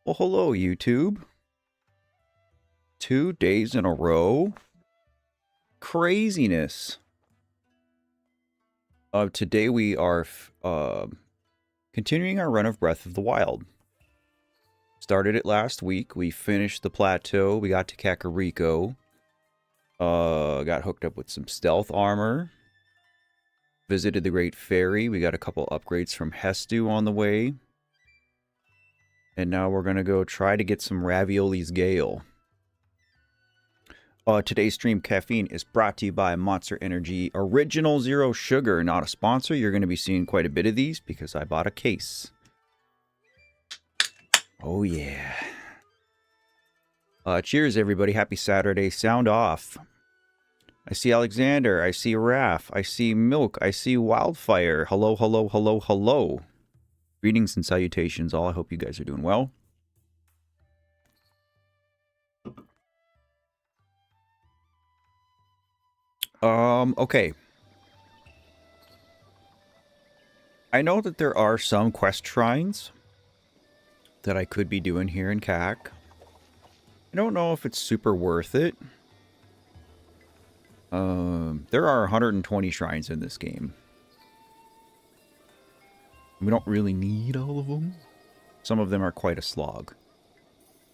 Well, hello, YouTube. 2 days in a row. Craziness. Today we are continuing our run of Breath of the Wild. Started it last week. We finished the plateau. We got to Kakariko. Got hooked up with some stealth armor. Visited the Great Ferry. We got a couple upgrades from Hestu on the way. And now we're going to go try to get some Ravioli's Gale. Today's stream caffeine is brought to you by Monster Energy Original Zero Sugar. Not a sponsor. You're going to be seeing quite a bit of these because I bought a case. Oh yeah. Cheers everybody. Happy Saturday. Sound off. I see Alexander. I see Raph. I see Milk. I see Wildfire. Hello, hello, hello, hello. Greetings and salutations all. I hope you guys are doing well. Okay. I know that there are some quest shrines that I could be doing here in CAC. I don't know if it's super worth it. There are 120 shrines in this game. We don't really need all of them. Some of them are quite a slog.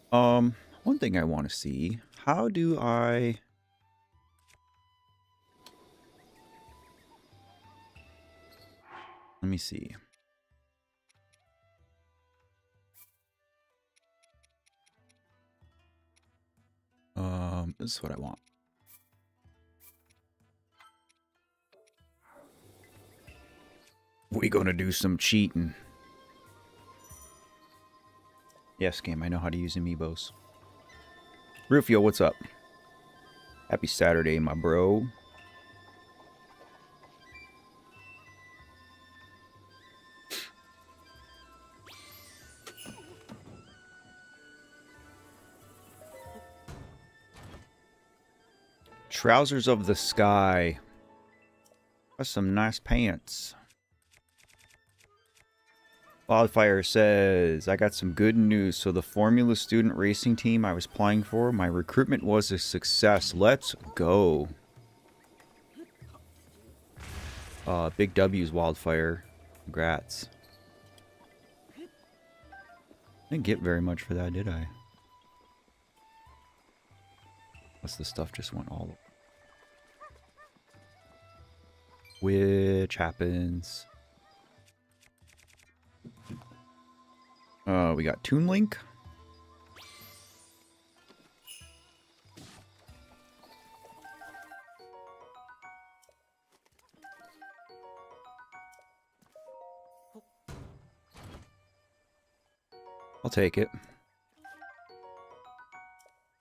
One thing I want to see. How do I... Let me see. This is what I want. We gonna do some cheating. Yes, game, I know how to use amiibos. Rufio, what's up? Happy Saturday, my bro. Trousers of the Sky. That's some nice pants. Wildfire says, I got some good news. So the Formula student racing team I was applying for, my recruitment was a success. Let's go. Big W's, Wildfire. Congrats. Didn't get very much for that, did I? Unless the stuff just went all... Which happens. We got Toon Link. I'll take it.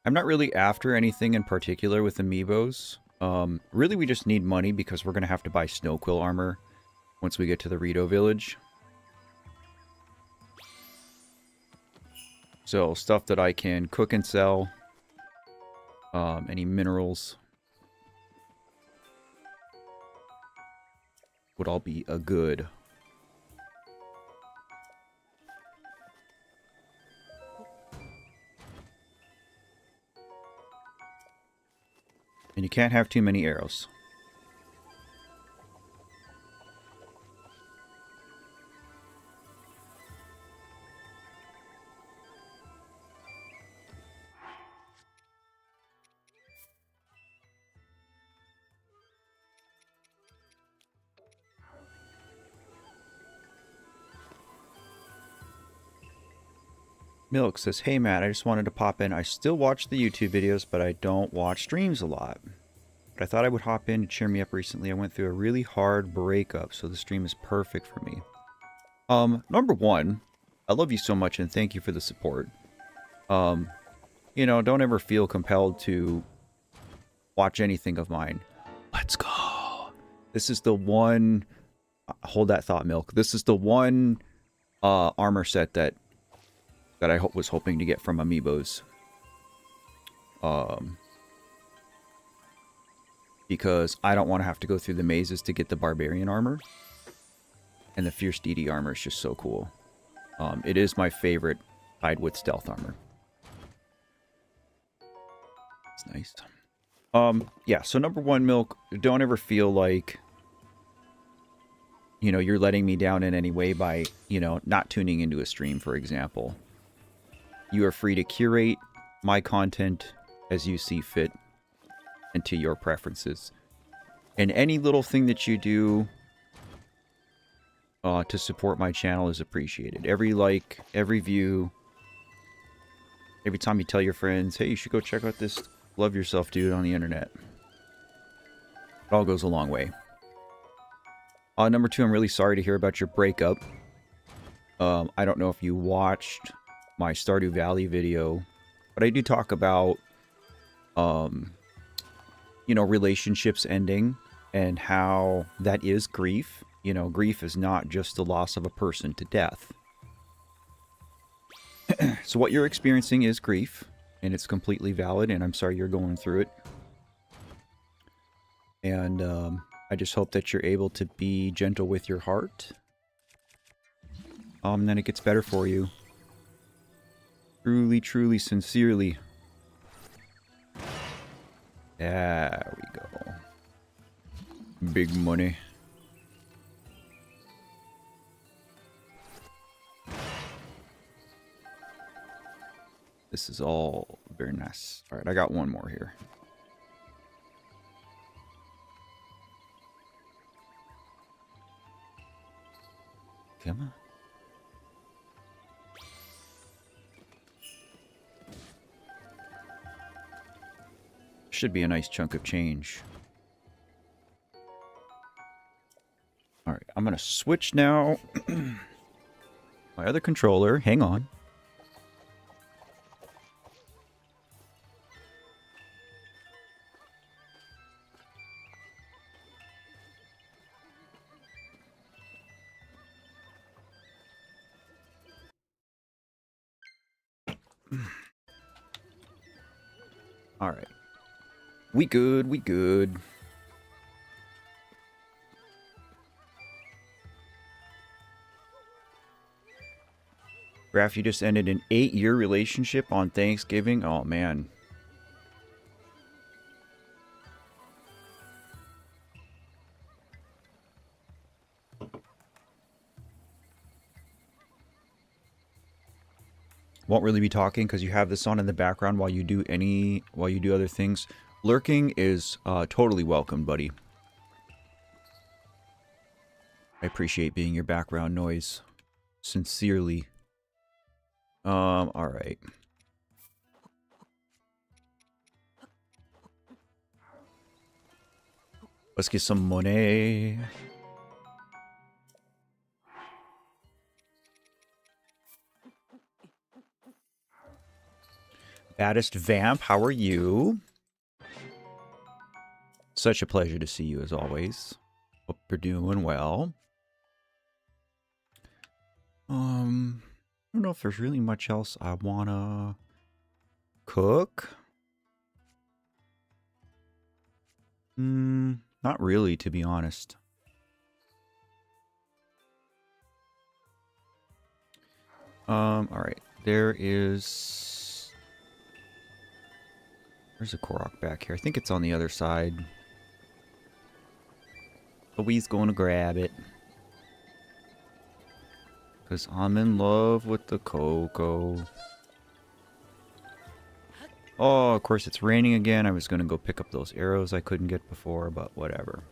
I'm not really after anything in particular with amiibos. Really, we just need money because we're going to have to buy Snow Quill armor once we get to the Rito Village. So, stuff that I can cook and sell. Any minerals would all be a good. And you can't have too many arrows. Milk says, hey Matt, I just wanted to pop in. I still watch the YouTube videos, but I don't watch streams a lot. But I thought I would hop in to cheer me up recently. I went through a really hard breakup, so the stream is perfect for me. Number one, I love you so much and thank you for the support. You know, don't ever feel compelled to watch anything of mine. Let's go. This is the one... Hold that thought, Milk. This is the one armor set that I was hoping to get from amiibos. Because I don't want to have to go through the mazes to get the barbarian armor. And the Fierce Deity armor is just so cool. It is my favorite Tied with stealth armor. It's nice. Yeah, so number one, Milk, don't ever feel like, you know, you're letting me down in any way by, you know, not tuning into a stream, for example. You are free to curate my content as you see fit and to your preferences. And any little thing that you do to support my channel is appreciated. Every like, every view, every time you tell your friends, hey, you should go check out this Love Yourself dude on the internet. It all goes a long way. Number two, I'm really sorry to hear about your breakup. I don't know if you watched my Stardew Valley video, but I do talk about, you know, relationships ending and how that is grief. You know, grief is not just the loss of a person to death. So what you're experiencing is grief, and it's completely valid, and I'm sorry you're going through it. And I just hope that you're able to be gentle with your heart. And then it gets better for you. Truly, truly, sincerely. There we go. Big money. This is all very nice. Alright, I got one more here. Come on. Should be a nice chunk of change. Alright, I'm going to switch now. My other controller. Hang on. Alright. We good, we good. Raph, you just ended an 8-year relationship on Thanksgiving? Oh, man. Won't really be talking because you have this on in the background while you do other things. Lurking is totally welcome, buddy. I appreciate being your background noise. Sincerely. Alright. Let's get some money. Baddest Vamp, how are you? Such a pleasure to see you as always. Hope you're doing well. I don't know if there's really much else I wanna cook. Not really, to be honest. Alright. There's a Korok back here. I think it's on the other side. But we's gonna grab it. Because I'm in love with the cocoa. Oh, of course it's raining again. I was going to go pick up those arrows I couldn't get before, but whatever.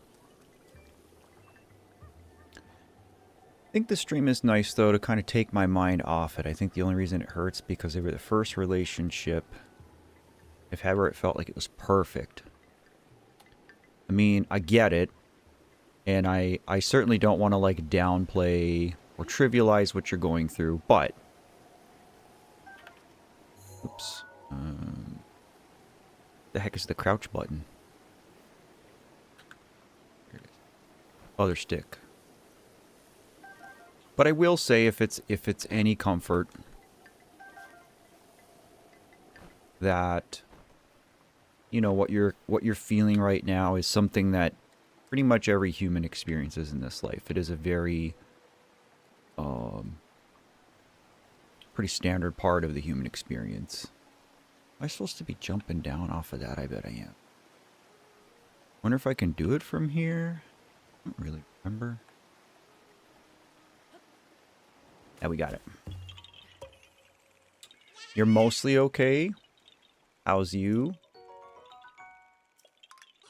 I think the stream is nice, though, to kind of take my mind off it. I think the only reason it hurts because they were the first relationship, if ever, it felt like it was perfect. I mean, I get it. And I certainly don't want to, like, downplay or trivialize what you're going through, but... Oops. The heck is the crouch button? Other stick. But I will say, if it's any comfort, that, you know, what you're feeling right now is something that pretty much every human experiences in this life. It is a very pretty standard part of the human experience. Am I supposed to be jumping down off of that? I bet I am. Wonder if I can do it from here? I don't really remember. Yeah, we got it. You're mostly okay. How's you?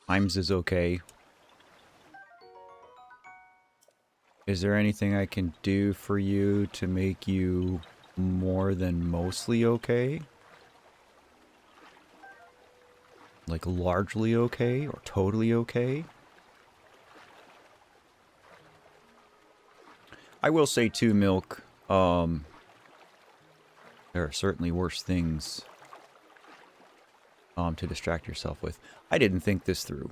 Mimes is okay. Is there anything I can do for you to make you more than mostly okay? Like largely okay or totally okay? I will say too, Milk, there are certainly worse things to distract yourself with. I didn't think this through.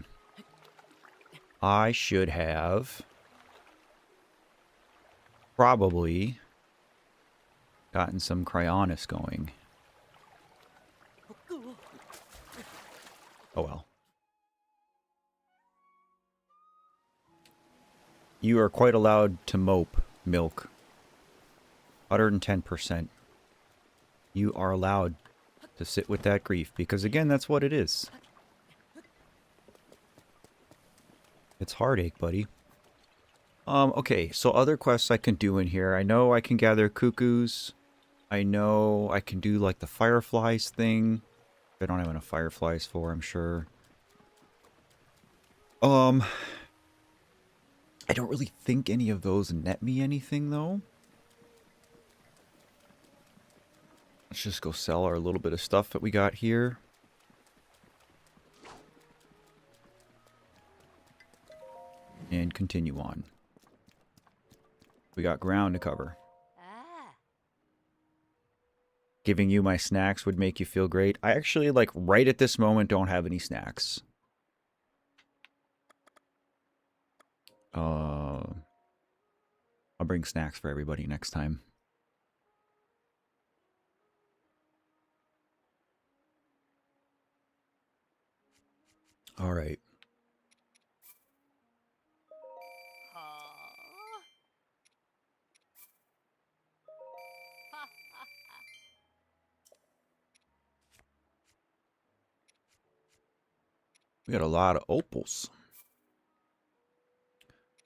I should have probably gotten some cryonis going. Oh well. You are quite allowed to mope, Milk. 110%. You are allowed to sit with that grief, because again, that's what it is. It's heartache, buddy. Okay, so other quests I can do in here. I know I can gather cuckoos. I know I can do like the fireflies thing. I don't have enough fireflies for, I'm sure. I don't really think any of those net me anything, though. Let's just go sell our little bit of stuff that we got here. And continue on. We got ground to cover. Giving you my snacks would make you feel great. I actually, like, right at this moment, don't have any snacks. I'll bring snacks for everybody next time. All right. We got a lot of opals.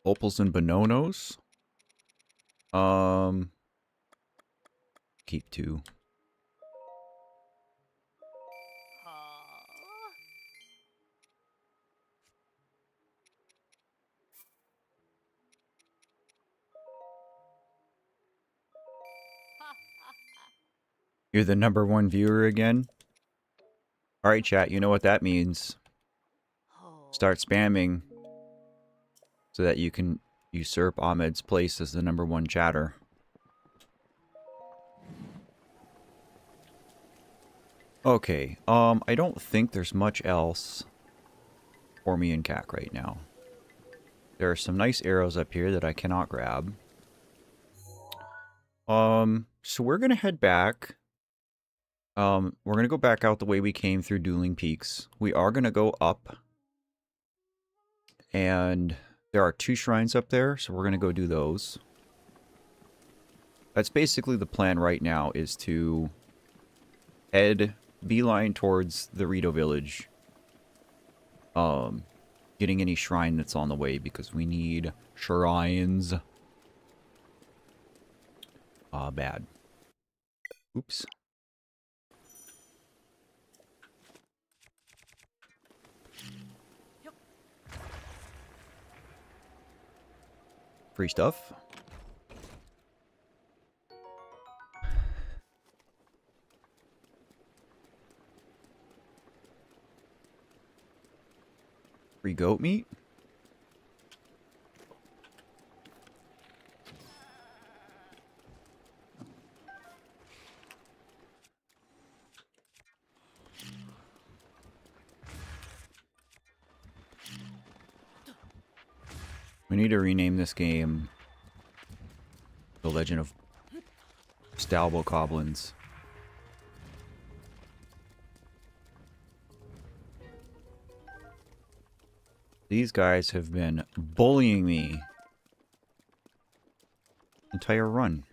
Opals and bononos. Keep 2. You're the #1 viewer again? Alright, chat, you know what that means. Start spamming so that you can usurp Ahmed's place as the #1 chatter. Okay, I don't think there's much else for me and Cac right now. There are some nice arrows up here that I cannot grab. So we're gonna head back. We're gonna go back out the way we came through Dueling Peaks. We are gonna go up. And there are 2 shrines up there, so we're gonna go do those. That's basically the plan right now, is to head beeline towards the Rito Village. Getting any shrine that's on the way, because we need shrines. Bad. Oops. Free stuff. Free goat meat. We need to rename this game The Legend of Stalbo Goblins. These guys have been bullying me entire run.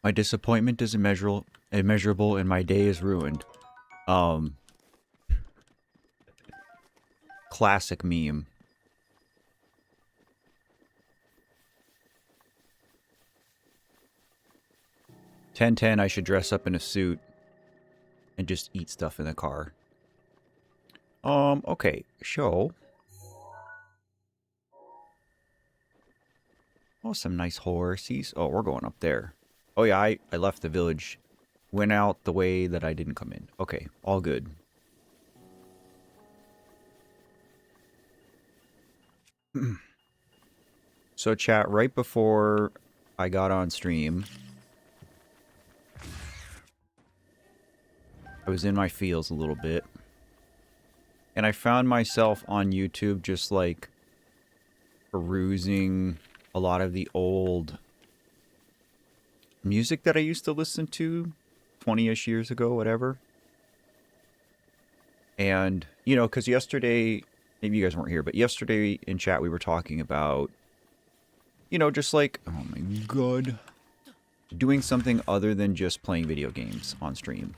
My disappointment is immeasurable and my day is ruined. Classic meme. 10:10, I should dress up in a suit and just eat stuff in the car. Okay, show. Oh, some nice horses. Oh, we're going up there. Oh yeah, I left the village. Went out the way that I didn't come in. Okay, all good. So chat, right before I got on stream, I was in my feels a little bit. And I found myself on YouTube just like perusing a lot of the old music that I used to listen to 20-ish years ago, whatever. And, you know, because yesterday, maybe you guys weren't here, but yesterday in chat we were talking about, you know, just like, oh my god, doing something other than just playing video games on stream.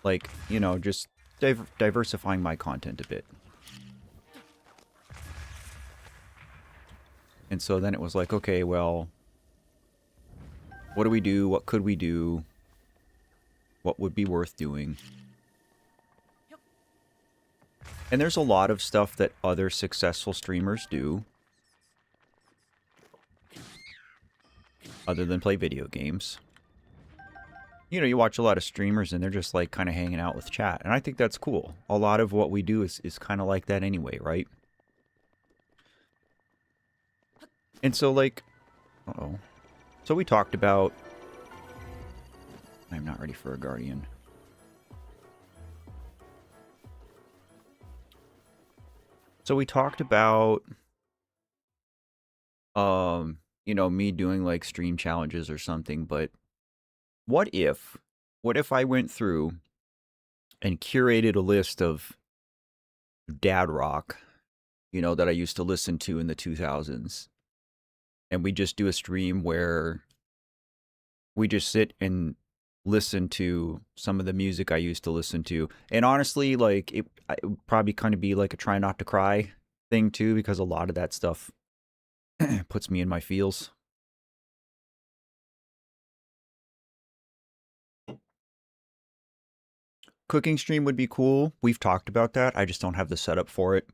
Like, you know, just diversifying my content a bit. And so then it was like, okay, well, what do we do? What could we do? What would be worth doing? And there's a lot of stuff that other successful streamers do other than play video games. You know, you watch a lot of streamers and they're just like kind of hanging out with chat. And I think that's cool. A lot of what we do is kind of like that anyway, right? And so like, uh-oh. So we talked about, I'm not ready for a guardian. So we talked about, you know, me doing like stream challenges or something, but what if I went through and curated a list of dad rock, you know, that I used to listen to in the 2000s, and we just do a stream where we just sit and listen to some of the music I used to listen to. And honestly, like, it would probably kind of be like a try not to cry thing too, because a lot of that stuff puts me in my feels. Cooking stream would be cool. We've talked about that. I just don't have the setup for it.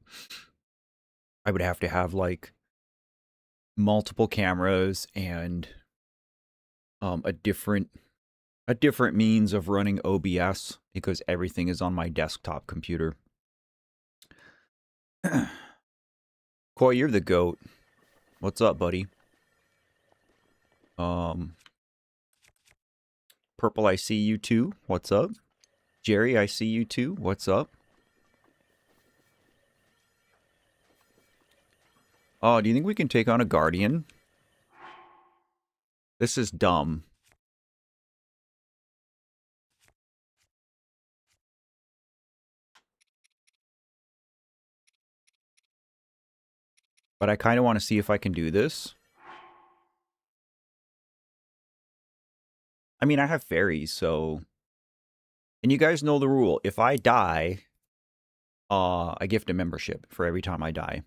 I would have to have like multiple cameras and a different means of running OBS because everything is on my desktop computer. Koi, you're the goat. What's up, buddy? Purple, I see you too. What's up? Jerry, I see you too. What's up? Oh, do you think we can take on a guardian? This is dumb. But I kind of want to see if I can do this. I mean, I have fairies, so... And you guys know the rule. If I die, I gift a membership for every time I die.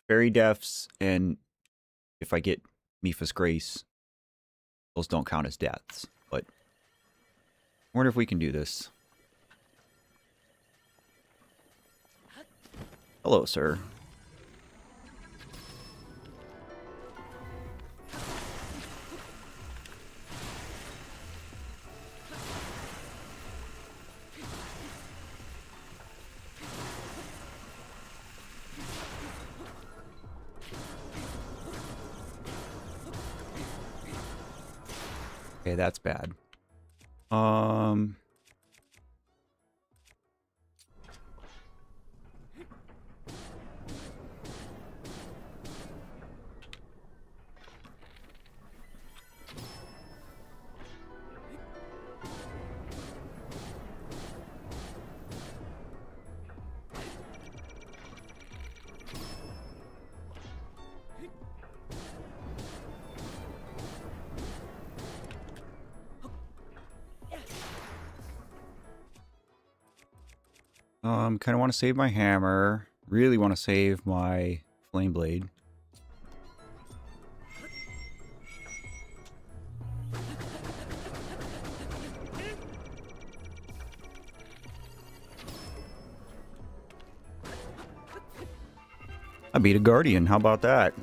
Fairy deaths, and if I get Mipha's Grace, those don't count as deaths. But I wonder if we can do this. Hello, sir. Okay, that's bad. Kind of want to save my hammer. Really want to save my flame blade. I beat a guardian. How about that?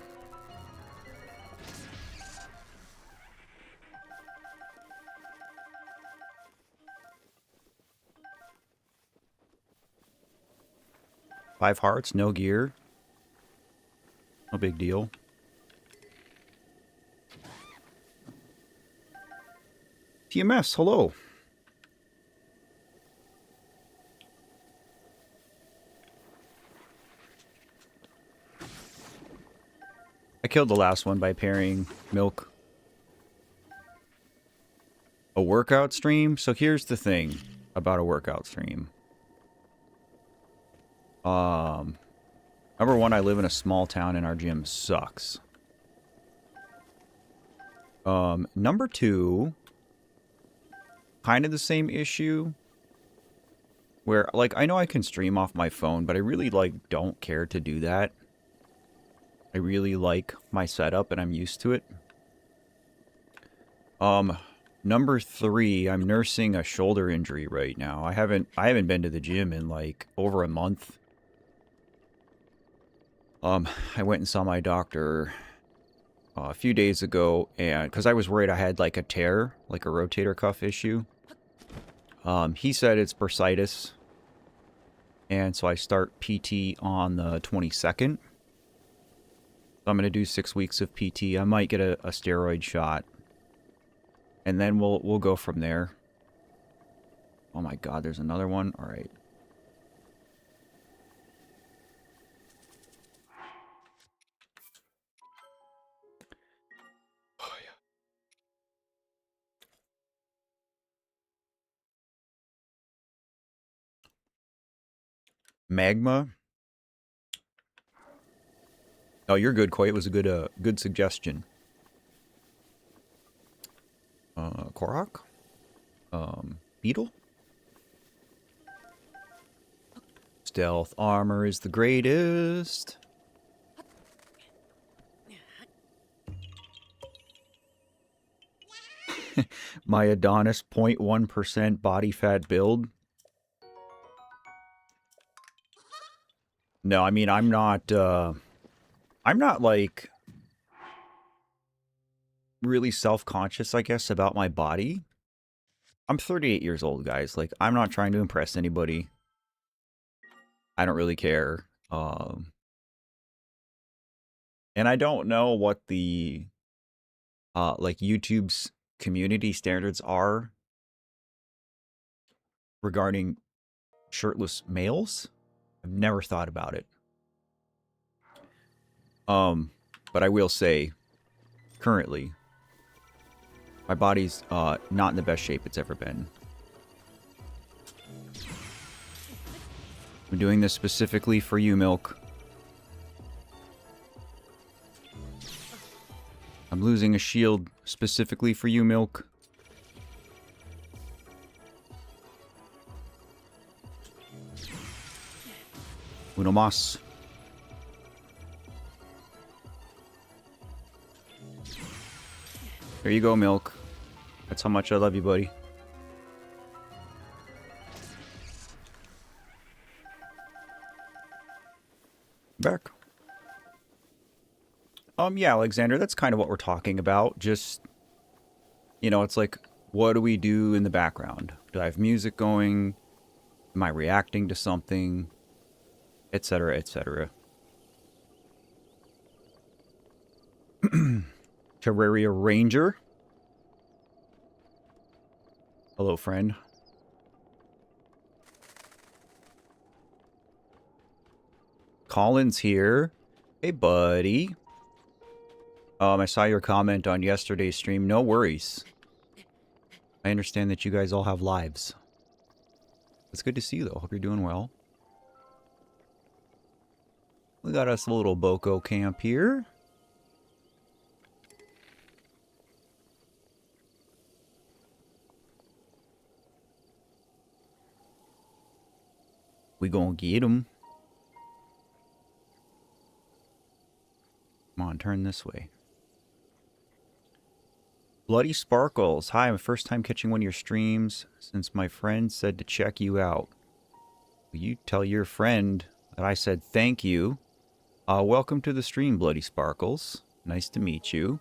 Five hearts, no gear. No big deal. TMS, hello. I killed the last one by pairing milk. A workout stream? So here's the thing about a workout stream. Number one, I live in a small town and our gym sucks. Number two, kind of the same issue. Where, like, I know I can stream off my phone, but I really, like, don't care to do that. I really like my setup and I'm used to it. Number three, I'm nursing a shoulder injury right now. I haven't been to the gym in like over a month. I went and saw my doctor a few days ago, and because I was worried I had like a tear, like a rotator cuff issue. He said it's bursitis, and so I start PT on the 22nd. So I'm going to do 6 weeks of PT. I might get a steroid shot. And then we'll go from there. Oh my god, there's another one. All right. Oh, yeah. Magma. Oh, you're good, Koi. It was a good suggestion. Korok? Beetle? Stealth armor is the greatest. My Adonis 0.1% body fat build. No, I mean, I'm not like really self-conscious, I guess, about my body. I'm 38 years old, guys. Like, I'm not trying to impress anybody. I don't really care. And I don't know what the, like, YouTube's community standards are regarding shirtless males. I've never thought about it. But I will say, currently, my body's not in the best shape it's ever been. I'm doing this specifically for you, Milk. I'm losing a shield specifically for you, Milk. Uno mas. There you go, Milk. That's how much I love you, buddy. Back. Yeah, Alexander, that's kind of what we're talking about. Just, you know, it's like, what do we do in the background? Do I have music going? Am I reacting to something? Etc., etc. Terraria Ranger. Hello, friend. Colin's here. Hey, buddy. I saw your comment on yesterday's stream. No worries. I understand that you guys all have lives. It's good to see you, though. Hope you're doing well. We got us a little Boko camp here. We gonna get him. Come on, turn this way. Bloody Sparkles. Hi, I'm first time catching one of your streams since my friend said to check you out. Will you tell your friend that I said thank you? Welcome to the stream, Bloody Sparkles. Nice to meet you.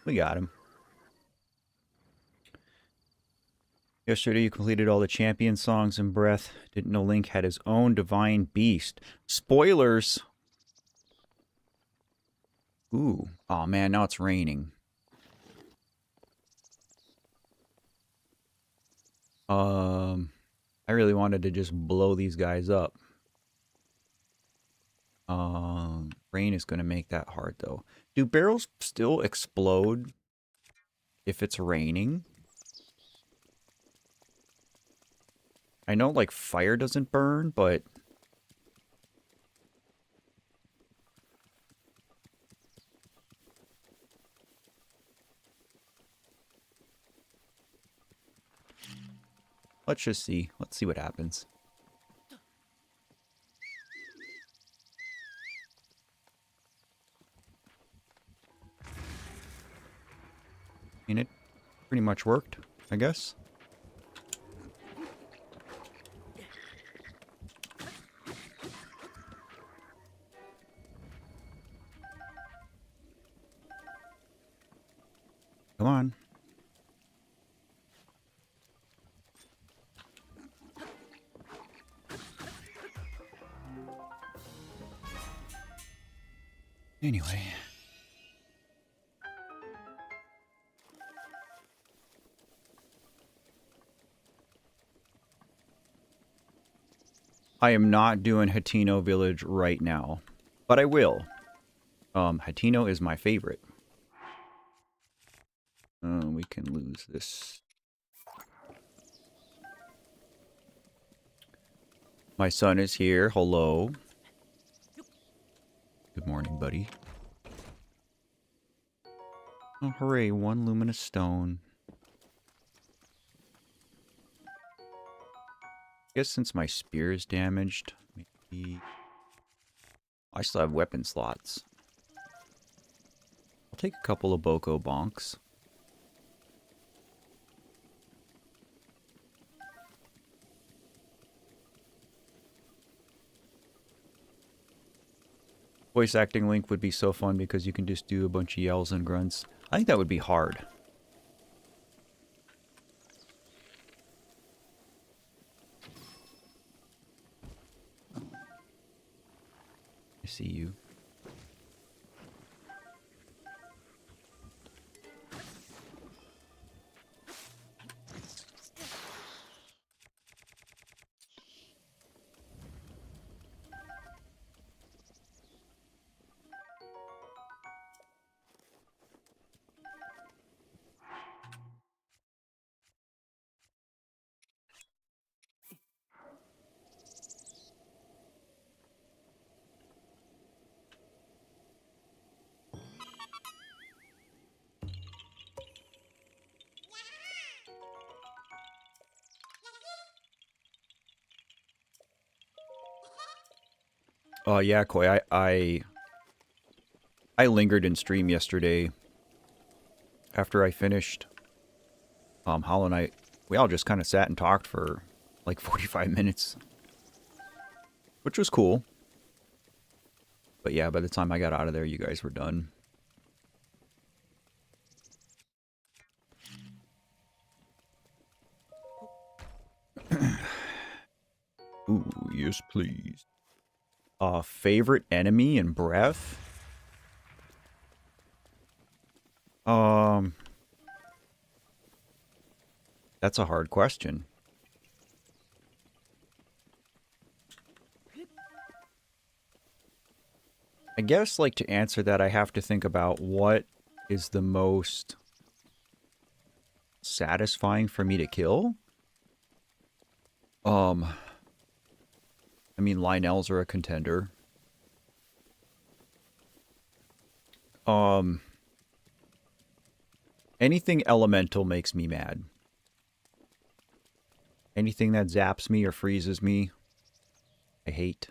We got him. Yesterday you completed all the champion songs in Breath. Didn't know Link had his own divine beast. Spoilers! Ooh. Oh man, now it's raining. I really wanted to just blow these guys up. Rain is going to make that hard though. Do barrels still explode if it's raining? I know like fire doesn't burn, but let's just see. Let's see what happens. I mean, it pretty much worked, I guess. Come on. Anyway. I am not doing Hatino Village right now, but I will. Hatino is my favorite. We can lose this. My son is here. Hello. Good morning, buddy. Oh, hooray. 1 luminous stone. I guess since my spear is damaged, maybe... I still have weapon slots. I'll take a couple of Boko Bonks. Voice acting Link would be so fun because you can just do a bunch of yells and grunts. I think that would be hard. I see you. Yeah, Koi, I lingered in stream yesterday after I finished Hollow Knight. We all just kind of sat and talked for like 45 minutes, which was cool. But yeah, by the time I got out of there, you guys were done. Ooh, yes, please. Favorite enemy in Breath? That's a hard question. I guess, like, to answer that, I have to think about what is the most satisfying for me to kill. I mean, Lionels are a contender. And Anything elemental makes me mad. Anything that zaps me or freezes me, I hate.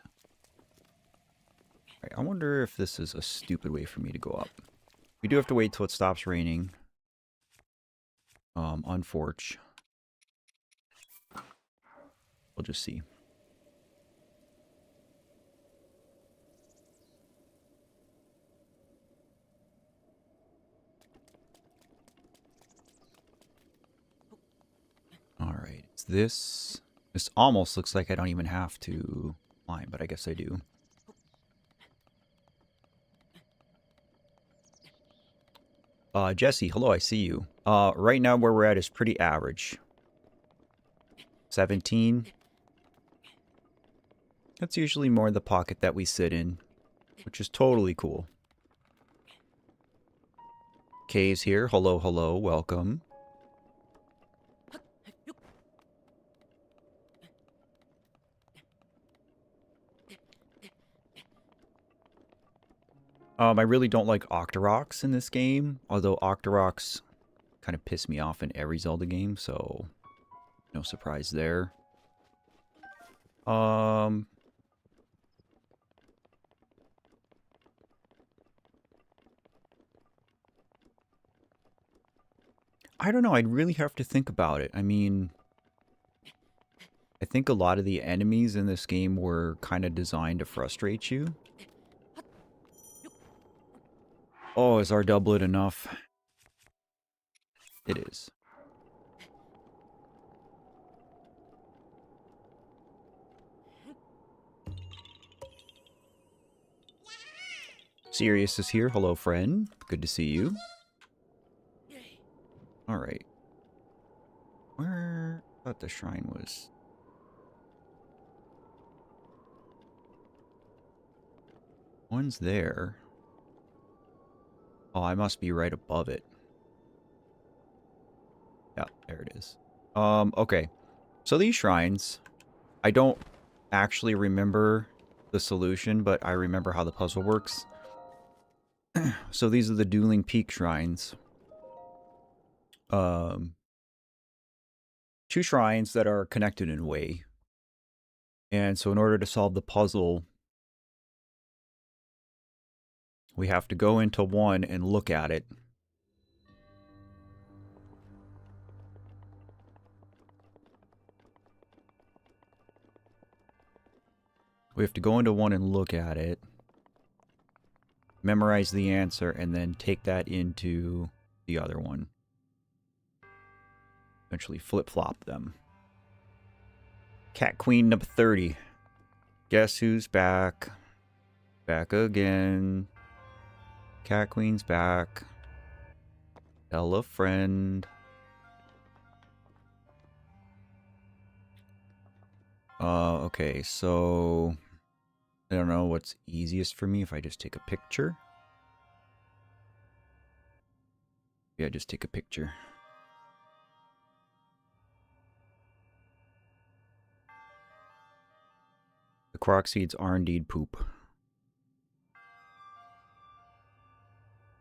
Right, I wonder if this is a stupid way for me to go up. We do have to wait till it stops raining. Unforge. We'll just see. Alright, is this... This almost looks like I don't even have to climb, but I guess I do. Jesse, hello, I see you. Right now where we're at is pretty average. 17. That's usually more the pocket that we sit in, which is totally cool. Kay's here. Hello, hello, welcome. I really don't like Octoroks in this game, although Octoroks kind of piss me off in every Zelda game, so no surprise there. I don't know, I'd really have to think about it. I mean, I think a lot of the enemies in this game were kind of designed to frustrate you. Oh, is our doublet enough? It is. Sirius is here. Hello, friend. Good to see you. Alright. Where... I thought the shrine was... One's there. Oh, I must be right above it. Yeah, there it is. Okay. So these shrines, I don't actually remember the solution, but I remember how the puzzle works. So these are the Dueling Peak shrines. Two shrines that are connected in a way. And so in order to solve the puzzle, we have to go into one and look at it. We have to go into one and look at it, memorize the answer, and then take that into the other one. Eventually flip-flop them. Cat Queen number 30. Guess who's back? Back again. Cat Queen's back. Tell a friend. Okay, so... I don't know what's easiest for me if I just take a picture. Yeah, just take a picture. The croc seeds are indeed poop.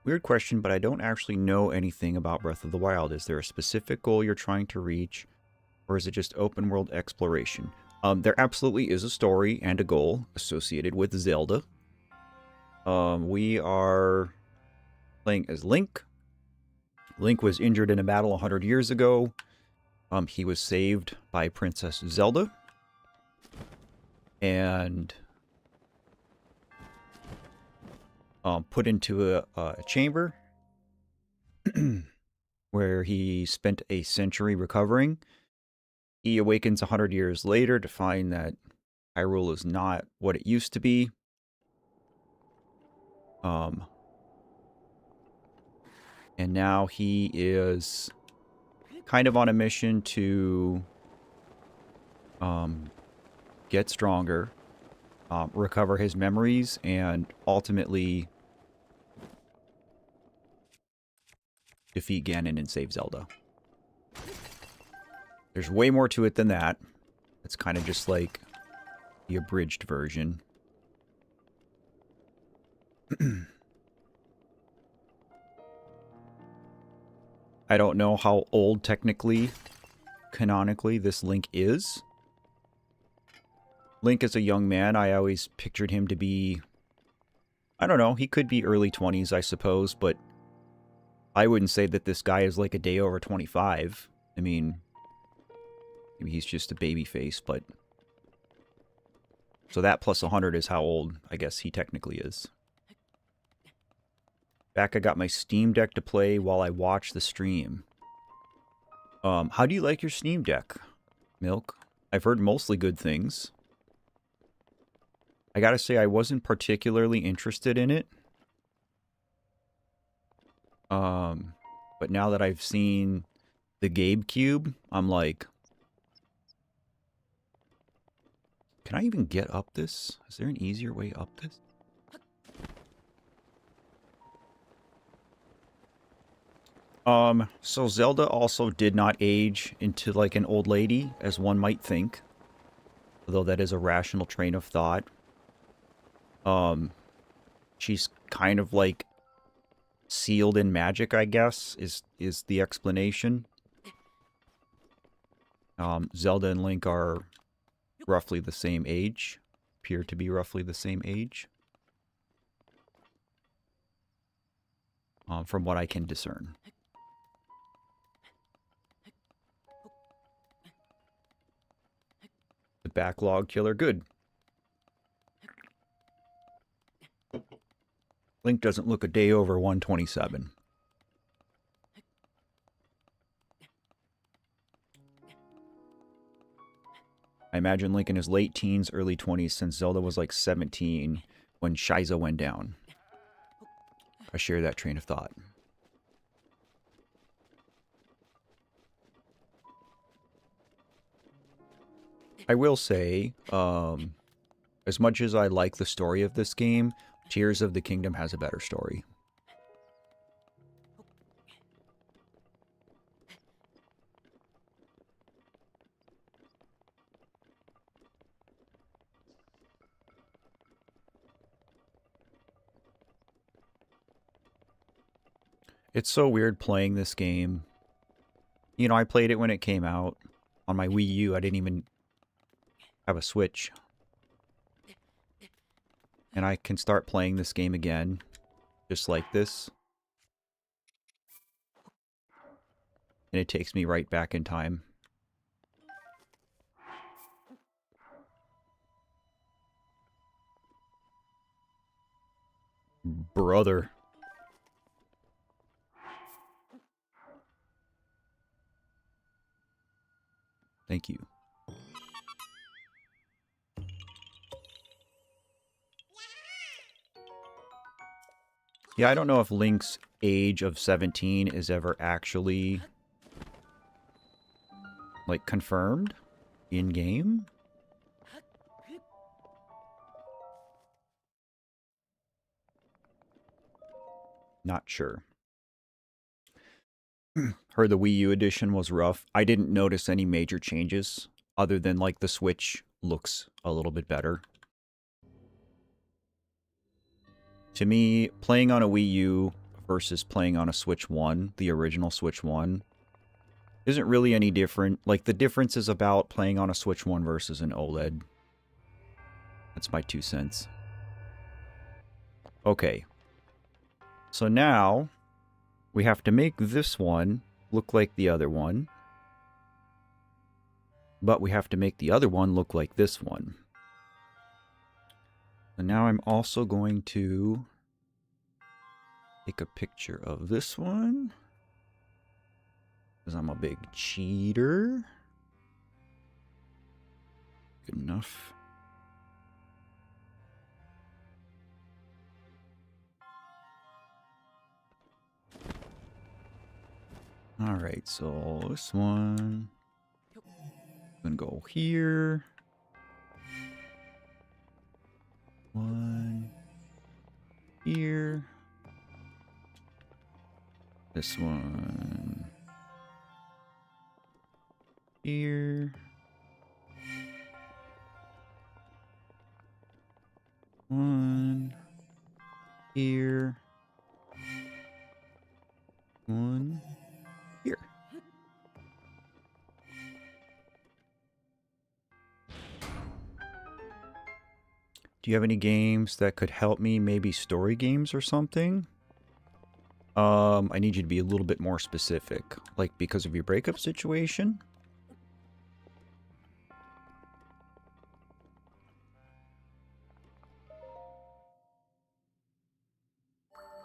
Weird question, but I don't actually know anything about Breath of the Wild. Is there a specific goal you're trying to reach, or is it just open world exploration? There absolutely is a story and a goal associated with Zelda. We are playing as Link. Link was injured in a battle 100 years ago. He was saved by Princess Zelda. And put into a chamber where he spent a century recovering. He awakens 100 years later to find that Hyrule is not what it used to be. And now he is kind of on a mission to get stronger, recover his memories, and ultimately defeat Ganon and save Zelda. There's way more to it than that. It's kind of just like the abridged version. I don't know how old technically, canonically, this Link is. Link is a young man. I always pictured him to be, I don't know, he could be early 20s, I suppose, but I wouldn't say that this guy is like a day over 25. I mean, maybe he's just a baby face, but... So that plus 100 is how old, I guess, he technically is. Back, I got my Steam Deck to play while I watch the stream. How do you like your Steam Deck, Milk? I've heard mostly good things. I gotta say, I wasn't particularly interested in it. But now that I've seen the Gabe Cube, I'm like... Can I even get up this? Is there an easier way up this? So Zelda also did not age into like an old lady, as one might think. Although that is a rational train of thought. She's kind of like sealed in magic, I guess, is the explanation. Zelda and Link are roughly the same age. Appear to be roughly the same age. From what I can discern. The backlog killer, good. Link doesn't look a day over 127. I imagine Link in his late teens, early 20s, since Zelda was like 17 when Shiza went down. I share that train of thought. I will say, as much as I like the story of this game, Tears of the Kingdom has a better story. It's so weird playing this game. You know, I played it when it came out on my Wii U. I didn't even have a Switch. And I can start playing this game again, just like this. And it takes me right back in time. Brother. Thank you. Yeah, I don't know if Link's age of 17 is ever actually, like, confirmed in-game. Not sure. Heard the Wii U edition was rough. I didn't notice any major changes, other than, like, the Switch looks a little bit better. To me, playing on a Wii U versus playing on a Switch 1, the original Switch 1, isn't really any different. Like, the difference is about playing on a Switch 1 versus an OLED. That's my 2 cents. Okay. So now, we have to make this one look like the other one. But we have to make the other one look like this one. And now I'm also going to take a picture of this one, because I'm a big cheater. Good enough. Alright, so this one, I'm gonna go here. One here. This one here. One here. One here. Do you have any games that could help me? Maybe story games or something? I need you to be a little bit more specific. Like, because of your breakup situation?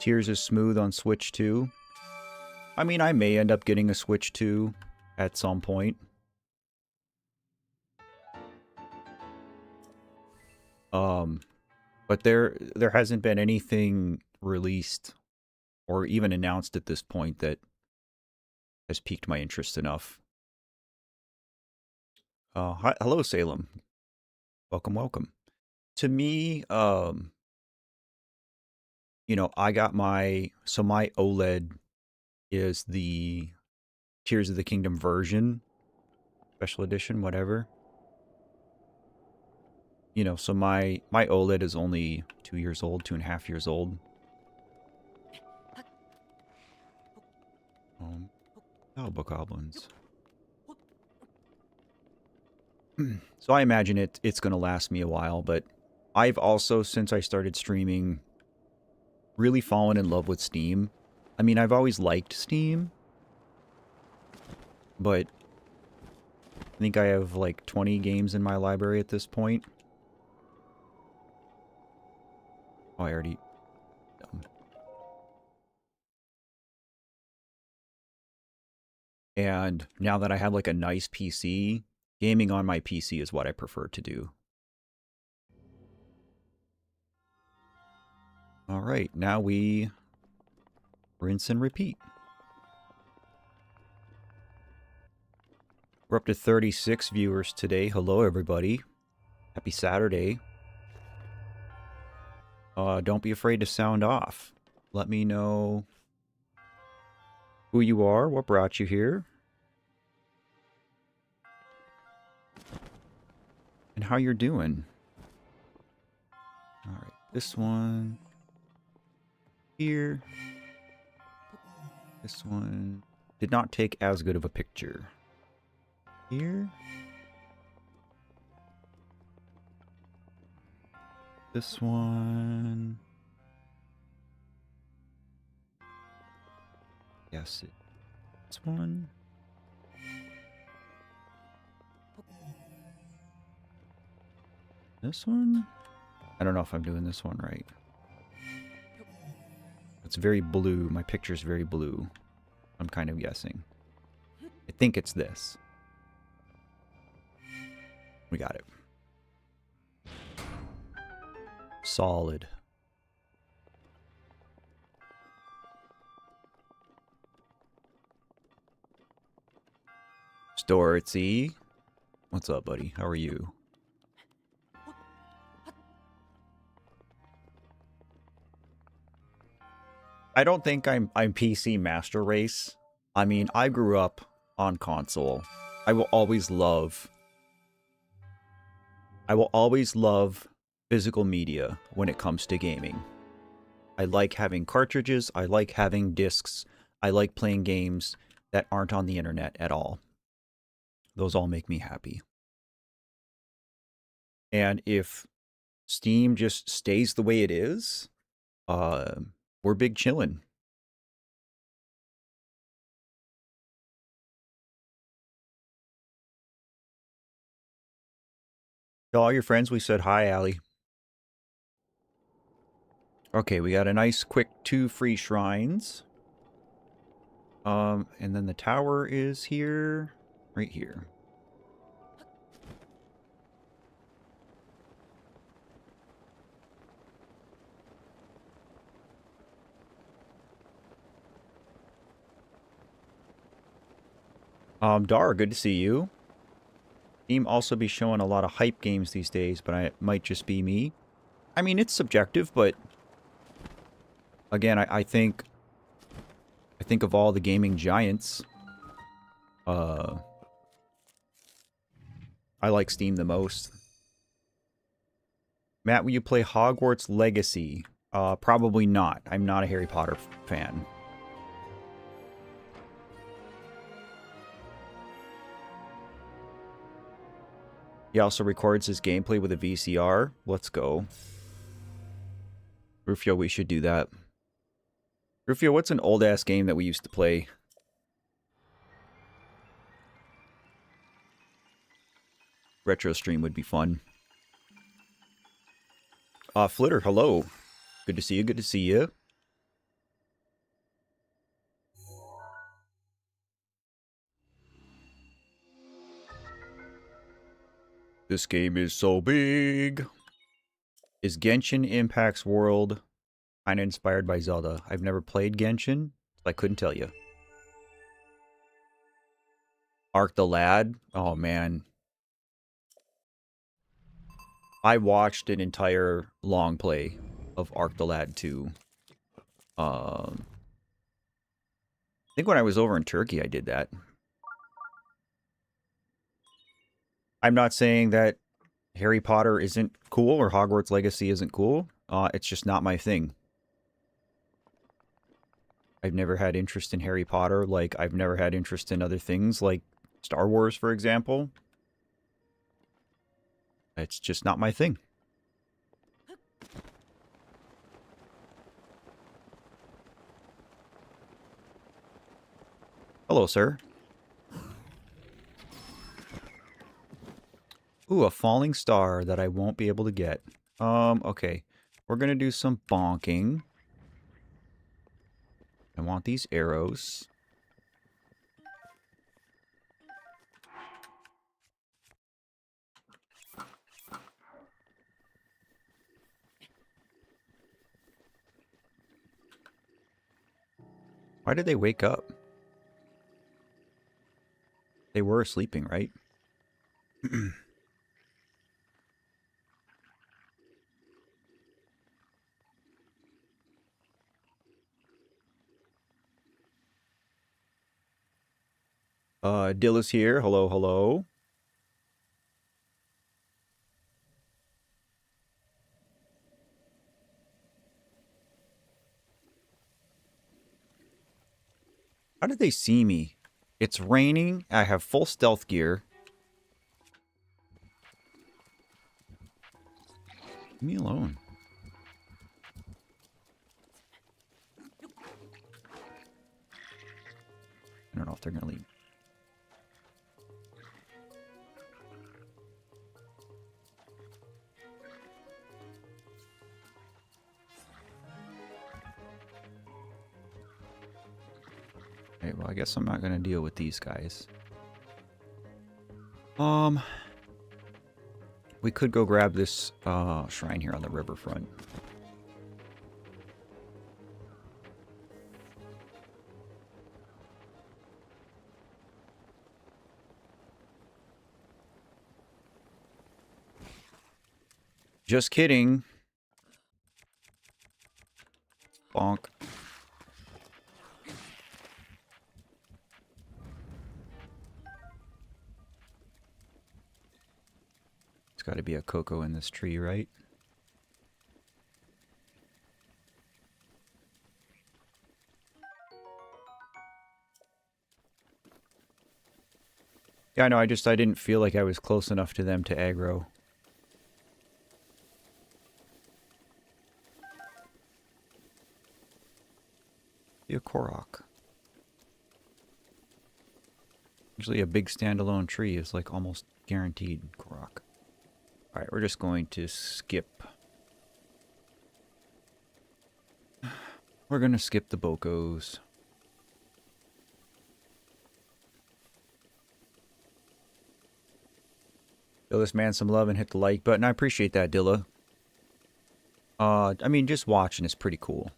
Tears is smooth on Switch 2. I mean, I may end up getting a Switch 2 at some point. But there hasn't been anything released or even announced at this point that has piqued my interest enough. Hi, hello, Salem. Welcome, welcome. To me, you know, I got my OLED is the Tears of the Kingdom version, special edition, whatever. You know, so my OLED is only 2 years old, 2.5 years old. Oh, bokoblins. So I imagine it's going to last me a while, but I've also, since I started streaming, really fallen in love with Steam. I mean, I've always liked Steam, but I think I have like 20 games in my library at this point. Oh, I already... And now that I have like a nice PC, gaming on my PC is what I prefer to do. All right, now we rinse and repeat. We're up to 36 viewers today. Hello, everybody. Happy Saturday. Don't be afraid to sound off. Let me know who you are, what brought you here, and how you're doing. All right, this one here. This one did not take as good of a picture. Here. This one. Yes, this one. This one? I don't know if I'm doing this one right. It's very blue. My picture's very blue. I'm kind of guessing. I think it's this. We got it. Solid. Stortsy. What's up, buddy? How are you? I don't think I'm PC master race. I mean, I grew up on console. I will always love physical media when it comes to gaming. I like having cartridges, I like having discs, I like playing games that aren't on the internet at all. Those all make me happy. And if Steam just stays the way it is, we're big chillin'. To all your friends, we said hi, Allie. Okay, we got a nice quick 2 free shrines. And then the tower is here, right here. Dar, good to see you. Steam also be showing a lot of hype games these days, but it might just be me. I mean, it's subjective, but again, I think of all the gaming giants. I like Steam the most. Matt, will you play Hogwarts Legacy? Probably not. I'm not a Harry Potter fan. He also records his gameplay with a VCR. Let's go. Rufio, we should do that. Rufio, what's an old-ass game that we used to play? Retro stream would be fun. Flitter, hello. Good to see you, good to see you. This game is so big. Is Genshin Impact's world kind of inspired by Zelda? I've never played Genshin, so I couldn't tell you. Ark the Lad? Oh, man. I watched an entire long play of Ark the Lad 2. I think when I was over in Turkey, I did that. I'm not saying that Harry Potter isn't cool or Hogwarts Legacy isn't cool. It's just not my thing. I've never had interest in Harry Potter, like I've never had interest in other things, like Star Wars, for example. It's just not my thing. Hello, sir. Ooh, a falling star that I won't be able to get. Okay. We're gonna do some bonking. I want these arrows. Why did they wake up? They were sleeping, right? Dilla's here. Hello, hello. How did they see me? It's raining. I have full stealth gear. Leave me alone. I don't know if they're going to leave. Okay, well, I guess I'm not going to deal with these guys. We could go grab this shrine here on the riverfront. Just kidding. Bonk. There's got to be a cocoa in this tree, right? Yeah, I know, I didn't feel like I was close enough to them to aggro. Be a Korok. Usually a big standalone tree is like almost guaranteed Korok. Alright, we're just going to skip. We're going to skip the Bokos. Show this man some love and hit the like button. I appreciate that, Dilla. I mean, just watching is pretty cool.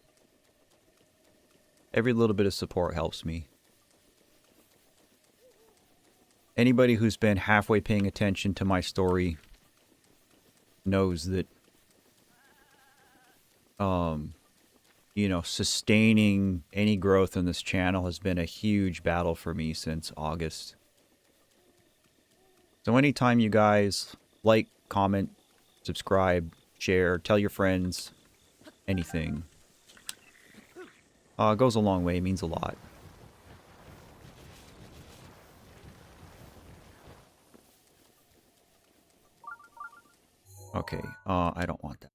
Every little bit of support helps me. Anybody who's been halfway paying attention to my story knows that, you know, sustaining any growth in this channel has been a huge battle for me since August. So anytime you guys like, comment, subscribe, share, tell your friends, anything, goes a long way, means a lot. Okay, I don't want that.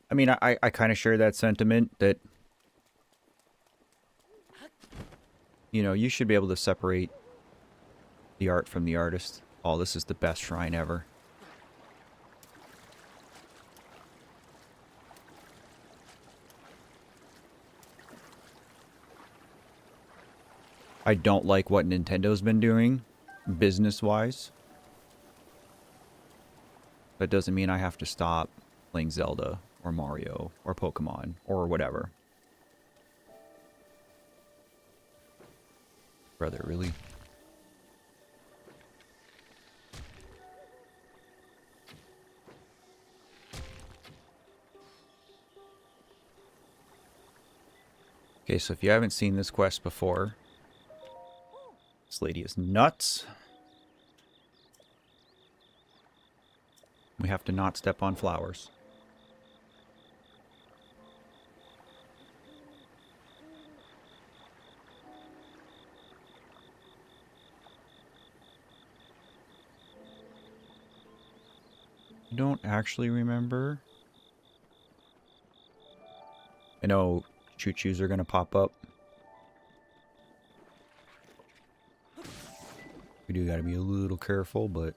I mean, I kind of share that sentiment that, you know, you should be able to separate the art from the artist. Oh, this is the best shrine ever. I don't like what Nintendo's been doing, business-wise. That doesn't mean I have to stop playing Zelda, or Mario, or Pokemon, or whatever. Brother, really? Okay, so if you haven't seen this quest before, this lady is nuts. We have to not step on flowers. I don't actually remember. I know choo-choos are going to pop up. We do got to be a little careful, but...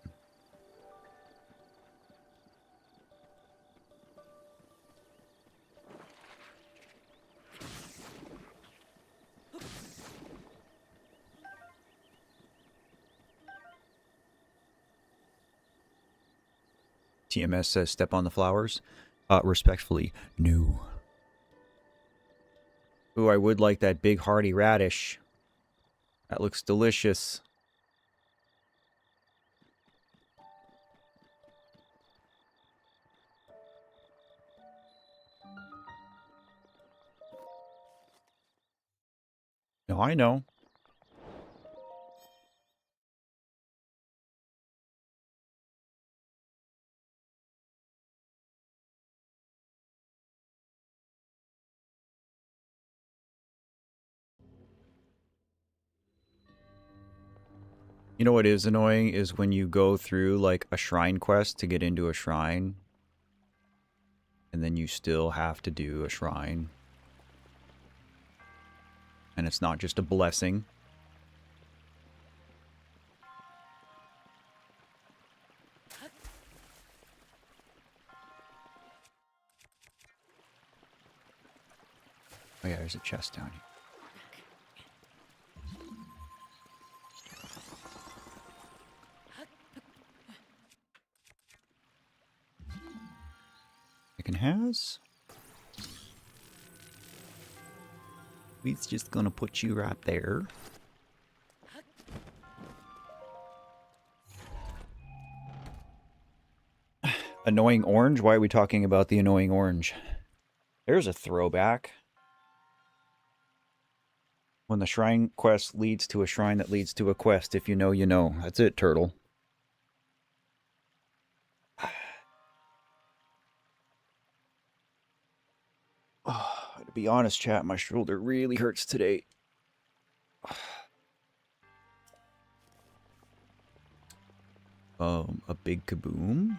TMS says step on the flowers. Respectfully, no. Ooh, I would like that big hearty radish. That looks delicious. No, I know. You know what is annoying is when you go through like a shrine quest to get into a shrine, and then you still have to do a shrine. And it's not just a blessing. Oh yeah, there's a chest down here. Chicken has. We's just gonna put you right there. Annoying orange? Why are we talking about the annoying orange? There's a throwback. When the shrine quest leads to a shrine that leads to a quest, if you know, you know. That's it, turtle. Oh, to be honest, chat, my shoulder really hurts today. A big kaboom?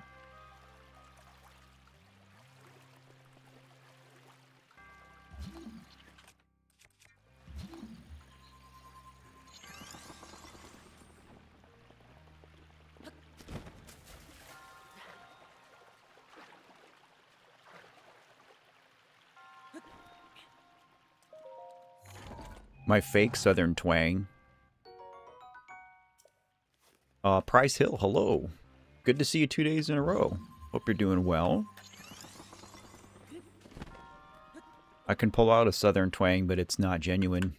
My fake southern twang. Price Hill, hello. Good to see you 2 days in a row. Hope you're doing well. I can pull out a southern twang, but it's not genuine.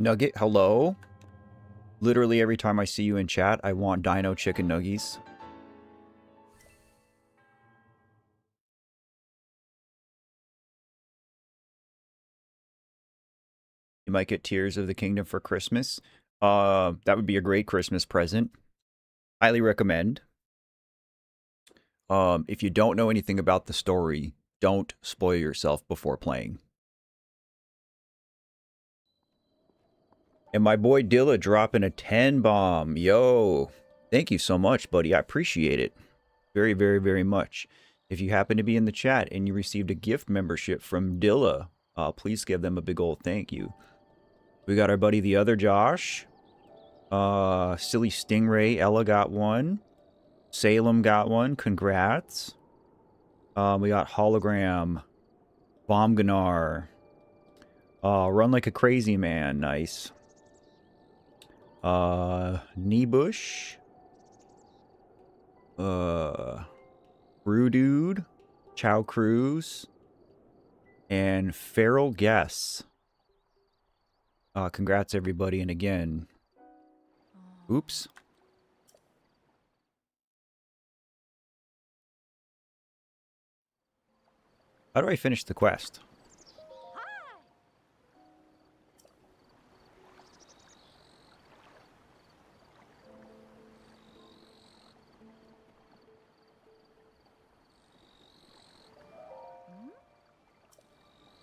Nugget, hello? Literally every time I see you in chat, I want Dino Chicken Nuggies. You might get Tears of the Kingdom for Christmas. That would be a great Christmas present. Highly recommend. If you don't know anything about the story, don't spoil yourself before playing. And my boy Dilla dropping a 10 bomb. Yo, thank you so much, buddy. I appreciate it. Very, very, very much. If you happen to be in the chat and you received a gift membership from Dilla, please give them a big old thank you. We got our buddy the other Josh. Silly Stingray, Ella got one. Salem got one. Congrats. We got Hologram. Bomganar. Run Like a Crazy Man. Nice. Kneebush. Brew Dude. Chow Cruz. And Feral Guess. Congrats everybody, and again... Oops. How do I finish the quest?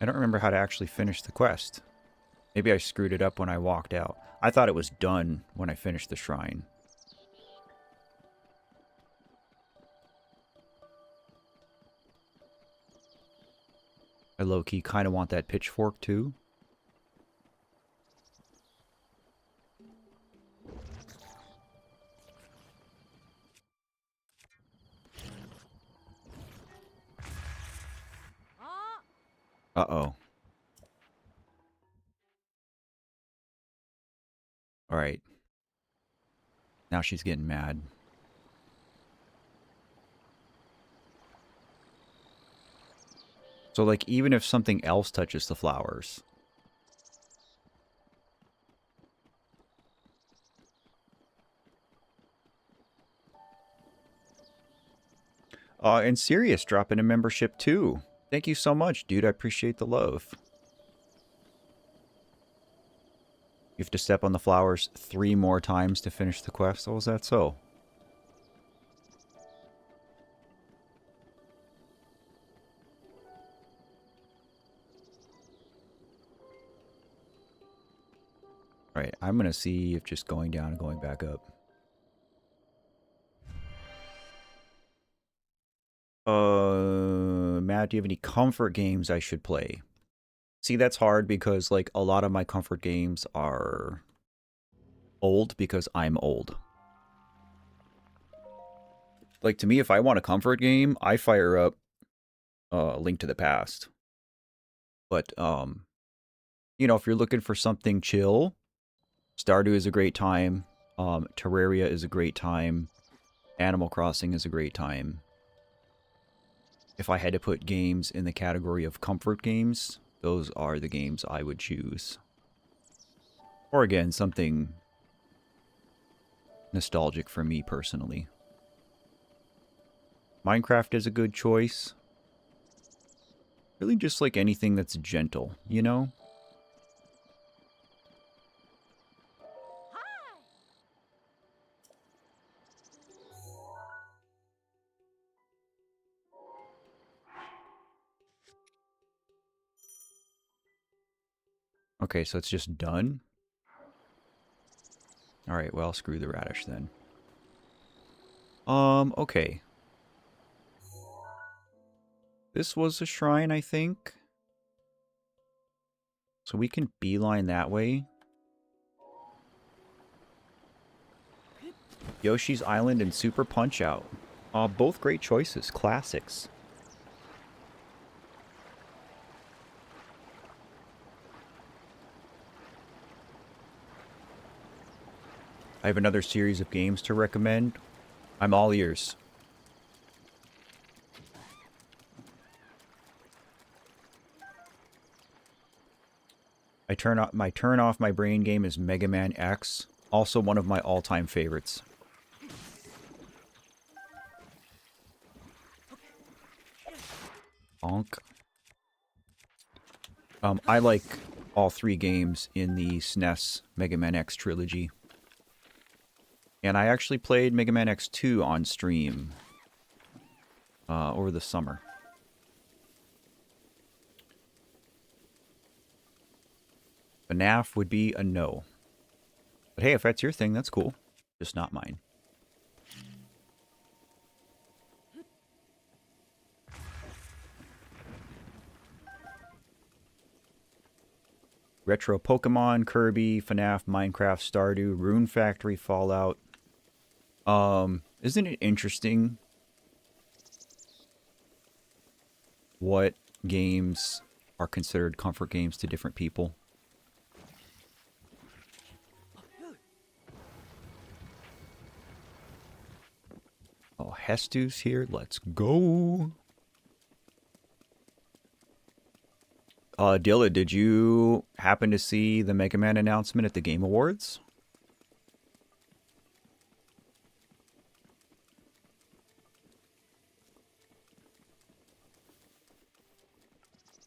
I don't remember how to actually finish the quest. Maybe I screwed it up when I walked out. I thought it was done when I finished the shrine. I low-key kind of want that pitchfork too. Uh-oh. Alright. Now she's getting mad. So, like, even if something else touches the flowers... and Sirius dropping a membership too. Thank you so much, dude. I appreciate the love. You have to step on the flowers 3 more times to finish the quest. Oh, is that so? Alright, I'm going to see if just going down and going back up. Matt, do you have any comfort games I should play? See, that's hard because, like, a lot of my comfort games are old because I'm old. Like, to me, if I want a comfort game, I fire up Link to the Past. But, you know, if you're looking for something chill, Stardew is a great time. Terraria is a great time. Animal Crossing is a great time. If I had to put games in the category of comfort games, those are the games I would choose. Or again, something nostalgic for me personally. Minecraft is a good choice. Really just like anything that's gentle, you know? Okay, so it's just done? Alright, well, screw the radish then. Okay. This was a shrine, I think. So we can beeline that way. Yoshi's Island and Super Punch-Out. Both great choices. Classics. I have another series of games to recommend. I'm all ears. My turn off my brain game is Mega Man X, also one of my all-time favorites. Bonk. I like all 3 games in the SNES Mega Man X trilogy. And I actually played Mega Man X2 on stream over the summer. FNAF would be a no. But hey, if that's your thing, that's cool. Just not mine. Retro Pokemon, Kirby, FNAF, Minecraft, Stardew, Rune Factory, Fallout. Isn't it interesting what games are considered comfort games to different people? Oh, Hestu's here. Let's go. Dilla, did you happen to see the Mega Man announcement at the Game Awards?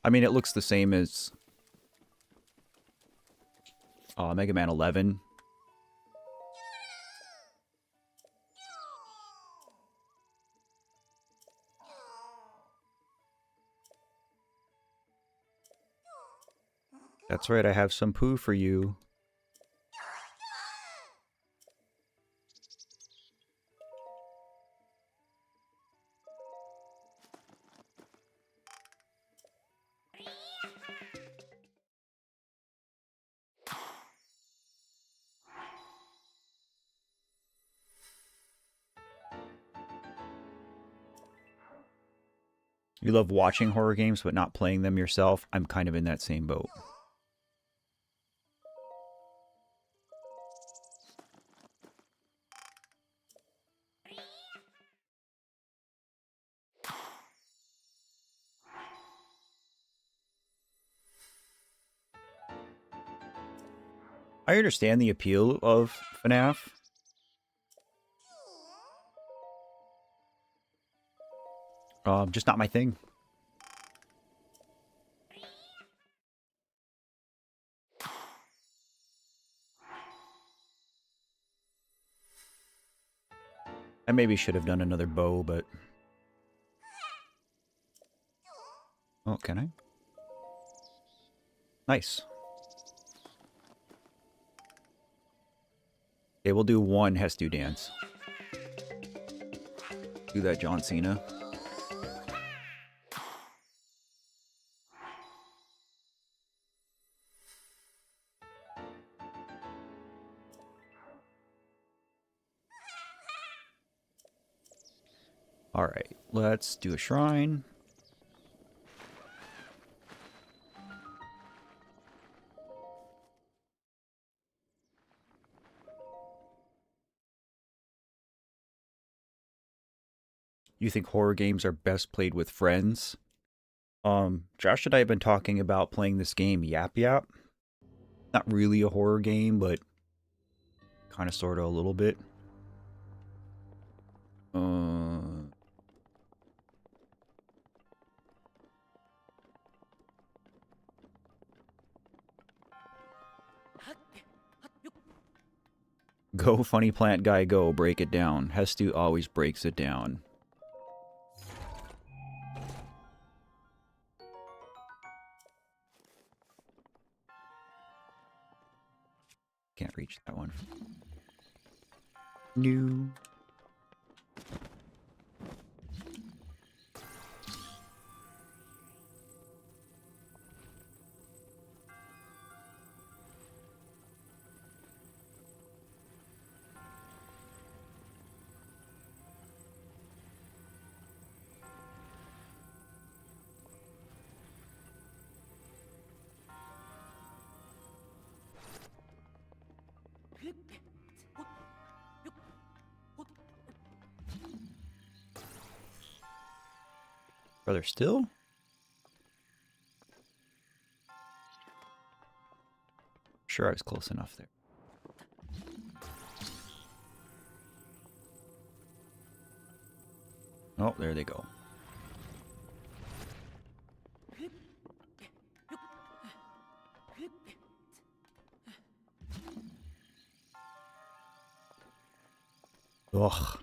I mean, it looks the same as Mega Man 11. That's right, I have some poo for you. You love watching horror games but not playing them yourself? I'm kind of in that same boat. I understand the appeal of FNAF. Just not my thing. I maybe should have done another bow, but... Oh, can I? Nice. Okay, we'll do one Hestu dance. Do that, John Cena. Alright, let's do a shrine. You think horror games are best played with friends? Josh and I have been talking about playing this game, Yap Yap. Not really a horror game, but kind of, sort of, a little bit. Go, funny plant guy, go. Break it down. Hestu always breaks it down. Can't reach that one. New. Brother, still? Sure, I was close enough there. Oh, there they go. Ugh.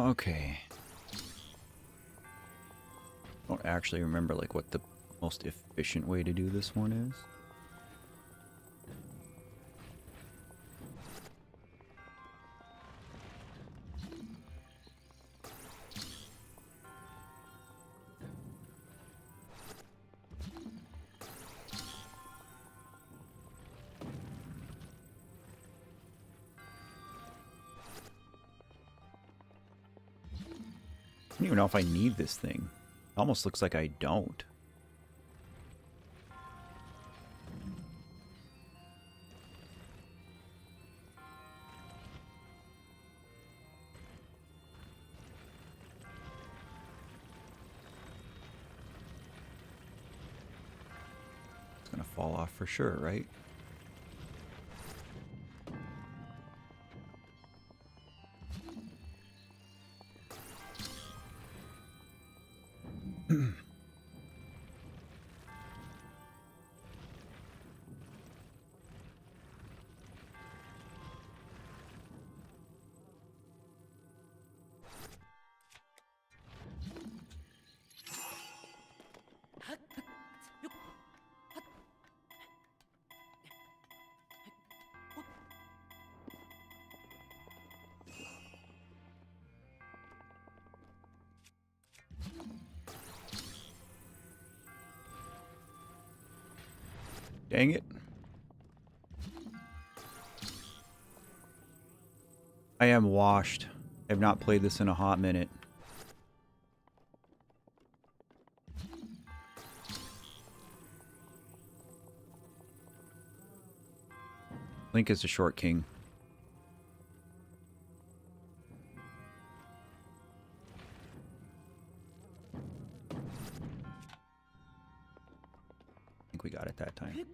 Okay. Don't actually remember like what the most efficient way to do this one is. I don't even know if I need this thing. It almost looks like I don't. It's gonna fall off for sure, right? Dang it. I am washed. I have not played this in a hot minute. Link is the short king. I think we got it that time.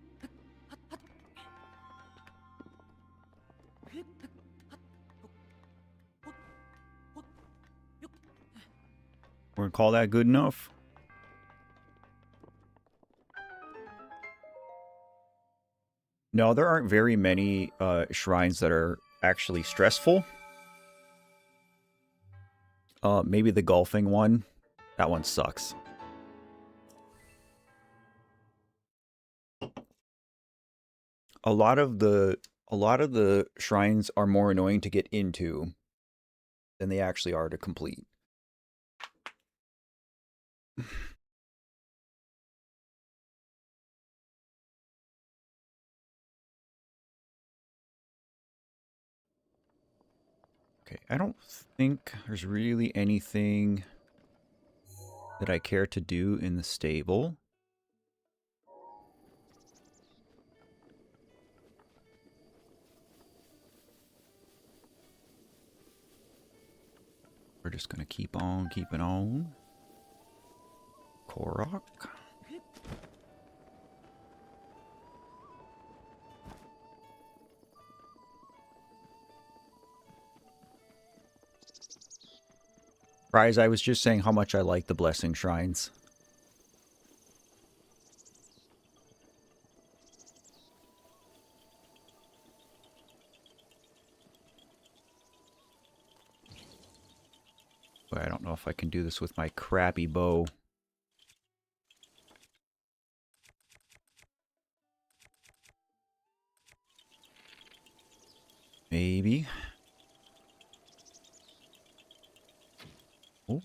We're gonna call that good enough. No, there aren't very many shrines that are actually stressful. Maybe the golfing one. That one sucks. A lot of the shrines are more annoying to get into than they actually are to complete. Okay, I don't think there's really anything that I care to do in the stable. We're just gonna keep on keeping on. Korok. Rise, I was just saying how much I like the blessing shrines. But I don't know if I can do this with my crappy bow. Maybe. Oh.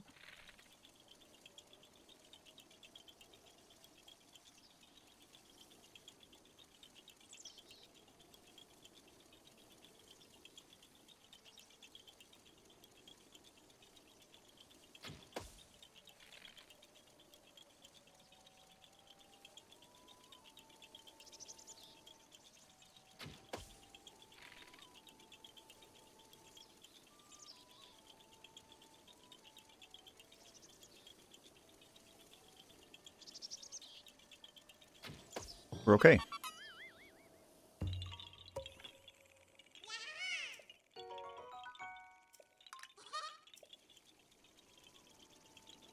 We're okay.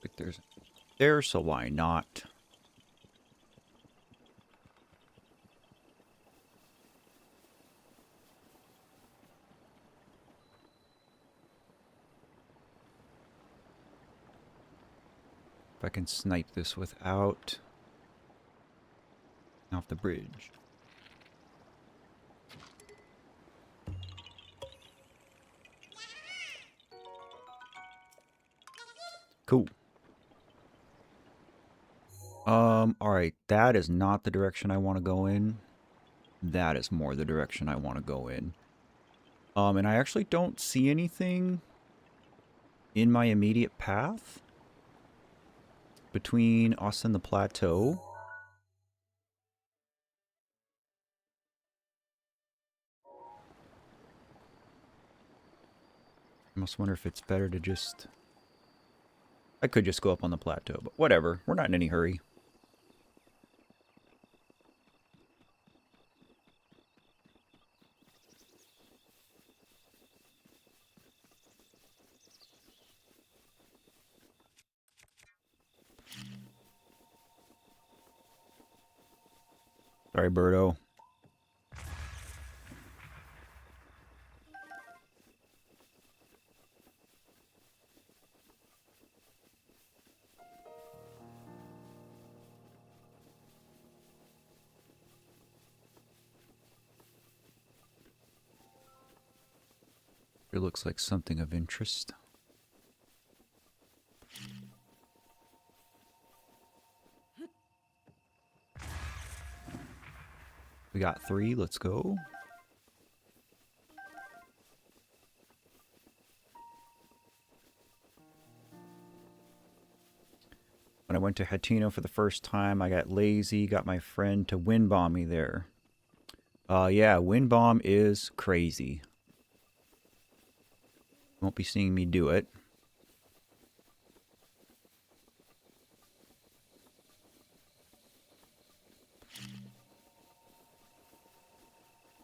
But there's there, so why not? If I can snipe this without off the bridge. Cool. Alright, that is not the direction I want to go in. That is more the direction I want to go in. And I actually don't see anything in my immediate path between us and the plateau. I must wonder if it's better to just... I could just go up on the plateau, but whatever. We're not in any hurry. Sorry, Birdo. It looks like something of interest. We got 3, let's go. When I went to Hatino for the first time, I got lazy, got my friend to wind bomb me there. Yeah, wind bomb is crazy. Won't be seeing me do it.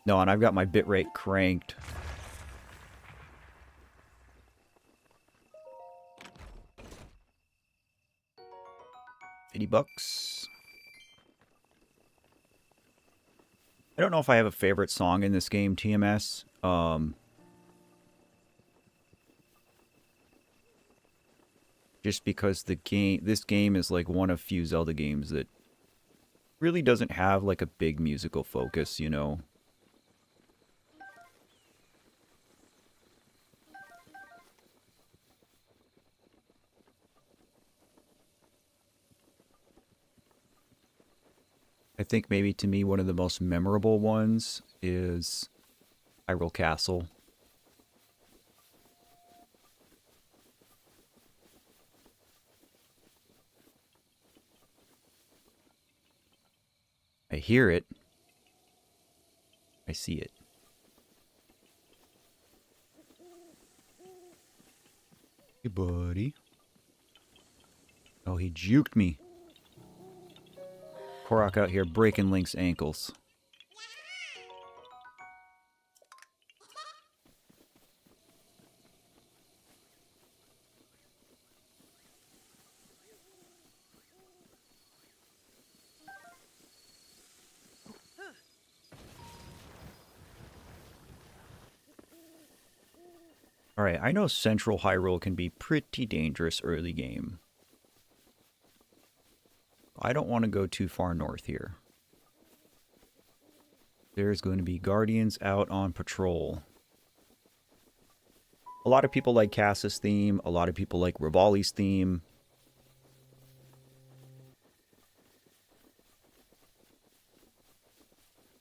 No, and I've got my bitrate cranked. $80. I don't know if I have a favorite song in this game, TMS. Just because this game is like one of few Zelda games that really doesn't have like a big musical focus, you know. I think maybe to me one of the most memorable ones is Hyrule Castle. I hear it. I see it. Hey, buddy. Oh, he juked me. Korok out here breaking Link's ankles. Alright, I know Central Hyrule can be pretty dangerous early game. I don't want to go too far north here. There's going to be guardians out on patrol. A lot of people like Cass's theme. A lot of people like Rivali's theme.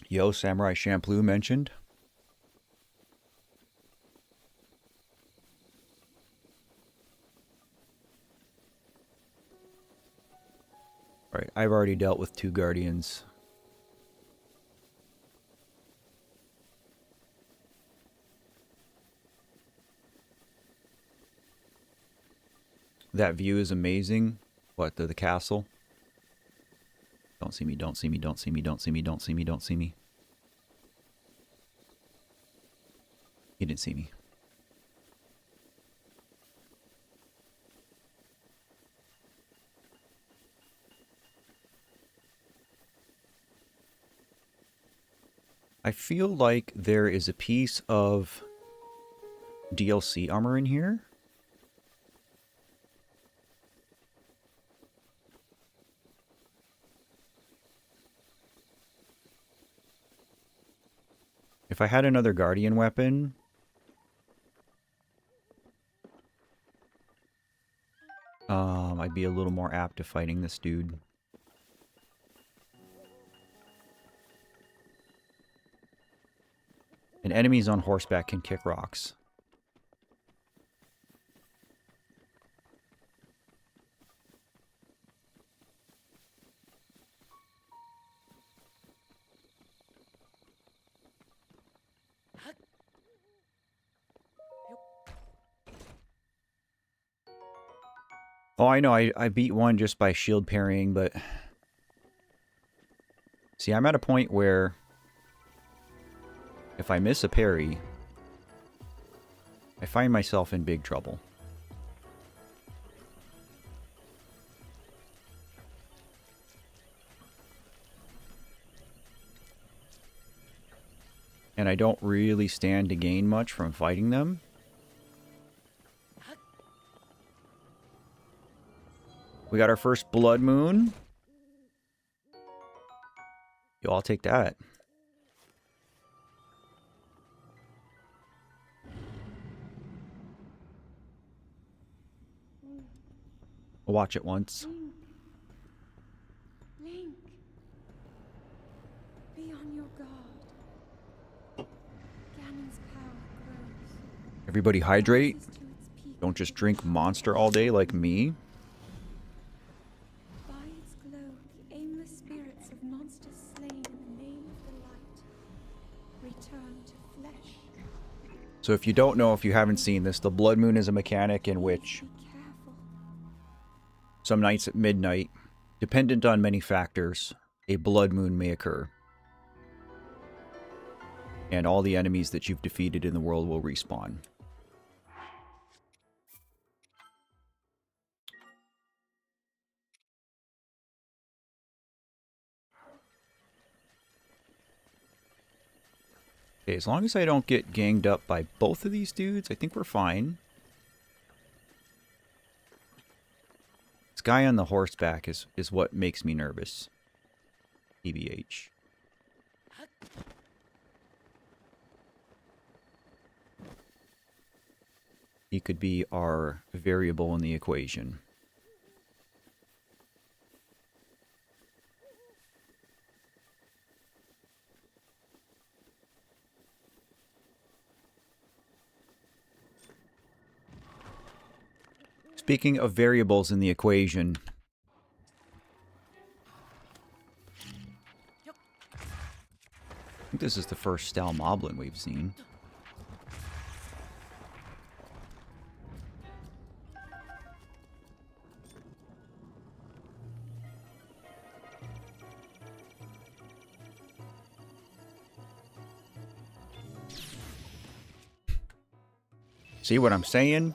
Yo, Samurai Champloo mentioned. Alright, I've already dealt with 2 guardians. That view is amazing. What, the castle? Don't see me, don't see me, don't see me, don't see me, don't see me, don't see me. He didn't see me. I feel like there is a piece of DLC armor in here. If I had another guardian weapon, I'd be a little more apt to fighting this dude. And enemies on horseback can kick rocks. Oh, I know, I beat one just by shield parrying, but... See, I'm at a point where... if I miss a parry, I find myself in big trouble. And I don't really stand to gain much from fighting them. We got our first blood moon. Yo, I'll take that. I'll watch it once. Link. Be on your guard. Ganon's power grows. Everybody hydrate. Don't just drink Monster all day like me. By its glow, the aimless spirits of monsters slain in the name of the light return to flesh. So if you don't know, if you haven't seen this, the blood moon is a mechanic in which Be careful. some nights at midnight, dependent on many factors, a blood moon may occur. And all the enemies that you've defeated in the world will respawn. Okay, as long as I don't get ganged up by both of these dudes, I think we're fine. This guy on the horseback is what makes me nervous. TBH. He could be our variable in the equation. Speaking of variables in the equation, I think this is the first Stalmoblin we've seen. See what I'm saying?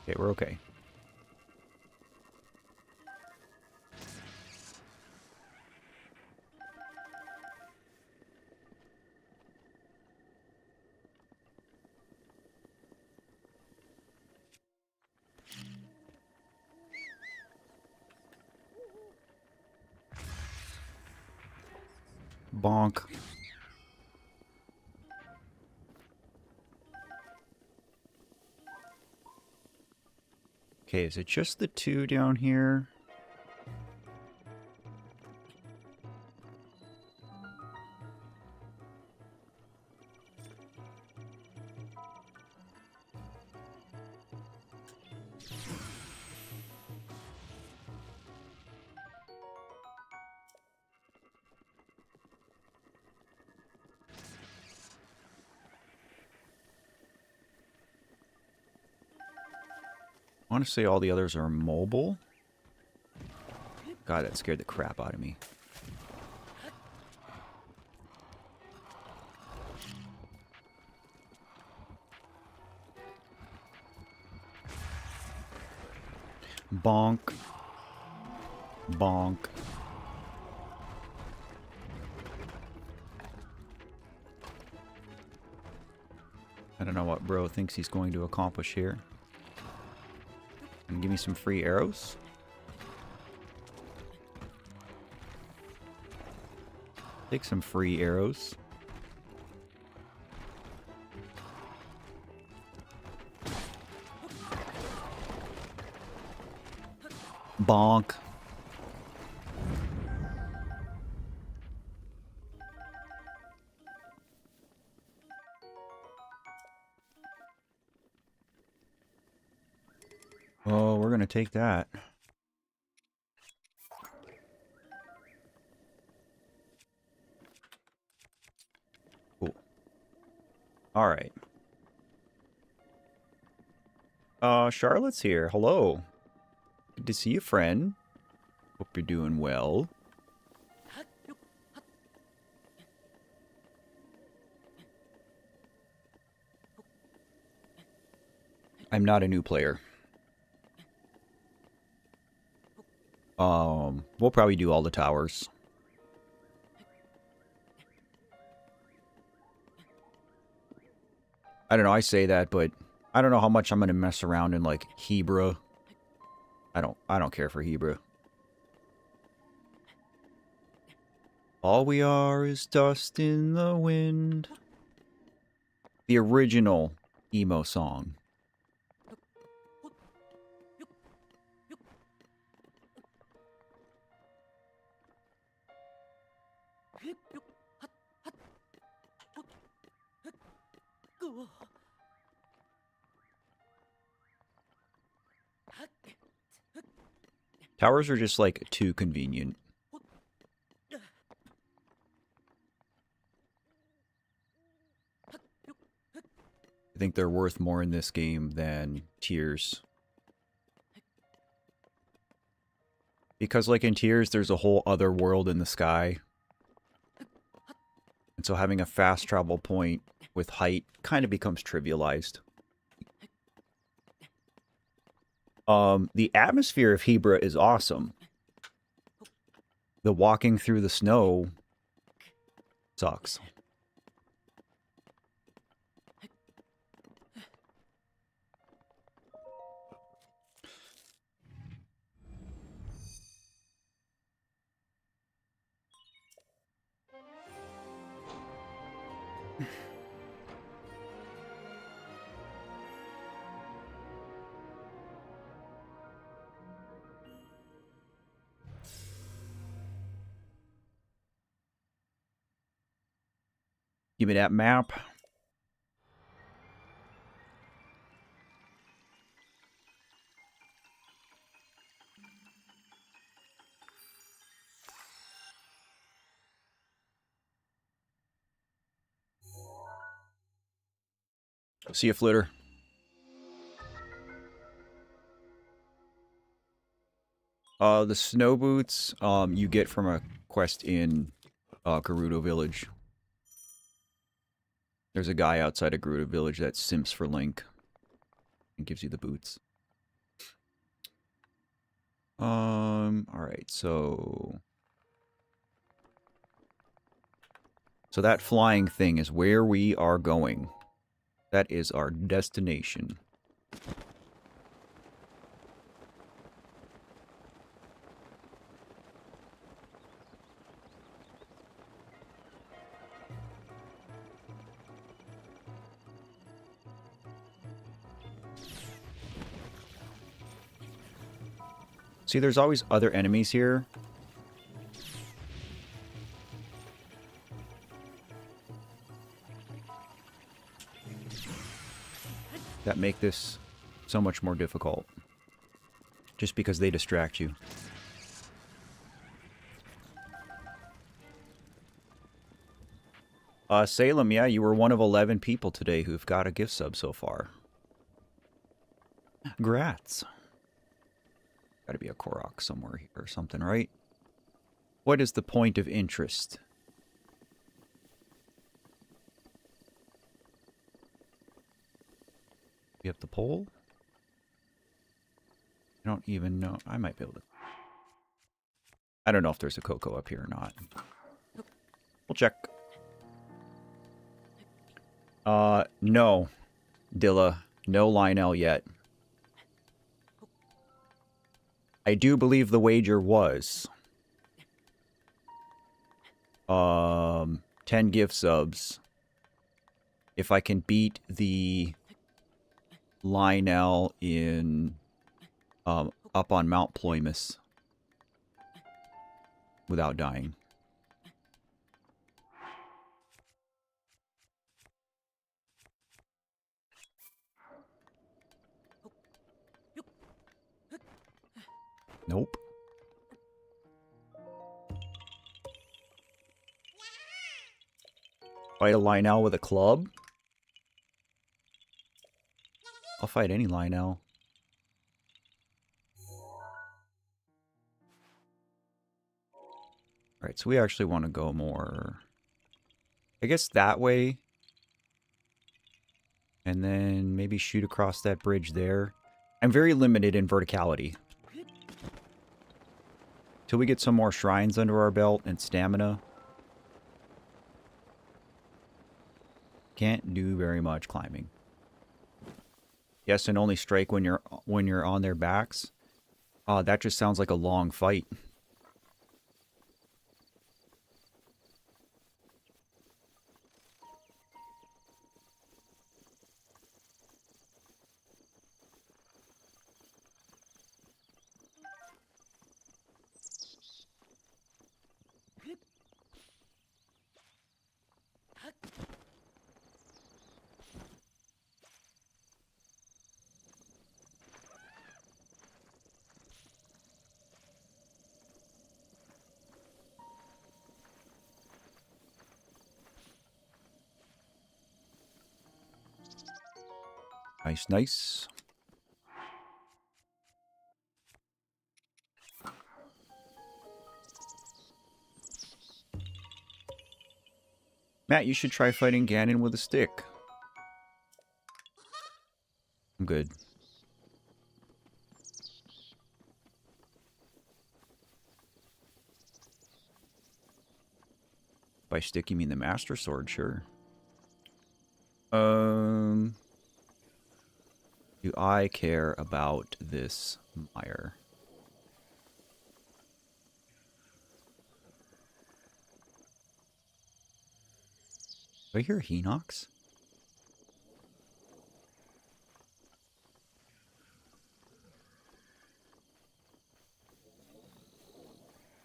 Okay, we're okay. Bonk. Okay, is it just the two down here? I want to say all the others are mobile. God, that scared the crap out of me. Bonk. Bonk. I don't know what bro thinks he's going to accomplish here. And give me some free arrows. Take some free arrows. Bonk. Oh, we're gonna take that. Cool. Alright. Charlotte's here. Hello. Good to see you, friend. Hope you're doing well. I'm not a new player. We'll probably do all the towers. I don't know, I say that, but I don't know how much I'm gonna mess around in like Hebra. I don't care for Hebra. All we are is dust in the wind. The original emo song. Towers are just like too convenient. I think they're worth more in this game than tiers. Because like in tiers, there's a whole other world in the sky. And so having a fast travel point with height kind of becomes trivialized. The atmosphere of Hebra is awesome. The walking through the snow sucks. Give me that map. See you, Flitter. The snow boots, you get from a quest in Rito Village. There's a guy outside of Rito Village that simps for Link and gives you the boots. Alright, so that flying thing is where we are going. That is our destination. See, there's always other enemies here. That make this so much more difficult. Just because they distract you. Salem, yeah, you were one of 11 people today who've got a gift sub so far. Grats. Gotta be a Korok somewhere here or something, right? What is the point of interest? You have the pole? I don't even know. I might be able to. I don't know if there's a Coco up here or not. We'll check. No. Dilla. No Lionel yet. I do believe the wager was 10 gift subs if I can beat the Lionel in up on Mount Ploymus without dying. Nope. Fight a Lionel with a club? I'll fight any Lionel. Alright, so we actually want to go more, I guess, that way. And then maybe shoot across that bridge there. I'm very limited in verticality. Till we get some more shrines under our belt and stamina. Can't do very much climbing. Yes, and only strike when you're on their backs. That just sounds like a long fight. Nice, nice. Matt, you should try fighting Ganon with a stick. I'm good. By stick, you mean the Master Sword, sure. Do I care about this mire? Do I hear Hinox?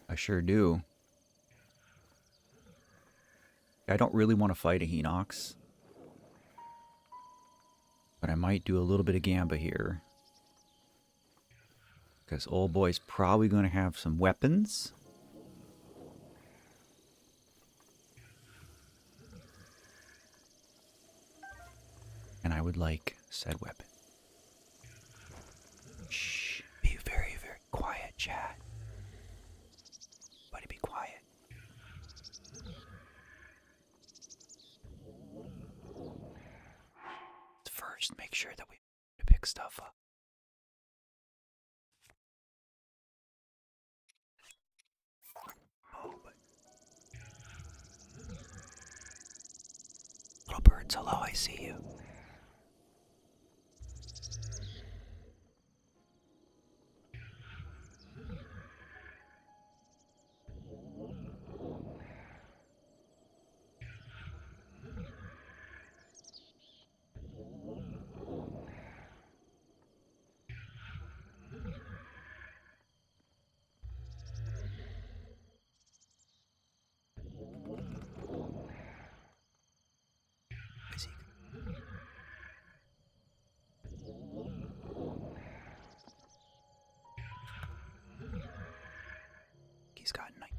I sure do. I don't really want to fight a Hinox. But I might do a little bit of Gamba here. Because old boy's probably going to have some weapons. And I would like said weapon. Shh. Be very, very quiet, chat. Everybody be quiet. First, make sure that we pick stuff up. Oh, but... Little birds, hello, I see you. Is he? He's got night.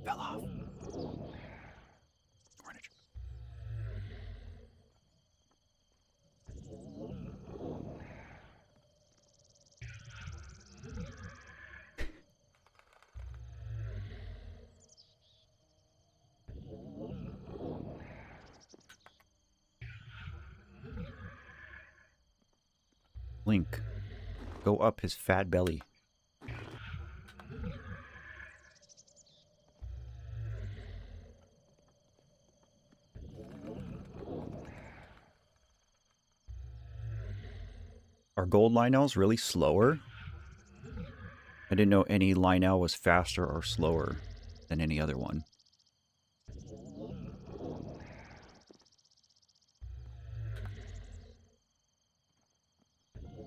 Fell off. Furniture. Link. Go up his fat belly. Are gold Lionels really slower? I didn't know any Lionel was faster or slower than any other one.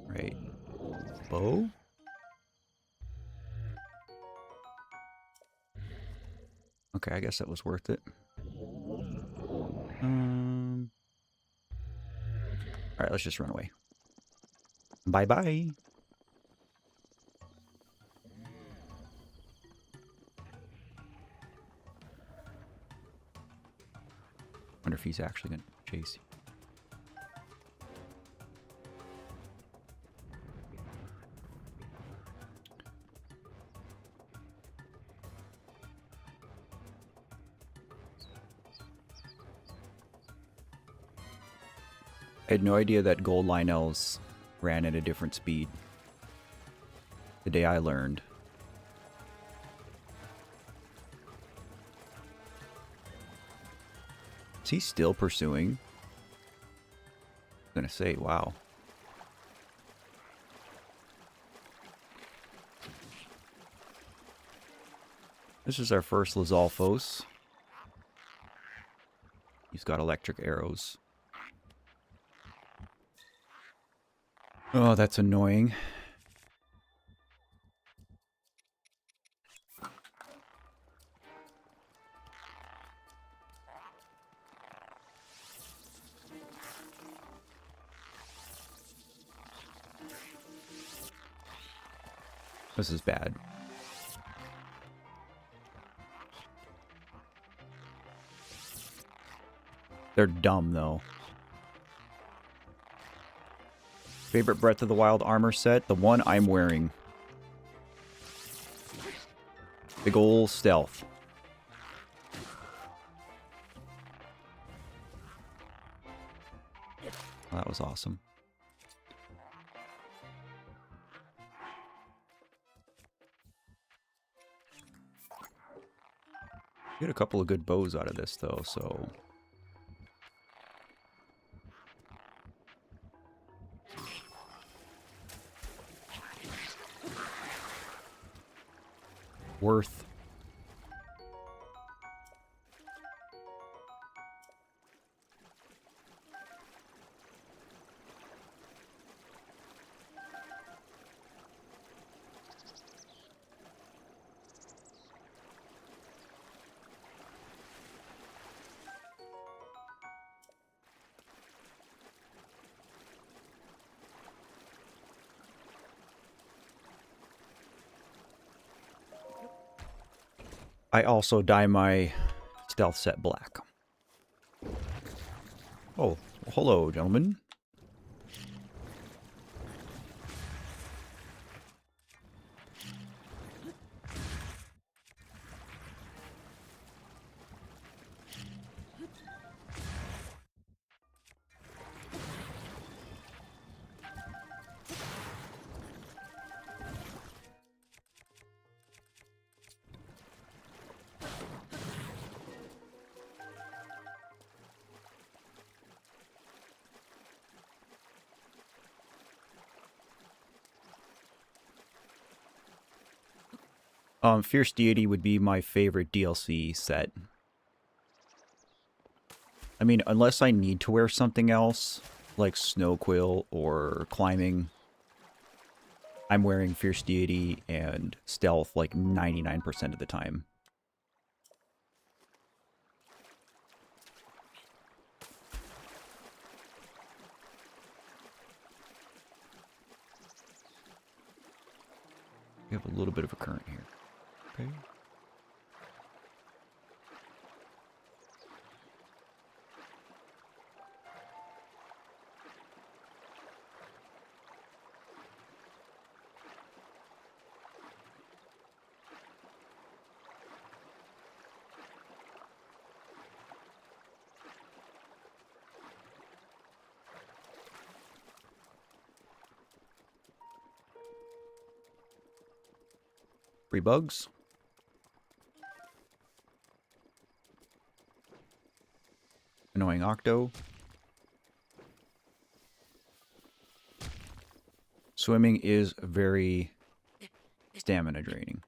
Right. Bow? Okay, I guess that was worth it. Alright, let's just run away. Bye-bye. Wonder if he's actually going to chase you. I had no idea that gold Lionels ran at a different speed. The day I learned. Is he still pursuing? I'm gonna say, wow. This is our first Lizalfos. He's got electric arrows. Oh, that's annoying. This is bad. They're dumb, though. Favorite Breath of the Wild armor set? The one I'm wearing. Big ol' stealth. Well, that was awesome. Get a couple of good bows out of this, though, so... worth. I also dye my stealth set black. Oh, hello, gentlemen. Fierce Deity would be my favorite DLC set. I mean, unless I need to wear something else, like Snow Quill or climbing, I'm wearing Fierce Deity and Stealth like 99% of the time. We have a little bit of a current here. Okay. Free bugs. Annoying octo. Swimming is very stamina draining.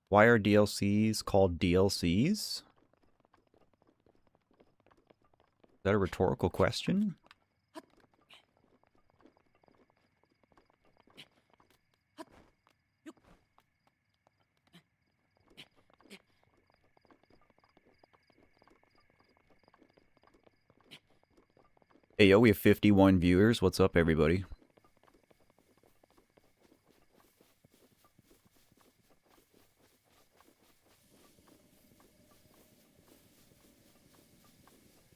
Why are DLCs called DLCs? Is that a rhetorical question? Hey, yo, we have 51 viewers. What's up, everybody?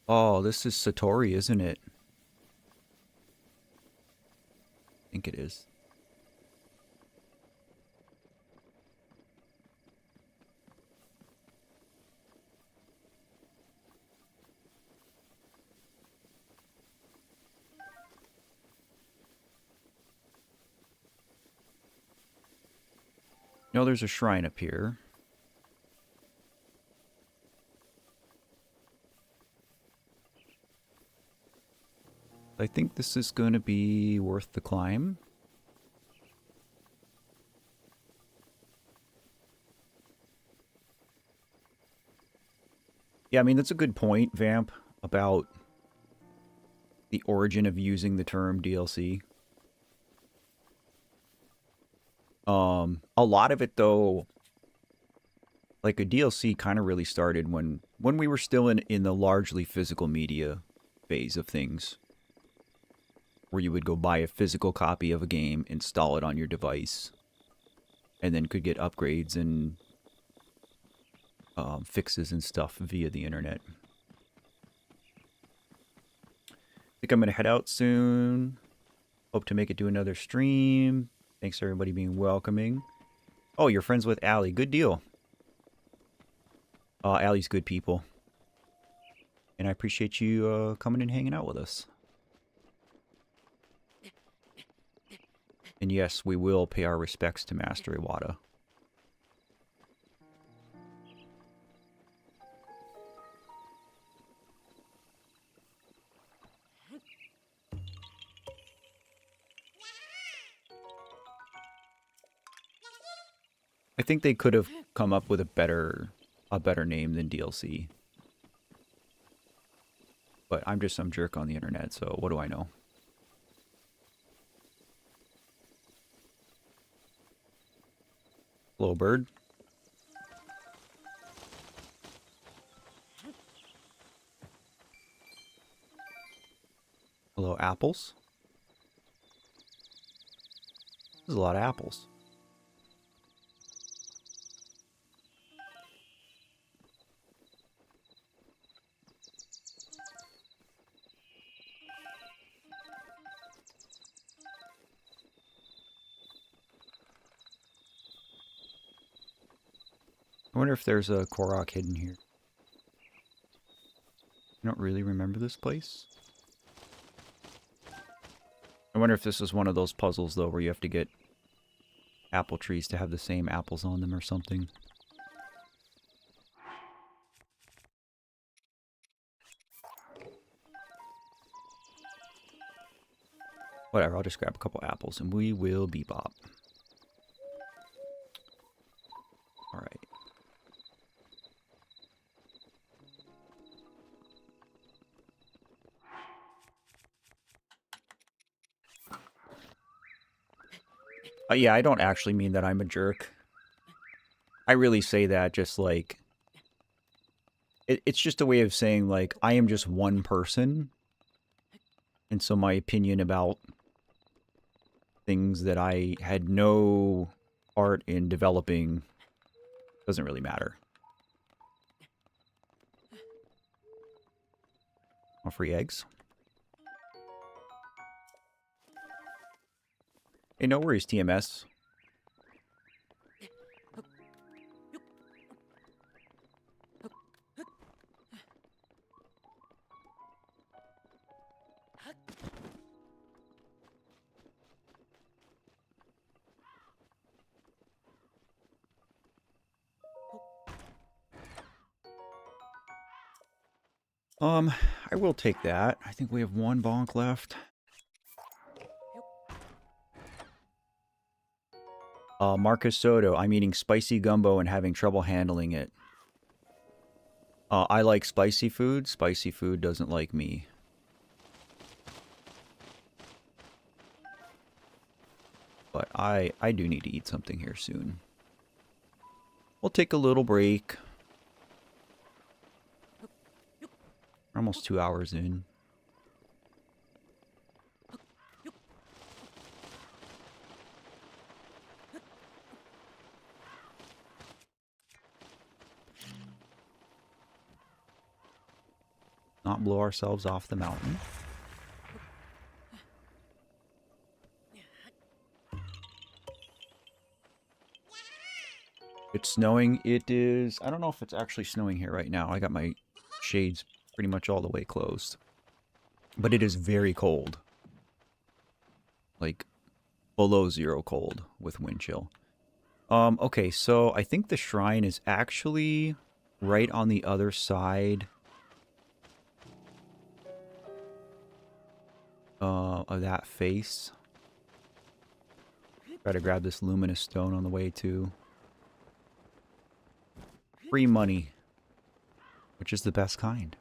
Oh, this is Satori, isn't it? I think it is. No, there's a shrine up here. I think this is going to be worth the climb. Yeah, I mean, that's a good point, Vamp, about the origin of using the term DLC. A lot of it, though, like a DLC kind of really started when we were still in the largely physical media phase of things. Where you would go buy a physical copy of a game, install it on your device, and then could get upgrades and fixes and stuff via the internet. I think I'm going to head out soon. Hope to make it to another stream. Thanks everybody being welcoming. Oh, you're friends with Allie. Good deal. Allie's good people. And I appreciate you coming and hanging out with us. And yes, we will pay our respects to Master Iwata. I think they could have come up with a better name than DLC. But I'm just some jerk on the internet, so what do I know? Hello, bird. Hello, apples. There's a lot of apples. I wonder if there's a Korok hidden here. I don't really remember this place. I wonder if this is one of those puzzles, though, where you have to get apple trees to have the same apples on them or something. Whatever, I'll just grab a couple apples and we will bebop. Alright. Yeah, I don't actually mean that I'm a jerk. I really say that just like... It's just a way of saying, like, I am just one person. And so my opinion about things that I had no part in developing doesn't really matter. More free eggs. Hey, no worries, TMS. I will take that. I think we have one bonk left. Marcus Soto, I'm eating spicy gumbo and having trouble handling it. I like spicy food. Spicy food doesn't like me. But I do need to eat something here soon. We'll take a little break. We're almost 2 hours in. Not blow ourselves off the mountain. It's snowing. It is... I don't know if it's actually snowing here right now. I got my shades pretty much all the way closed. But it is very cold. Like, below 0 cold with wind chill. Okay, so I think the shrine is actually right on the other side of that face. Try to grab this luminous stone on the way too. Free money, which is the best kind.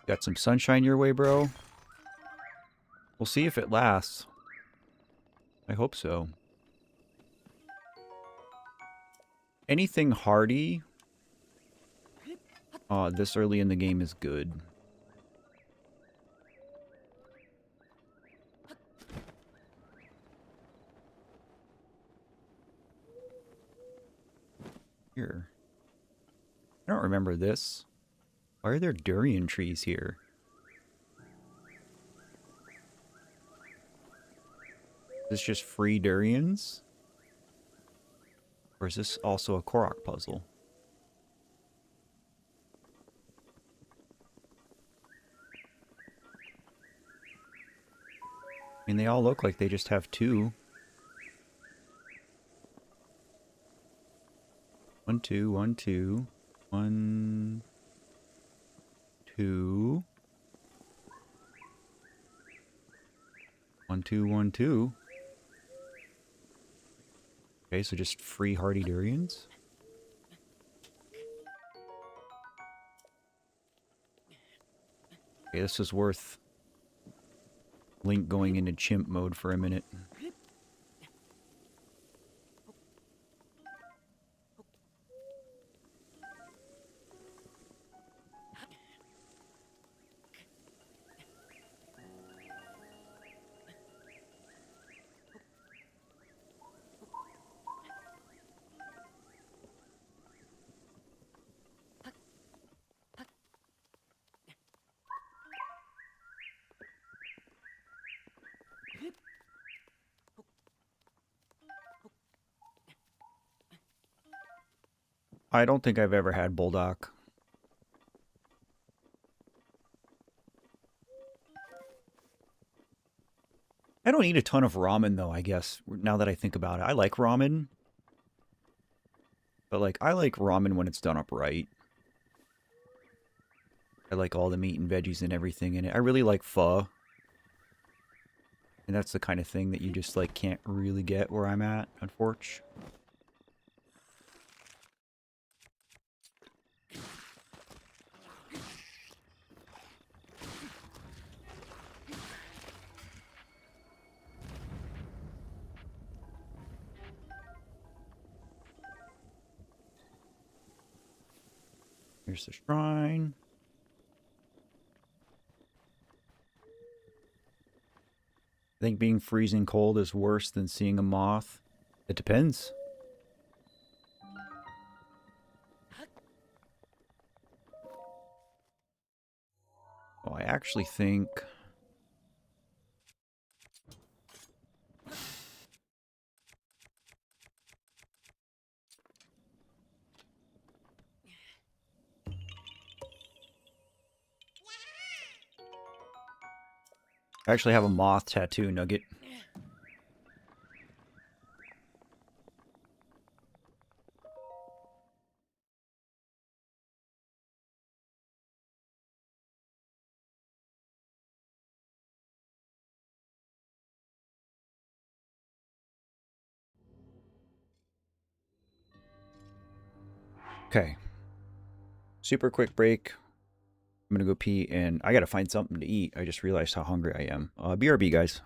Got some sunshine your way, bro? We'll see if it lasts. I hope so. Anything hardy this early in the game is good. Here. I don't remember this. Why are there durian trees here? Is this just free durians? Or is this also a Korok puzzle? I mean, they all look like they just have 2. 1, 2, 1, 2. 1, 2. 1, 2, 1, 2. Okay, so just free hardy durians. Okay, this is worth Link going into chimp mode for a minute. I don't think I've ever had Bulldog. I don't eat a ton of ramen, though, I guess, now that I think about it. I like ramen. But, like, I like ramen when it's done up right. I like all the meat and veggies and everything in it. I really like pho. And that's the kind of thing that you just, like, can't really get where I'm at, unfortunately. Here's the shrine. I think being freezing cold is worse than seeing a moth. It depends. Oh, I actually think... I actually have a moth tattoo, Nugget. Okay. Super quick break. I'm gonna go pee, and I gotta find something to eat. I just realized how hungry I am. BRB, guys.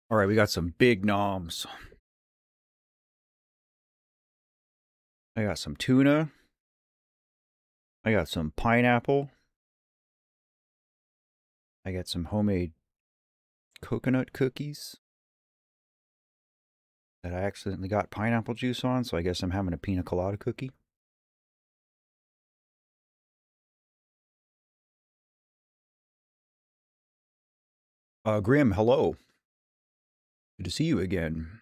All right, we got some big noms. I got some tuna. I got some pineapple. I got some homemade coconut cookies that I accidentally got pineapple juice on, so I guess I'm having a pina colada cookie. Grim, hello. Good to see you again.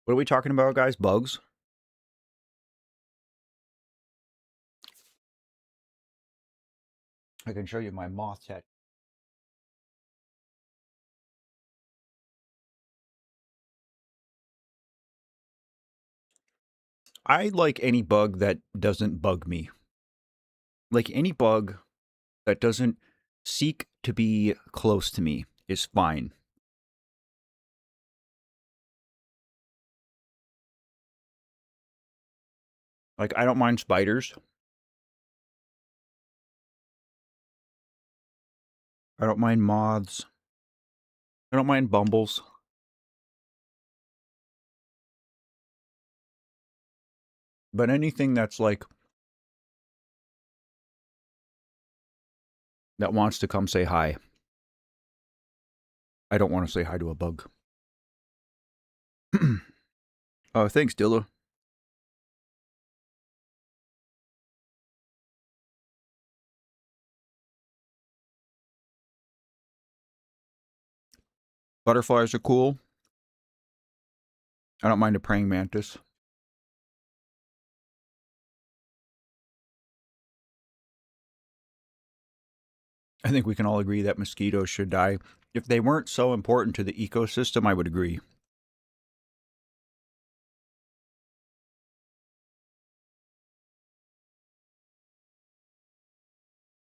What are we talking about, guys? Bugs? I can show you my moth tattoo. I like any bug that doesn't bug me. Like any bug that doesn't seek to be close to me is fine. Like, I don't mind spiders. I don't mind moths. I don't mind bumbles. But anything that's like, that wants to come say hi, I don't want to say hi to a bug. Oh, thanks, Dilla. Butterflies are cool. I don't mind a praying mantis. I think we can all agree that mosquitoes should die. If they weren't so important to the ecosystem, I would agree.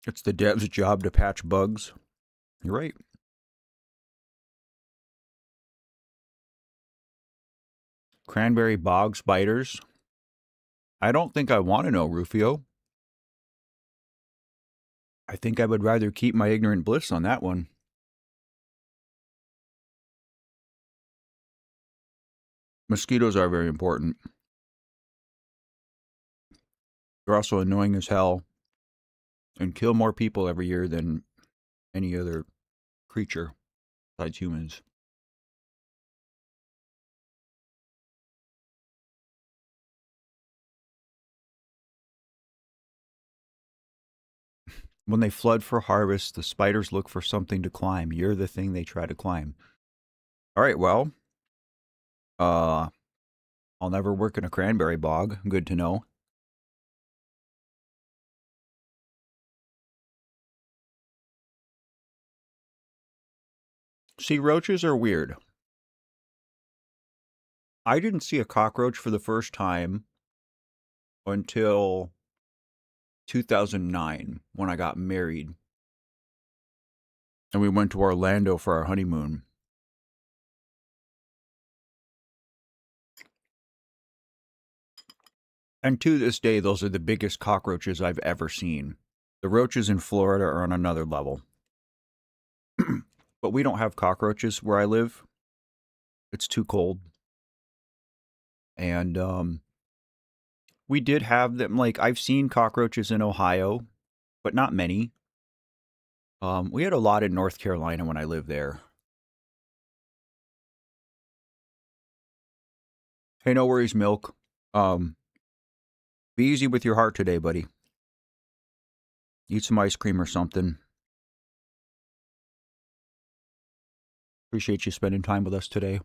It's the dev's job to patch bugs. You're right. Cranberry bog spiders. I don't think I want to know, Rufio. I think I would rather keep my ignorant bliss on that one. Mosquitoes are very important. They're also annoying as hell and kill more people every year than any other creature besides humans. When they flood for harvest, the spiders look for something to climb. You're the thing they try to climb. All right, well, I'll never work in a cranberry bog. Good to know. See, roaches are weird. I didn't see a cockroach for the first time until 2009 when I got married. And we went to Orlando for our honeymoon. And to this day, those are the biggest cockroaches I've ever seen. The roaches in Florida are on another level. But we don't have cockroaches where I live. It's too cold. And we did have them. Like, I've seen cockroaches in Ohio, but not many. We had a lot in North Carolina when I lived there. Hey, no worries, Milk. Be easy with your heart today, buddy. Eat some ice cream or something. Appreciate you spending time with us today.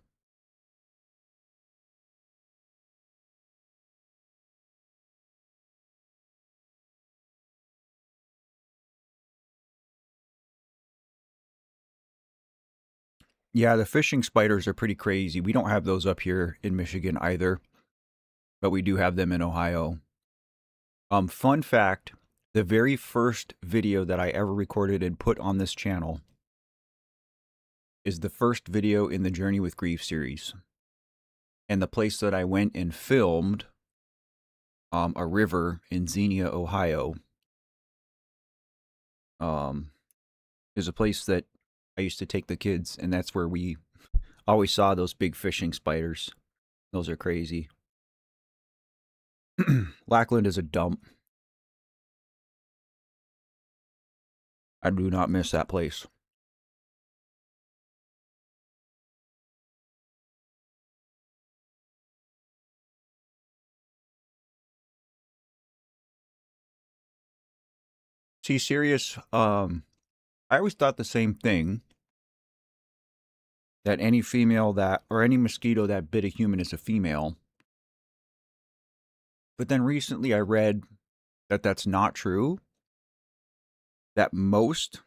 Yeah, the fishing spiders are pretty crazy. We don't have those up here in Michigan either, but we do have them in Ohio. Fun fact, the very first video that I ever recorded and put on this channel is the first video in the Journey with Grief series. And the place that I went and filmed a river in Xenia, Ohio, is a place that I used to take the kids, and that's where we always saw those big fishing spiders. Those are crazy. Lackland is a dump. I do not miss that place. See, serious, I always thought the same thing, that any female that, or any mosquito that bit a human is a female. But then recently I read that that's not true. that most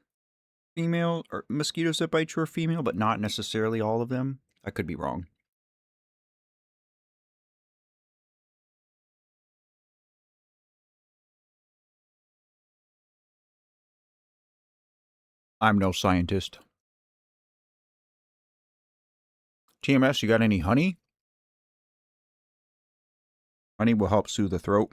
female or mosquitoes that bite you are female, but not necessarily all of them. I could be wrong. I'm no scientist. TMS, you got any honey? Honey will help soothe the throat.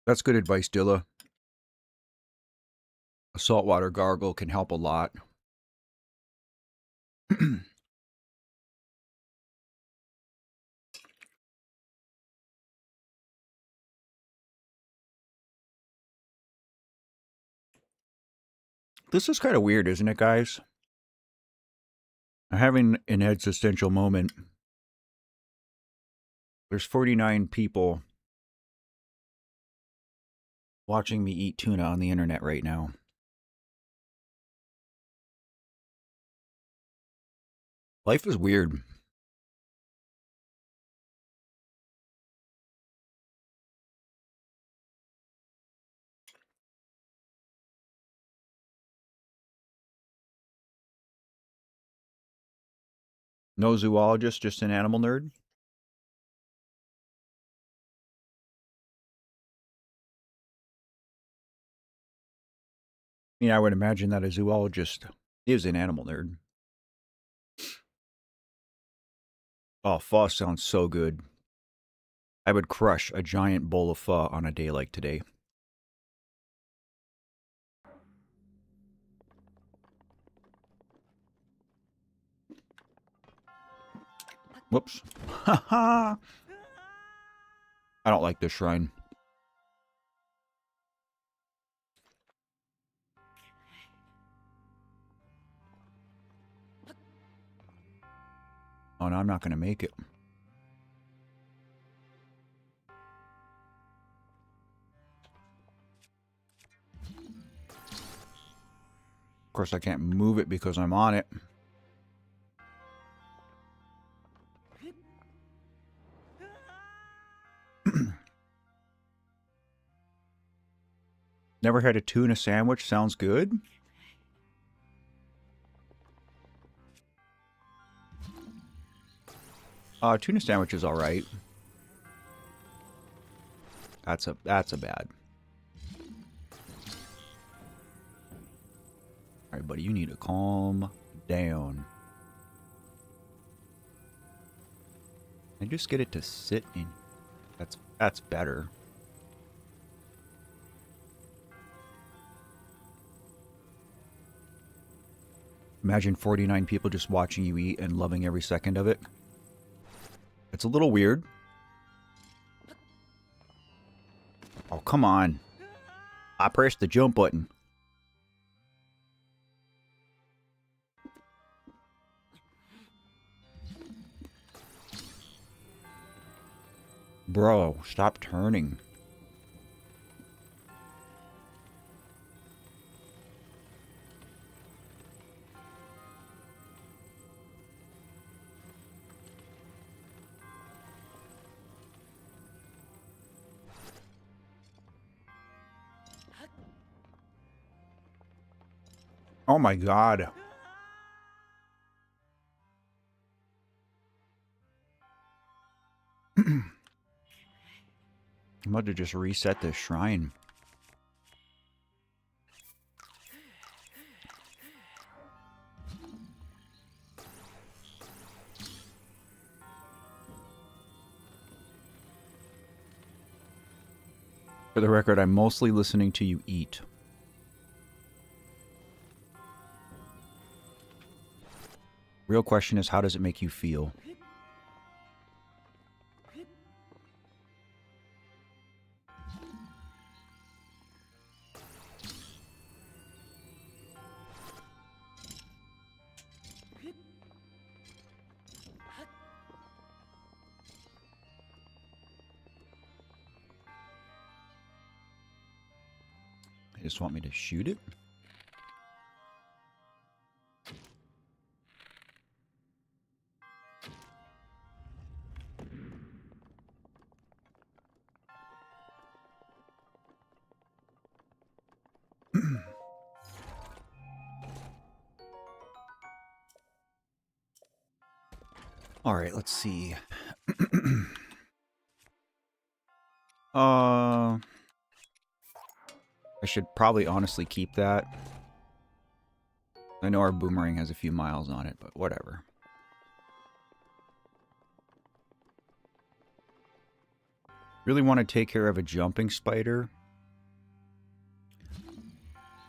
That's good advice, Dilla. A saltwater gargle can help a lot. This is kind of weird, isn't it, guys? I'm having an existential moment. There's 49 people watching me eat tuna on the internet right now. Life is weird. No zoologist, just an animal nerd? I mean, I would imagine that a zoologist is an animal nerd. Oh, pho sounds so good. I would crush a giant bowl of pho on a day like today. Whoops. Ha I don't like this shrine. Oh, no, I'm not going to make it. Of course, I can't move it because I'm on it. Never had a tuna sandwich. Sounds good. Tuna sandwich is all right. That's a bad. All right, buddy, you need to calm down. And just get it to sit in. That's better. Imagine 49 people just watching you eat and loving every second of it. It's a little weird. Oh, come on. I pressed the jump button. Bro, stop turning. Oh my god. I'm about to just reset this shrine. For the record, I'm mostly listening to you eat. Real question is, how does it make you feel? They just want me to shoot it? All right, let's see. I should probably honestly keep that. I know our boomerang has a few miles on it, but whatever. Really want to take care of a jumping spider.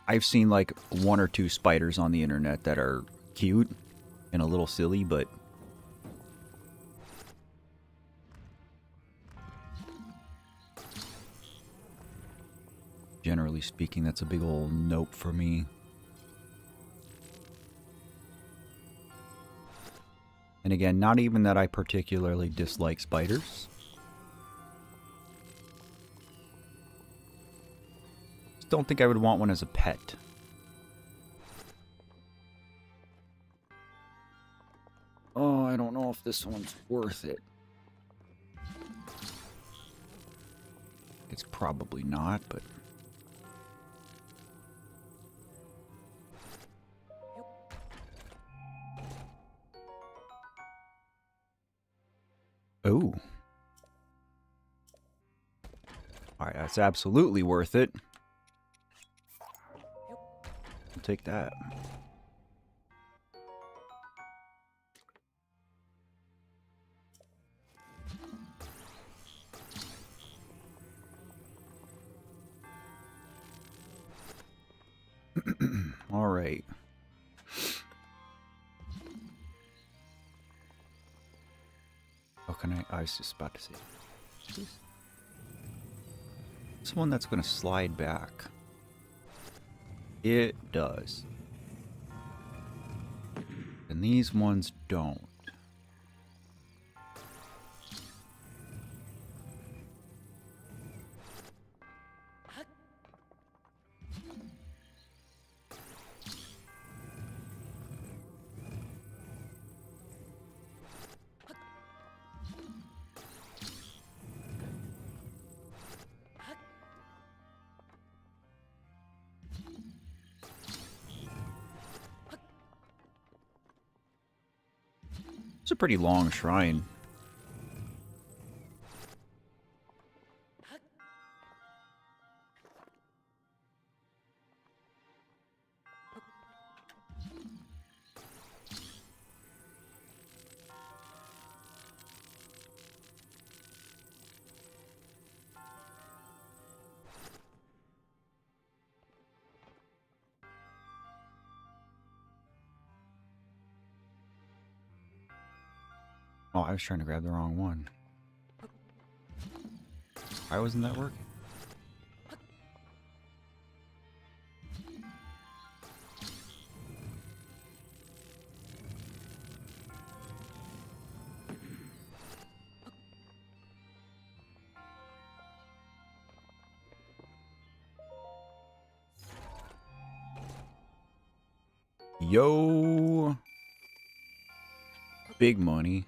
I've seen like 1 or 2 spiders on the internet that are cute and a little silly, but generally speaking, that's a big old nope for me. And again, not even that I particularly dislike spiders. Just don't think I would want one as a pet. Oh, I don't know if this one's worth it. It's probably not, but... Oh. Alright, that's absolutely worth it. I'll take that. Alright. How can I was just about to say. Jeez. This one that's going to slide back. It does. And these ones don't. It's a pretty long shrine. Oh, I was trying to grab the wrong one. Why wasn't that working? Yo! Big money.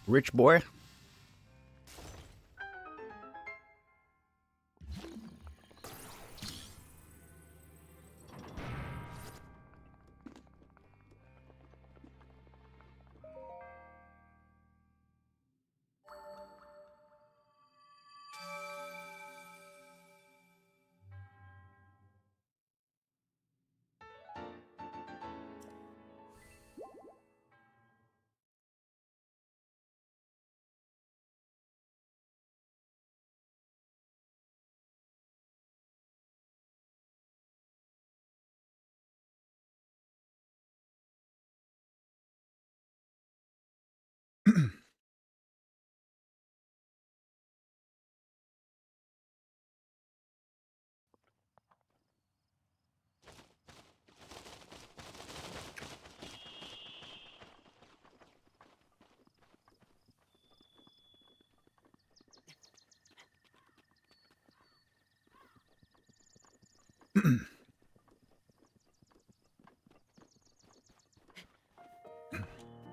Rich boy.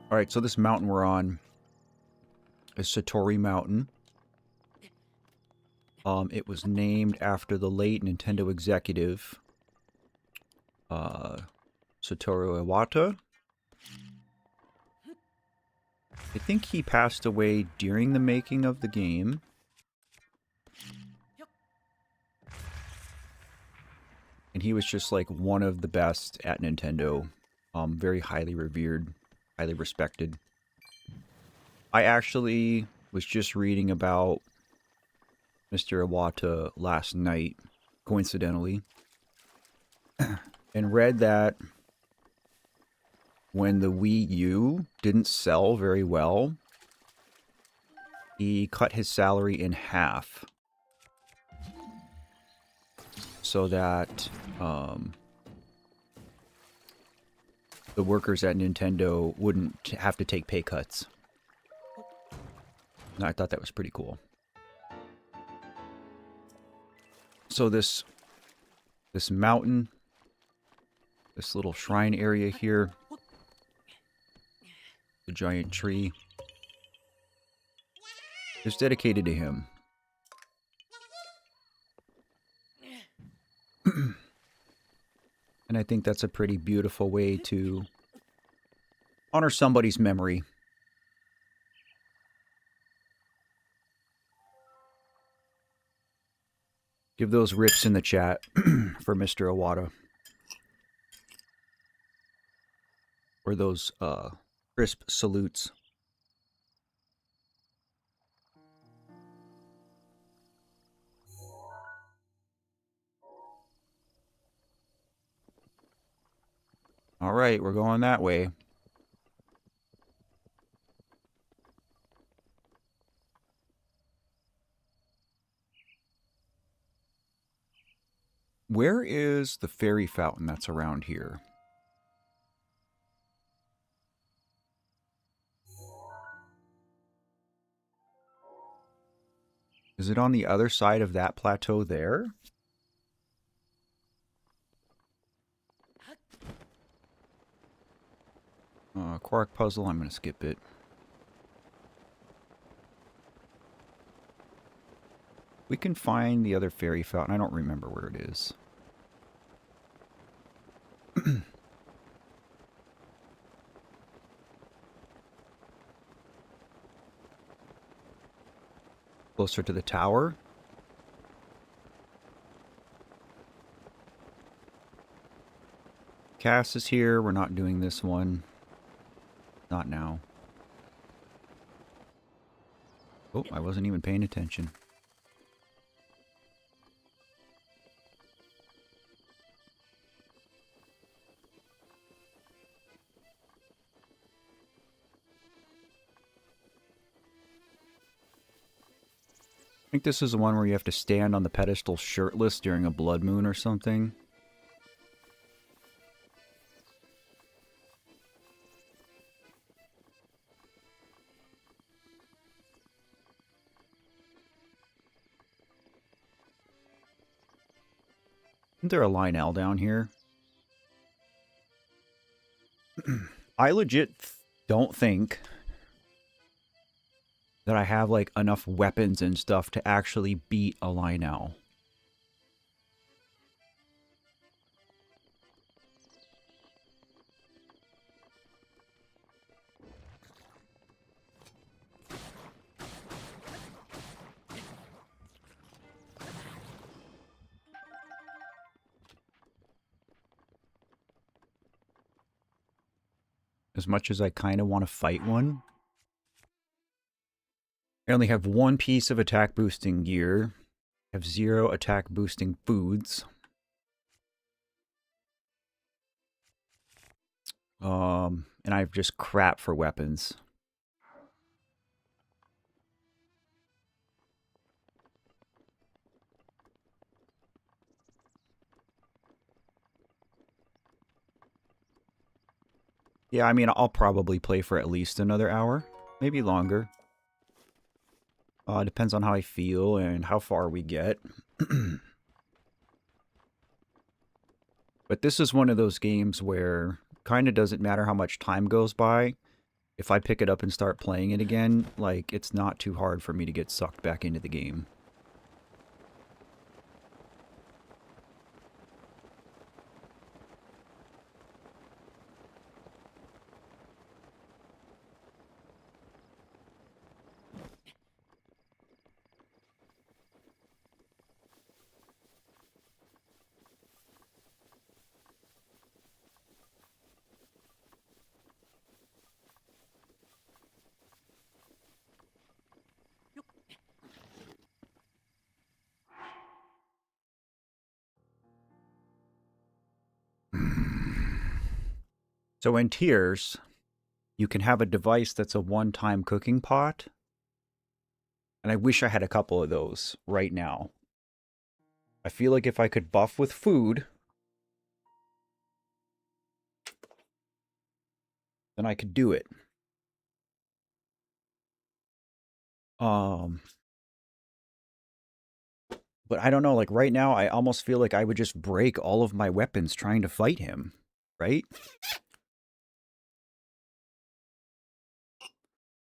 All right, so this mountain we're on is Satori Mountain. It was named after the late Nintendo executive, Satoru Iwata. I think he passed away during the making of the game. And he was just like one of the best at Nintendo. Very highly revered, highly respected. I actually was just reading about Mr. Iwata last night, coincidentally, and read that when the Wii U didn't sell very well, he cut his salary in half so that the workers at Nintendo wouldn't have to take pay cuts. And I thought that was pretty cool. So this mountain, this little shrine area here, the giant tree, is dedicated to him. And I think that's a pretty beautiful way to honor somebody's memory. Give those rips in the chat for Mr. Iwata. Or those crisp salutes. All right, we're going that way. Where is the fairy fountain that's around here? Is it on the other side of that plateau there? Quark puzzle, I'm going to skip it. We can find the other fairy fountain. I don't remember where it is. Closer to the tower. Cass is here. We're not doing this one. Not now. Oh, I wasn't even paying attention. I think this is the one where you have to stand on the pedestal shirtless during a blood moon or something. Isn't there a Lionel down here? I legit don't think that I have like enough weapons and stuff to actually beat a Lionel. As much as I kind of want to fight one. I only have one piece of attack boosting gear. I have 0 attack boosting foods. And I have just crap for weapons. Yeah, I mean, I'll probably play for at least another hour. Maybe longer. Depends on how I feel and how far we get. But this is one of those games where kind of doesn't matter how much time goes by. If I pick it up and start playing it again, like, it's not too hard for me to get sucked back into the game. So in tiers, you can have a device that's a one-time cooking pot. And I wish I had a couple of those right now. I feel like if I could buff with food, then I could do it. But I don't know, like right now, I almost feel like I would just break all of my weapons trying to fight him, right?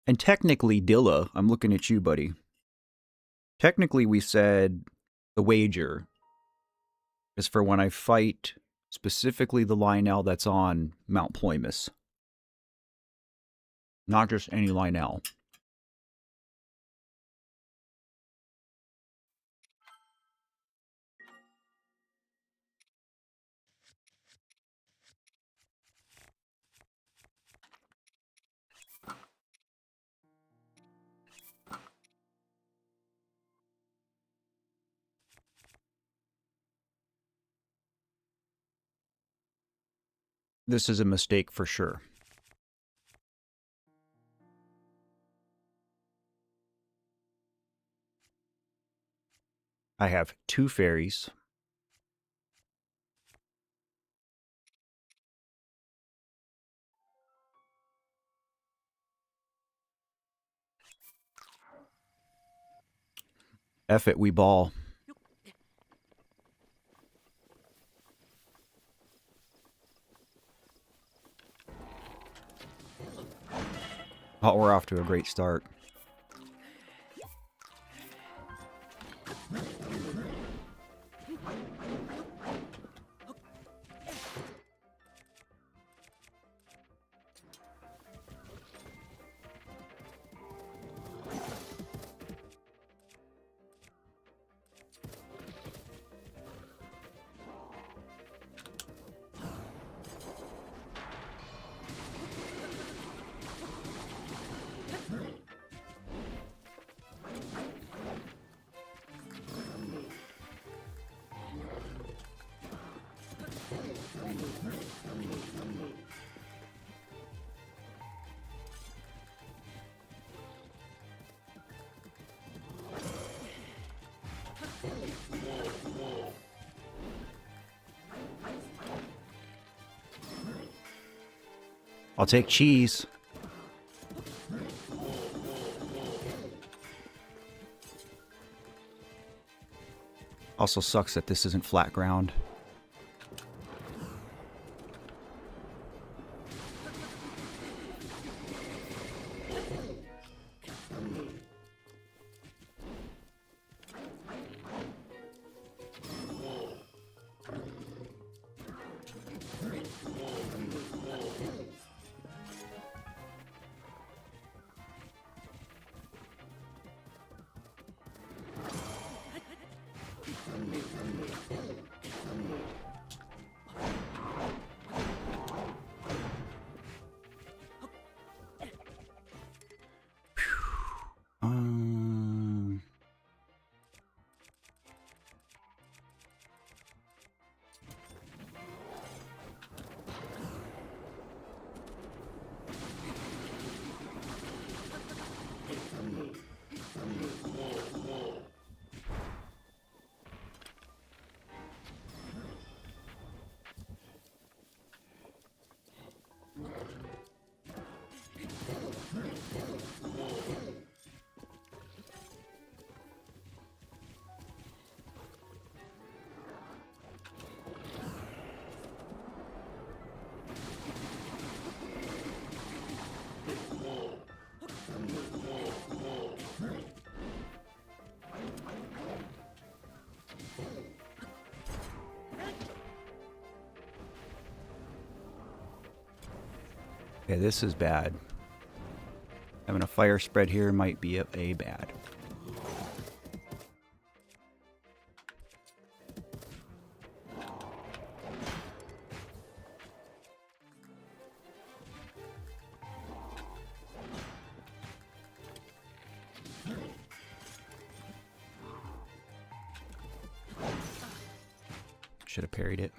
And technically, Dilla, I'm looking at you, buddy. Technically, we said the wager is for when I fight specifically the Lionel that's on Mount Ploymus. Not just any Lionel. This is a mistake for sure. I have 2 fairies. F it, we ball. Oh, we're off to a great start. I'll take cheese. Also sucks that this isn't flat ground. Okay, this is bad. Having a fire spread here might be a bad. Should have parried it.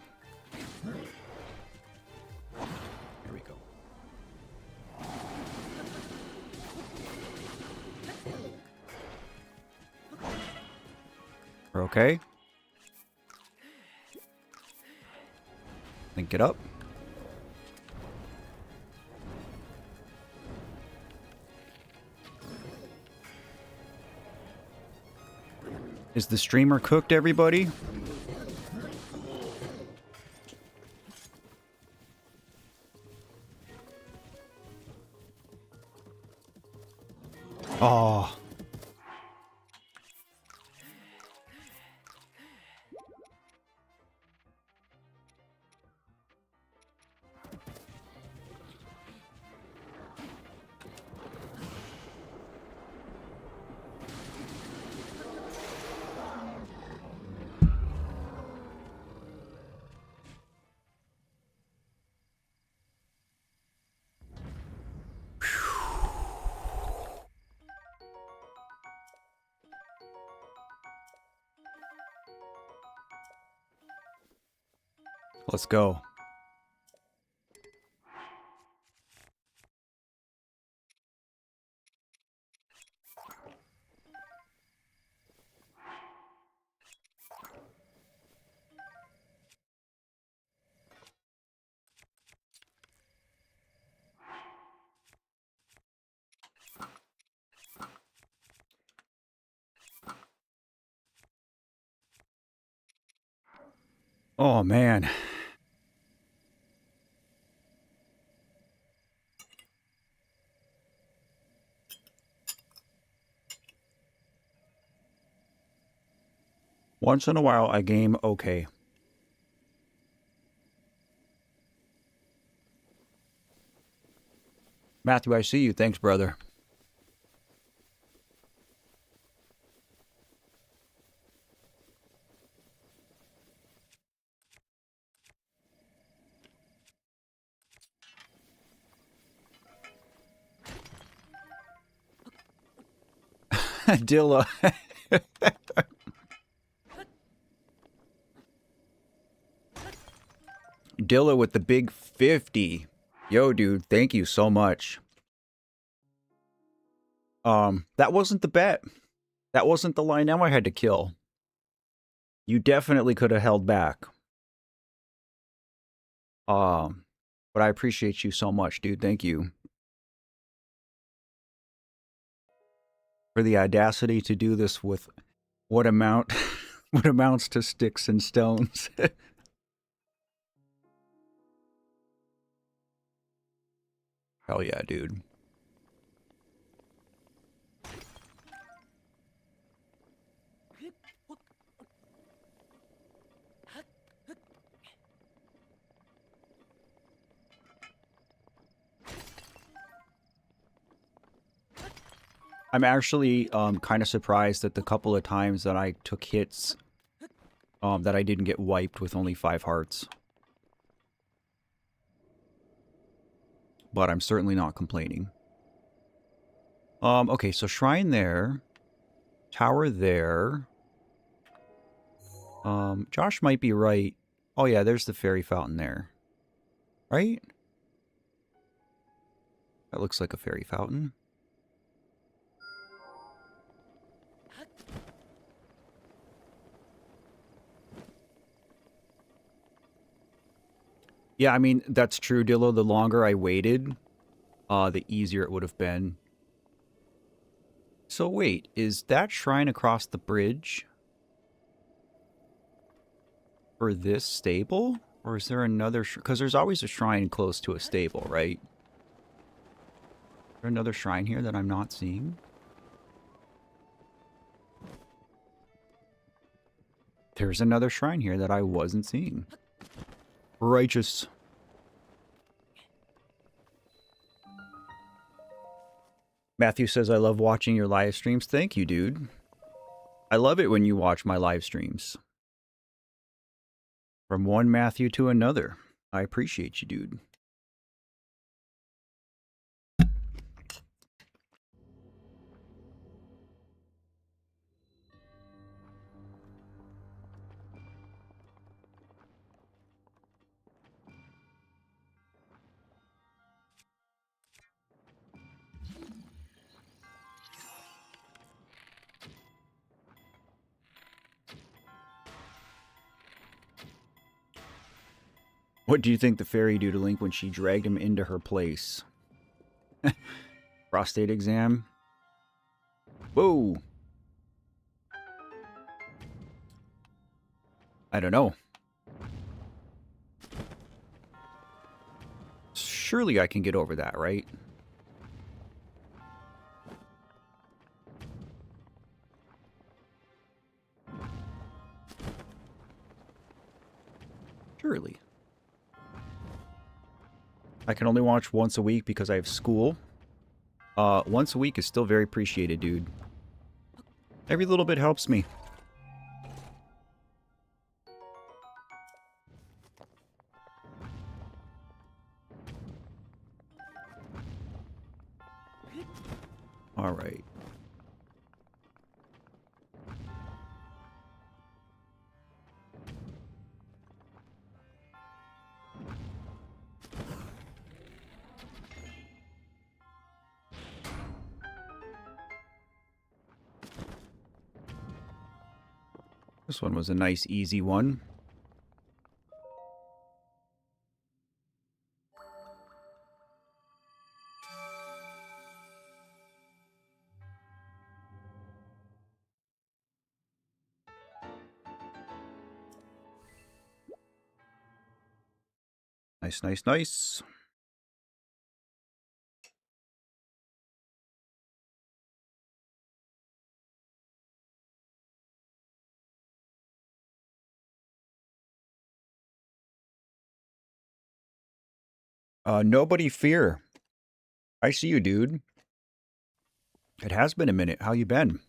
There we go. We're okay. Link it up. Is the streamer cooked, everybody? Oh. Let's go. Oh, man. Once in a while, I game okay. Matthew, I see you. Thanks, brother. Dilla. Dilla with the big 50. Yo, dude, thank you so much. That wasn't the bet. That wasn't the line now I had to kill. You definitely could have held back. But I appreciate you so much, dude. Thank you. For the audacity to do this with what amounts to sticks and stones. Hell yeah, dude. I'm actually kind of surprised that the couple of times that I took hits that I didn't get wiped with only 5 hearts. But I'm certainly not complaining. Okay, so shrine there. Tower there. Josh might be right. Oh yeah, there's the fairy fountain there. Right? That looks like a fairy fountain. Yeah, I mean, that's true, Dillo. The longer I waited, the easier it would have been. So wait, is that shrine across the bridge for this stable? Or is there another... Because there's always a shrine close to a stable, right? Is there another shrine here that I'm not seeing? There's another shrine here that I wasn't seeing. Righteous. Matthew says, I love watching your live streams. Thank you, dude. I love it when you watch my live streams. From one Matthew to another. I appreciate you, dude. What do you think the fairy do to Link when she dragged him into her place? Prostate exam? Whoa! I don't know. Surely I can get over that, right? Surely. I can only watch once a week because I have school. Once a week is still very appreciated, dude. Every little bit helps me. All right. This one was a nice, easy one. Nice, nice, nice. Nobody fear. I see you, dude. It has been a minute. How you been?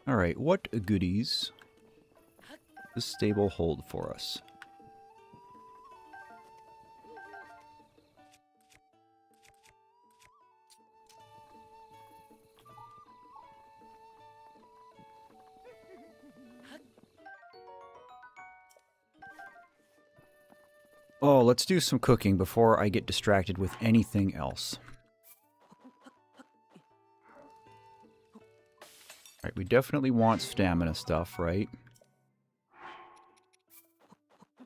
All right, what goodies does this stable hold for us? Oh, let's do some cooking before I get distracted with anything else. Alright, we definitely want stamina stuff, right?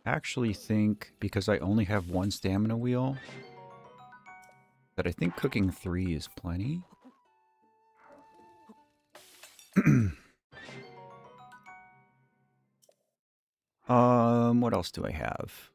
Actually think, because I only have one stamina wheel, that I think cooking 3 is plenty. What else do I have?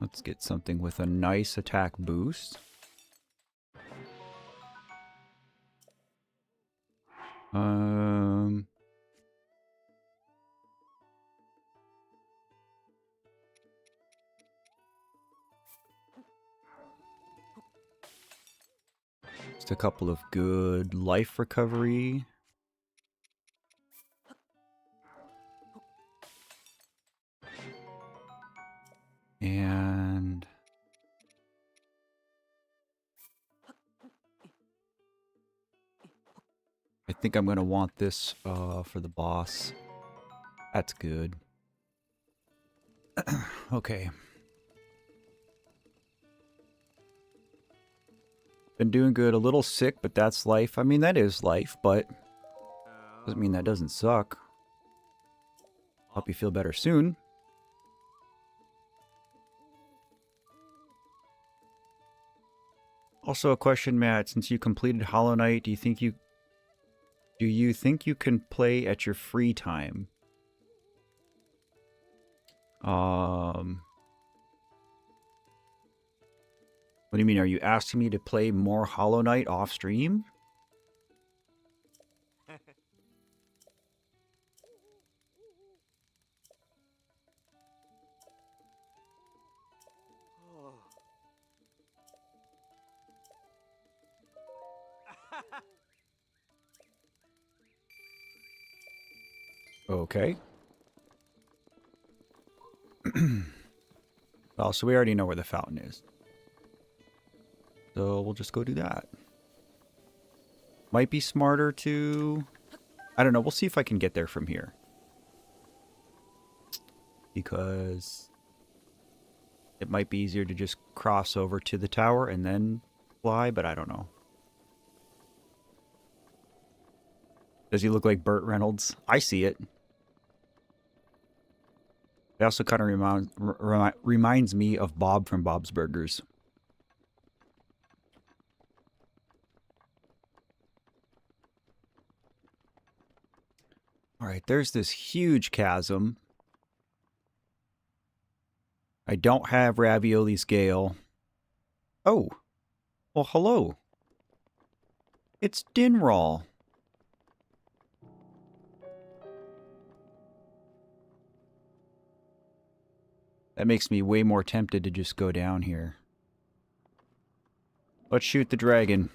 Let's get something with a nice attack boost. Just a couple of good life recovery. And I think I'm going to want this for the boss. That's good. Okay. Been doing good. A little sick, but that's life. I mean, that is life, but doesn't mean that doesn't suck. Hope you feel better soon. Also a question, Matt, since you completed Hollow Knight, do you think you can play at your free time? What do you mean? Are you asking me to play more Hollow Knight off stream? Okay. Well, so we already know where the fountain is. So we'll just go do that. Might be smarter to... I don't know. We'll see if I can get there from here. Because it might be easier to just cross over to the tower and then fly, but I don't know. Does he look like Burt Reynolds? I see it. It also kind of reminds me of Bob from Bob's Burgers. Alright, there's this huge chasm. I don't have Ravioli's Gale. Oh. Well, hello. It's Dinraal. That makes me way more tempted to just go down here. Let's shoot the dragon.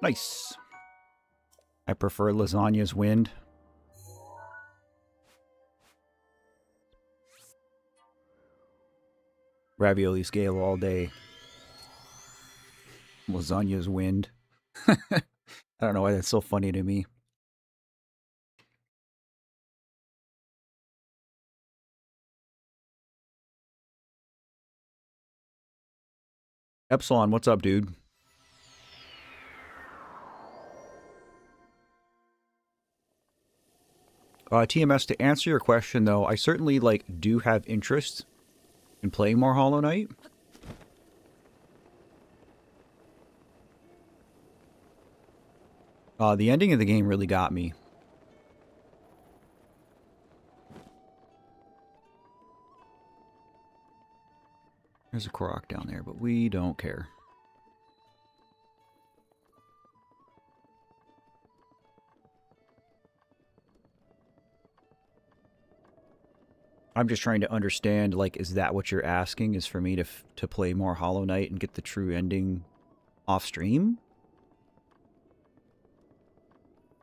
Nice. I prefer Lasagna's Wind. Ravioli's Gale all day. Lasagna's Wind. I don't know why that's so funny to me. Epsilon, what's up, dude? TMS, to answer your question, though, I certainly, do have interest in playing more Hollow Knight. The ending of the game really got me. There's a Korok down there, but we don't care. I'm just trying to understand, is that what you're asking? Is for me to play more Hollow Knight and get the true ending off stream?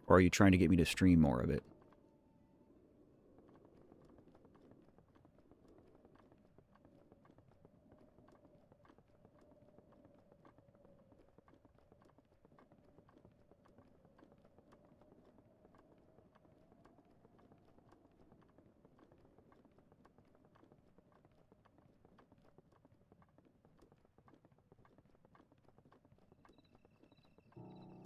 Or are you trying to get me to stream more of it?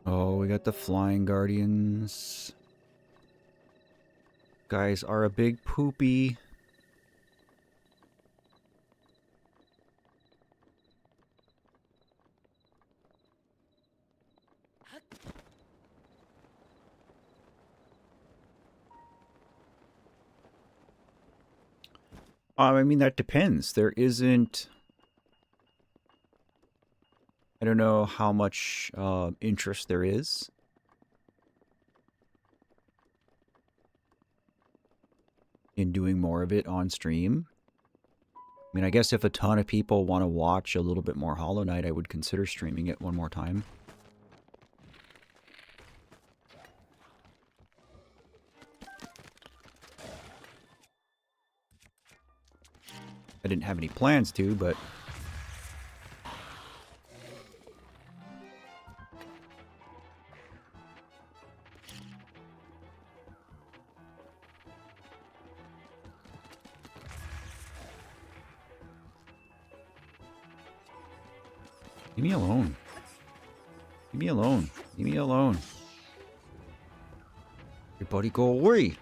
Oh, we got the Flying Guardians. Guys are a big poopy. I mean, that depends. There isn't... I don't know how much interest there is in doing more of it on stream. I mean, I guess if a ton of people want to watch a little bit more Hollow Knight, I would consider streaming it one more time. I didn't have any plans to, but... Leave me alone. Leave me alone. Leave me alone. Everybody go away.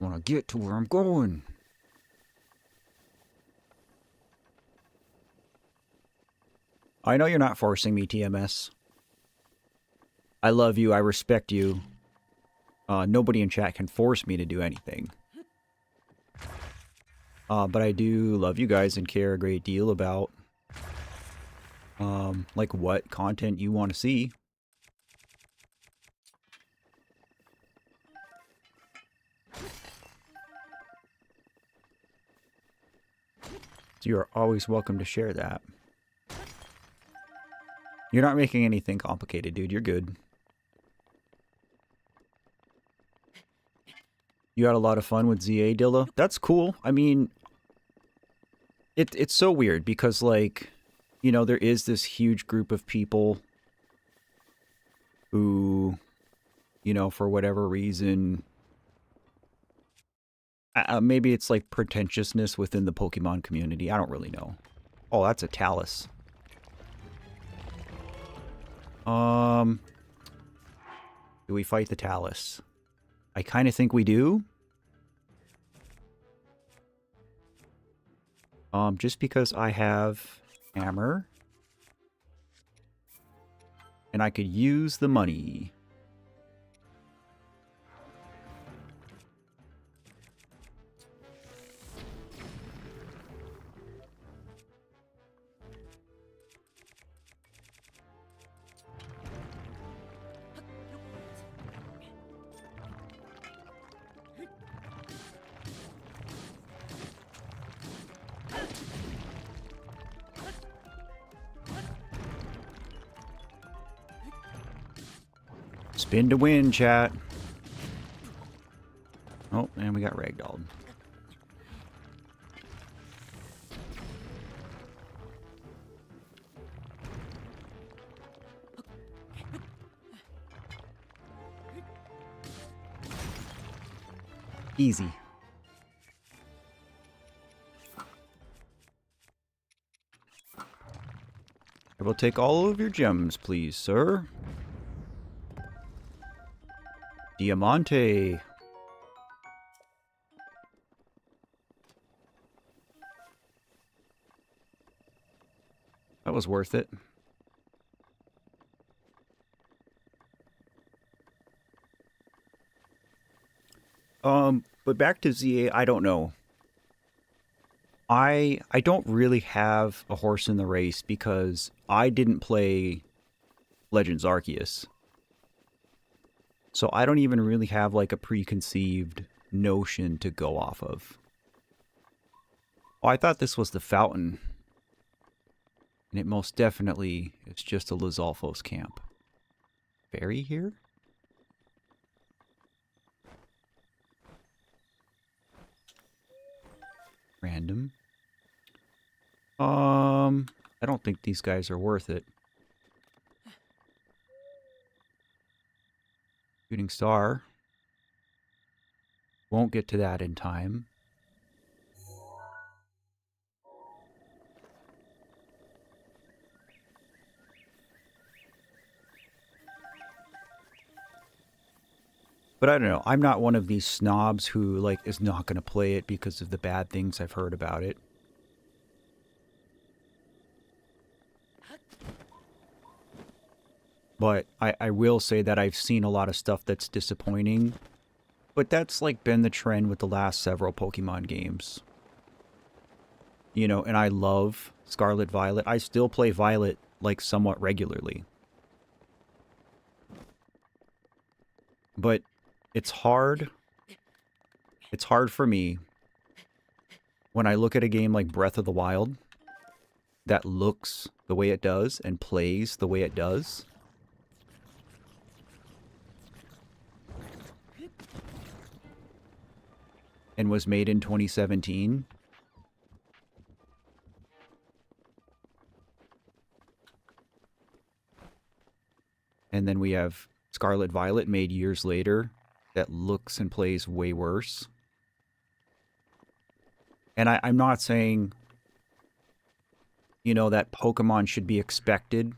I want to get to where I'm going. I know you're not forcing me, TMS. I love you. I respect you. Nobody in chat can force me to do anything. But I do love you guys and care a great deal about, like, what content you want to see. So you are always welcome to share that. You're not making anything complicated, dude. You're good. You had a lot of fun with ZA, Dilla? That's cool. I mean, it's so weird because, like, you know, there is this huge group of people who, you know, for whatever reason, maybe it's like pretentiousness within the Pokemon community. I don't really know. Oh, that's a Talus. Do we fight the Talus? I kind of think we do. Just because I have hammer. And I could use the money. Spin to win, chat. Oh, and we got ragdolled. Easy. I will take all of your gems, please, sir. Diamante. That was worth it. But back to ZA, I don't know. I don't really have a horse in the race because I didn't play Legends Arceus. So I don't even really have like a preconceived notion to go off of. Oh, I thought this was the fountain. And it most definitely is just a Lizalfos camp. Fairy here? Random. I don't think these guys are worth it. Shooting star. Won't get to that in time. But I don't know. I'm not one of these snobs who, like, is not going to play it because of the bad things I've heard about it. But I will say that I've seen a lot of stuff that's disappointing. But that's, like, been the trend with the last several Pokemon games. You know, and I love Scarlet Violet. I still play Violet, like, somewhat regularly. But it's hard. It's hard for me when I look at a game like Breath of the Wild that looks the way it does and plays the way it does. And was made in 2017. And then we have Scarlet Violet made years later that looks and plays way worse. And I'm not saying, you know, that Pokemon should be expected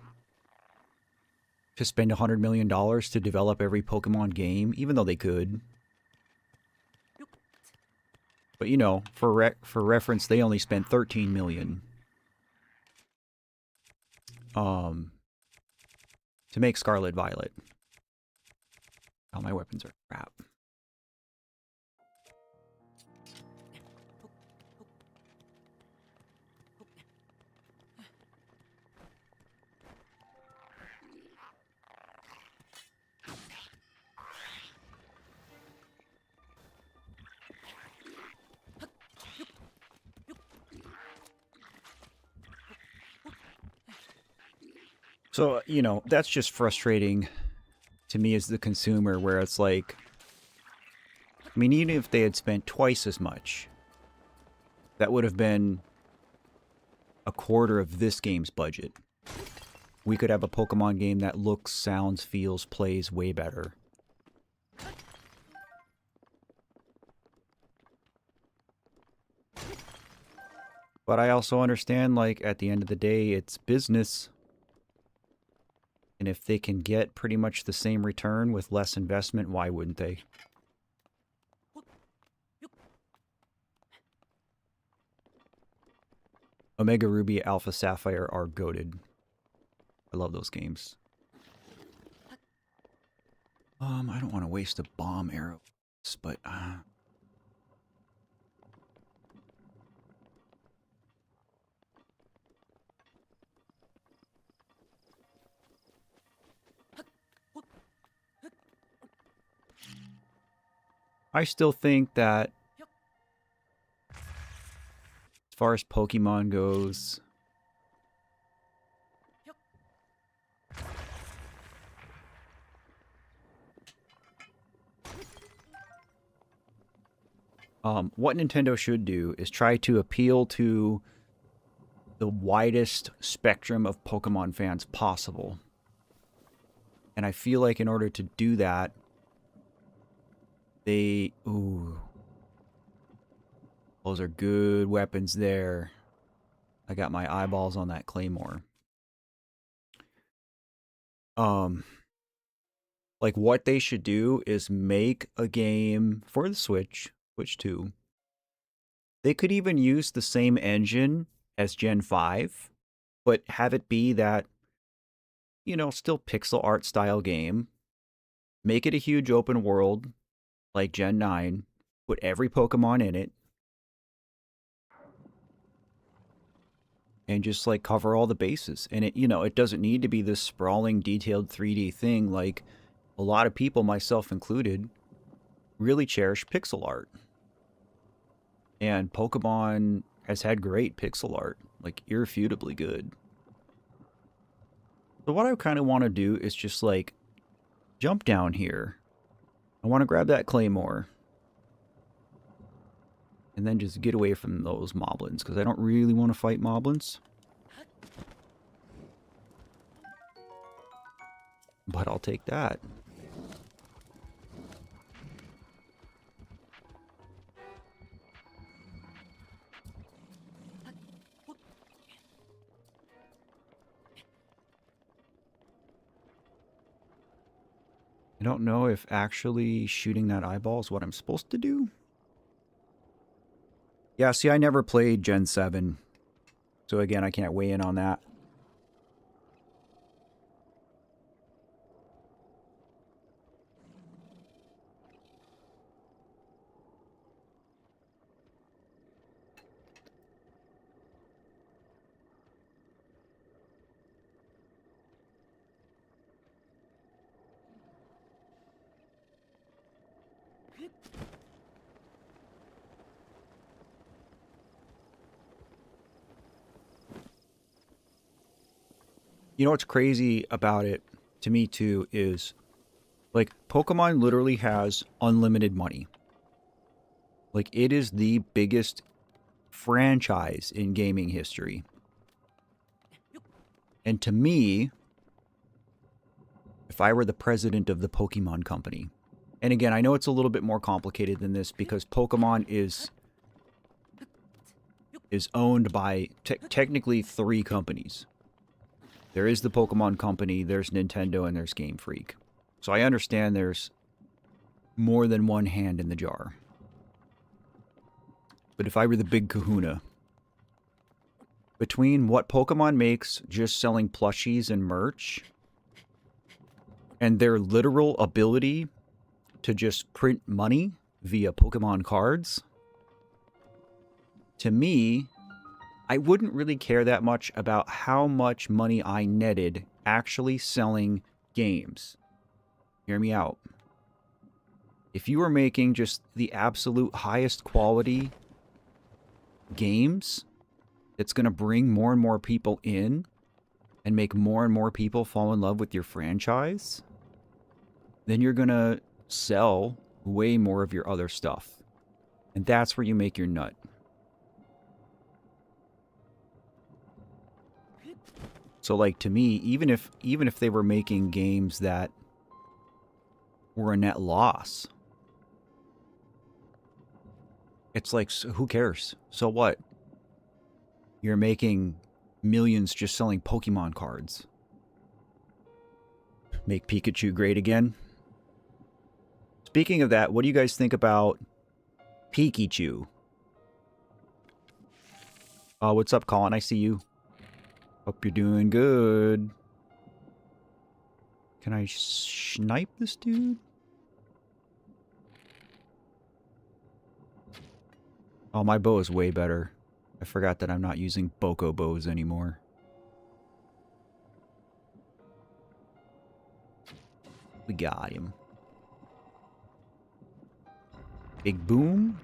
to spend $100 million to develop every Pokemon game, even though they could. But, you know, for reference, they only spent $13 million to make Scarlet Violet. Oh, my weapons are crap. So, you know, that's just frustrating to me as the consumer, where it's like, I mean, even if they had spent twice as much, that would have been a quarter of this game's budget. We could have a Pokemon game that looks, sounds, feels, plays way better. But I also understand, like, at the end of the day, it's business. And if they can get pretty much the same return with less investment, why wouldn't they? Omega Ruby, Alpha Sapphire are goated. I love those games. I don't want to waste a bomb arrow, but I still think that as far as Pokemon goes, what Nintendo should do is try to appeal to the widest spectrum of Pokemon fans possible. And I feel like in order to do that, ooh. Those are good weapons there. I got my eyeballs on that Claymore. Like, what they should do is make a game for the Switch 2. They could even use the same engine as Gen 5, but have it be that, you know, still pixel art style game. Make it a huge open world like Gen 9. Put every Pokemon in it. And just, like, cover all the bases. And it, you know, it doesn't need to be this sprawling, detailed 3D thing. Like, a lot of people, myself included, really cherish pixel art. And Pokemon has had great pixel art. Like, irrefutably good. So what I kind of want to do is just, like, jump down here. I want to grab that Claymore. And then just get away from those Moblins, because I don't really want to fight Moblins. But I'll take that. I don't know if actually shooting that eyeball is what I'm supposed to do. Yeah, see, I never played Gen 7. So again, I can't weigh in on that. You know what's crazy about it to me too is like Pokemon literally has unlimited money. Like it is the biggest franchise in gaming history. And to me, if I were the president of the Pokemon company, and again, I know it's a little bit more complicated than this because Pokemon is owned by technically 3 companies. There is the Pokemon Company, there's Nintendo, and there's Game Freak. So I understand there's more than one hand in the jar. But if I were the big kahuna, between what Pokemon makes just selling plushies and merch, and their literal ability to just print money via Pokemon cards, to me, I wouldn't really care that much about how much money I netted actually selling games. Hear me out. If you were making just the absolute highest quality games that's going to bring more and more people in and make more and more people fall in love with your franchise, then you're going to sell way more of your other stuff. And that's where you make your nut. So like to me, even if they were making games that were a net loss, it's like, who cares? So what? You're making millions just selling Pokemon cards. Make Pikachu great again. Speaking of that, what do you guys think about Pikachu? What's up, Colin? I see you. Hope you're doing good. Can I snipe this dude? Oh, my bow is way better. I forgot that I'm not using Boko bows anymore. We got him. Big boom.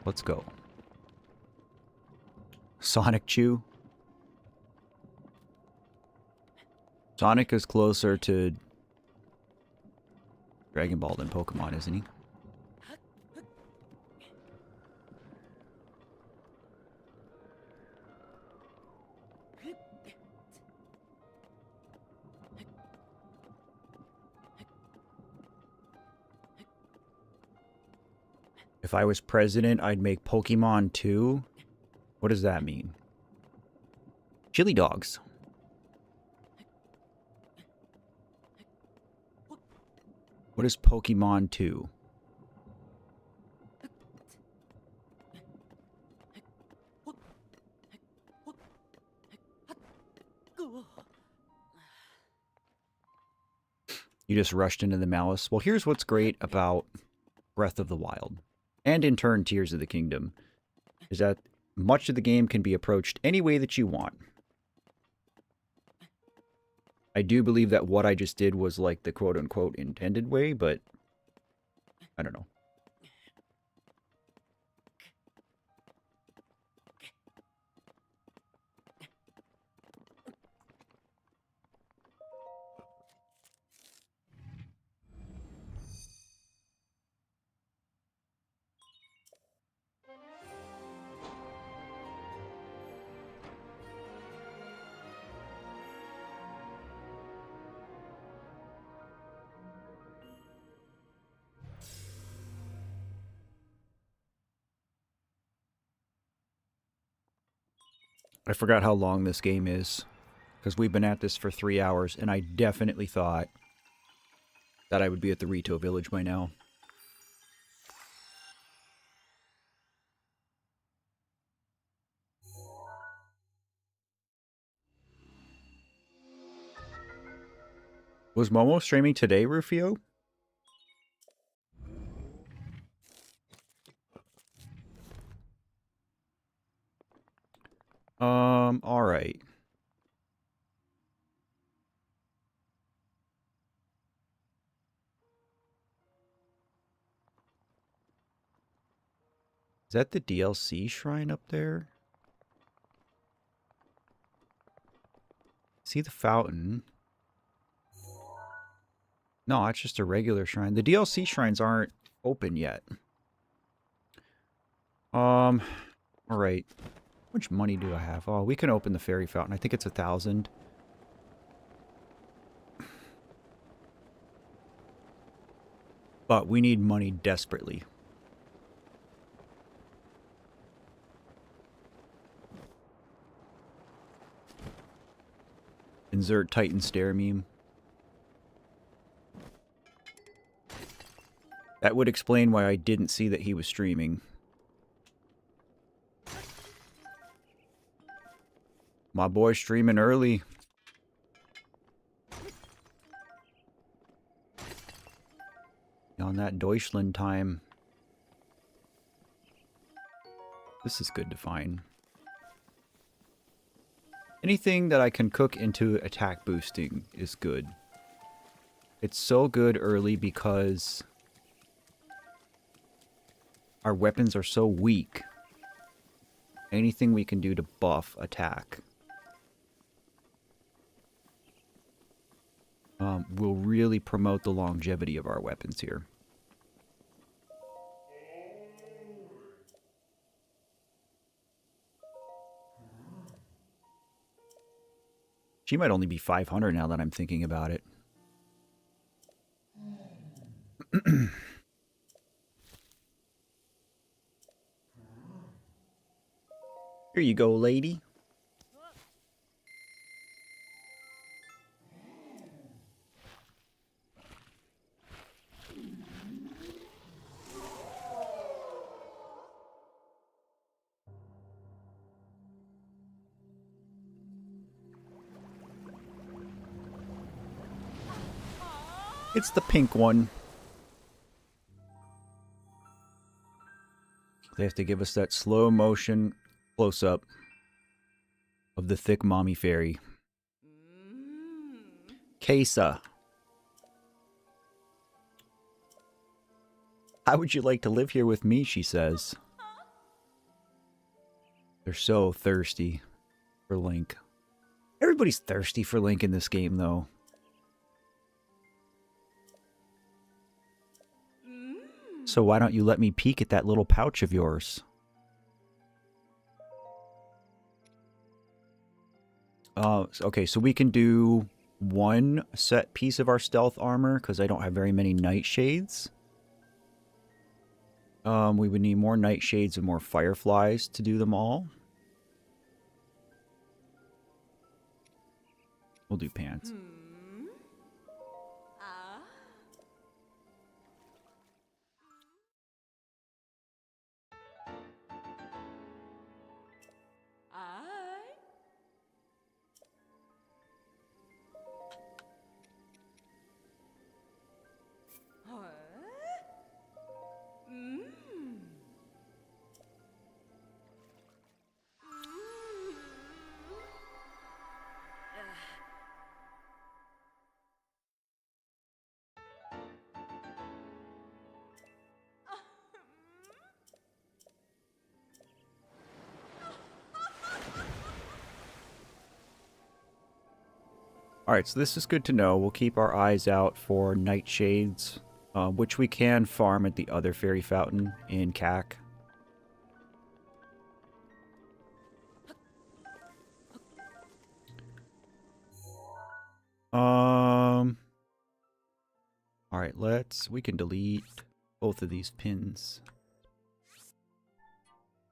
Let's go. Sonic Chew. Sonic is closer to Dragon Ball than Pokemon, isn't he? If I was president, I'd make Pokemon 2. What does that mean? Chili dogs. What is Pokemon 2? You just rushed into the malice. Well, here's what's great about Breath of the Wild, and in turn Tears of the Kingdom, is that much of the game can be approached any way that you want. I do believe that what I just did was like the quote-unquote intended way, but I don't know. I forgot how long this game is, because we've been at this for 3 hours, and I definitely thought that I would be at the Rito Village by now. Was Momo streaming today, Rufio? Alright. Is that the DLC shrine up there? See the fountain. No, that's just a regular shrine. The DLC shrines aren't open yet. All right. How much money do I have? Oh, we can open the fairy fountain. I think it's 1,000. But we need money desperately. Insert Titan stare meme. That would explain why I didn't see that he was streaming. My boy streaming early. On that Deutschland time. This is good to find. Anything that I can cook into attack boosting is good. It's so good early because our weapons are so weak. Anything we can do to buff attack will really promote the longevity of our weapons here. She might only be 500 now that I'm thinking about it. Here you go, lady. It's the pink one. They have to give us that slow motion close-up of the thick mommy fairy. Kesa. How would you like to live here with me, she says. They're so thirsty for Link. Everybody's thirsty for Link in this game, though. So why don't you let me peek at that little pouch of yours? Okay, so we can do one set piece of our stealth armor, because I don't have very many nightshades. We would need more nightshades and more fireflies to do them all. We'll do pants. Alright, so this is good to know. We'll keep our eyes out for nightshades, which we can farm at the other fairy fountain in CAC. Alright, we can delete both of these pins.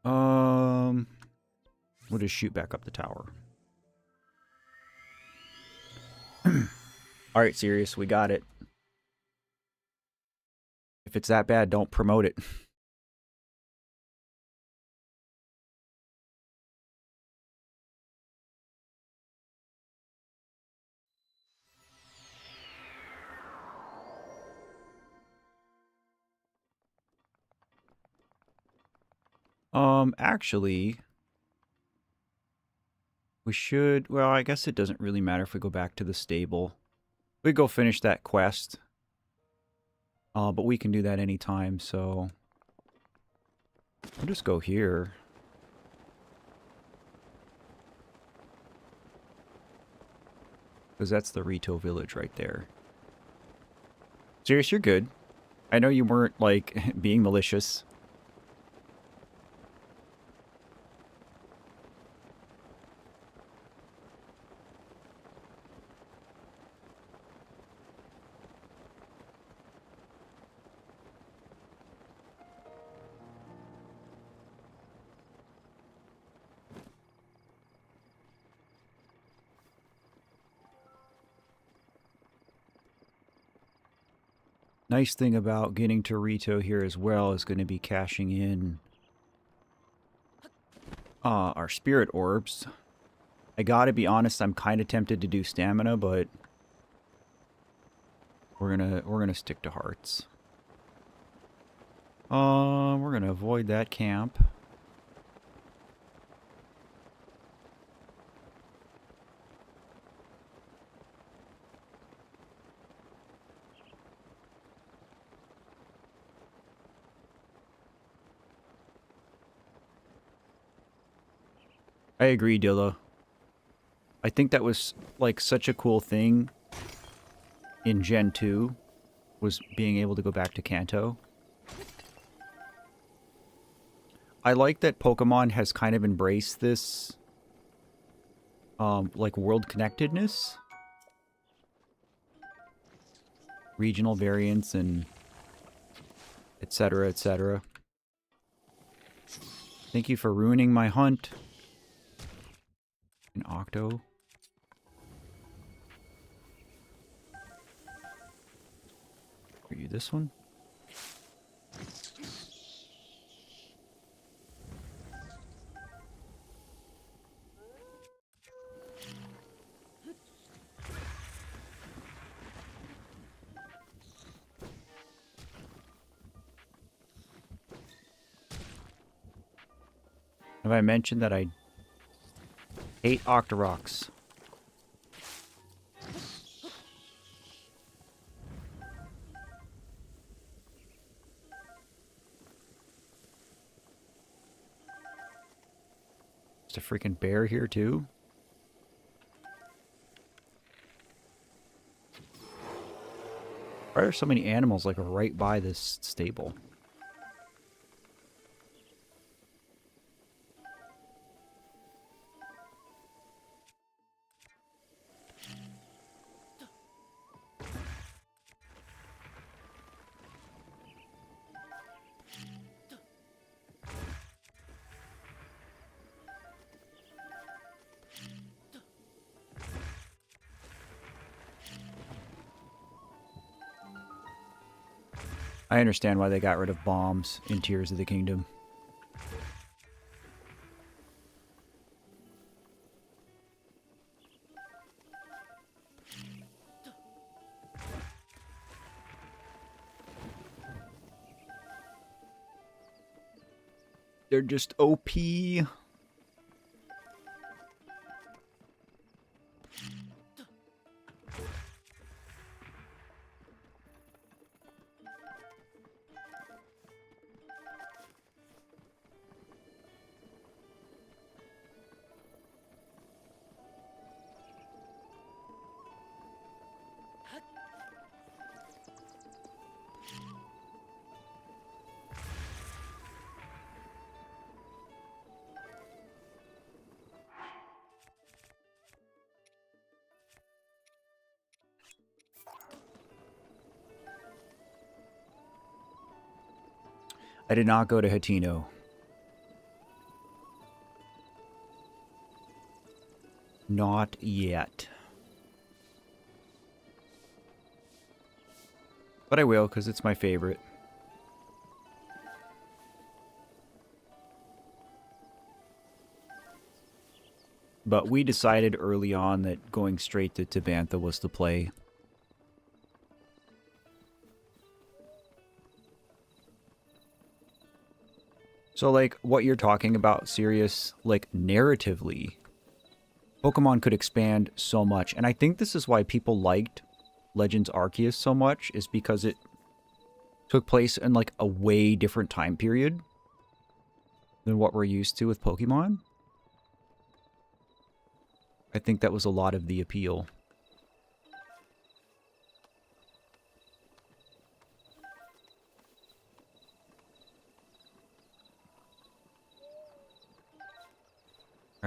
We'll just shoot back up the tower. Alright, Sirius, we got it. If it's that bad, don't promote it. Actually, we should, well, I guess it doesn't really matter if we go back to the stable. We go finish that quest. But we can do that anytime, so we'll just go here. Because that's the Rito Village right there. Serious, you're good. I know you weren't, like, being malicious. Nice thing about getting to Rito here as well is going to be cashing in our spirit orbs. I gotta be honest, I'm kind of tempted to do stamina, but we're gonna stick to hearts. We're gonna avoid that camp. I agree, Dilla. I think that was, like, such a cool thing in Gen 2, was being able to go back to Kanto. I like that Pokemon has kind of embraced this, like, world connectedness. Regional variants and etc., etc. Thank you for ruining my hunt. An Octo. Are you this one? Have I mentioned that I hate Octoroks? There's a freaking bear here too? Why are there so many animals like right by this stable? I understand why they got rid of bombs in Tears of the Kingdom. They're just OP. I did not go to Hatino. Not yet. But I will, because it's my favorite. But we decided early on that going straight to Tabantha was the play. So, like, what you're talking about, Sirius, like, narratively, Pokemon could expand so much. And I think this is why people liked Legends Arceus so much, is because it took place in, like, a way different time period than what we're used to with Pokemon. I think that was a lot of the appeal.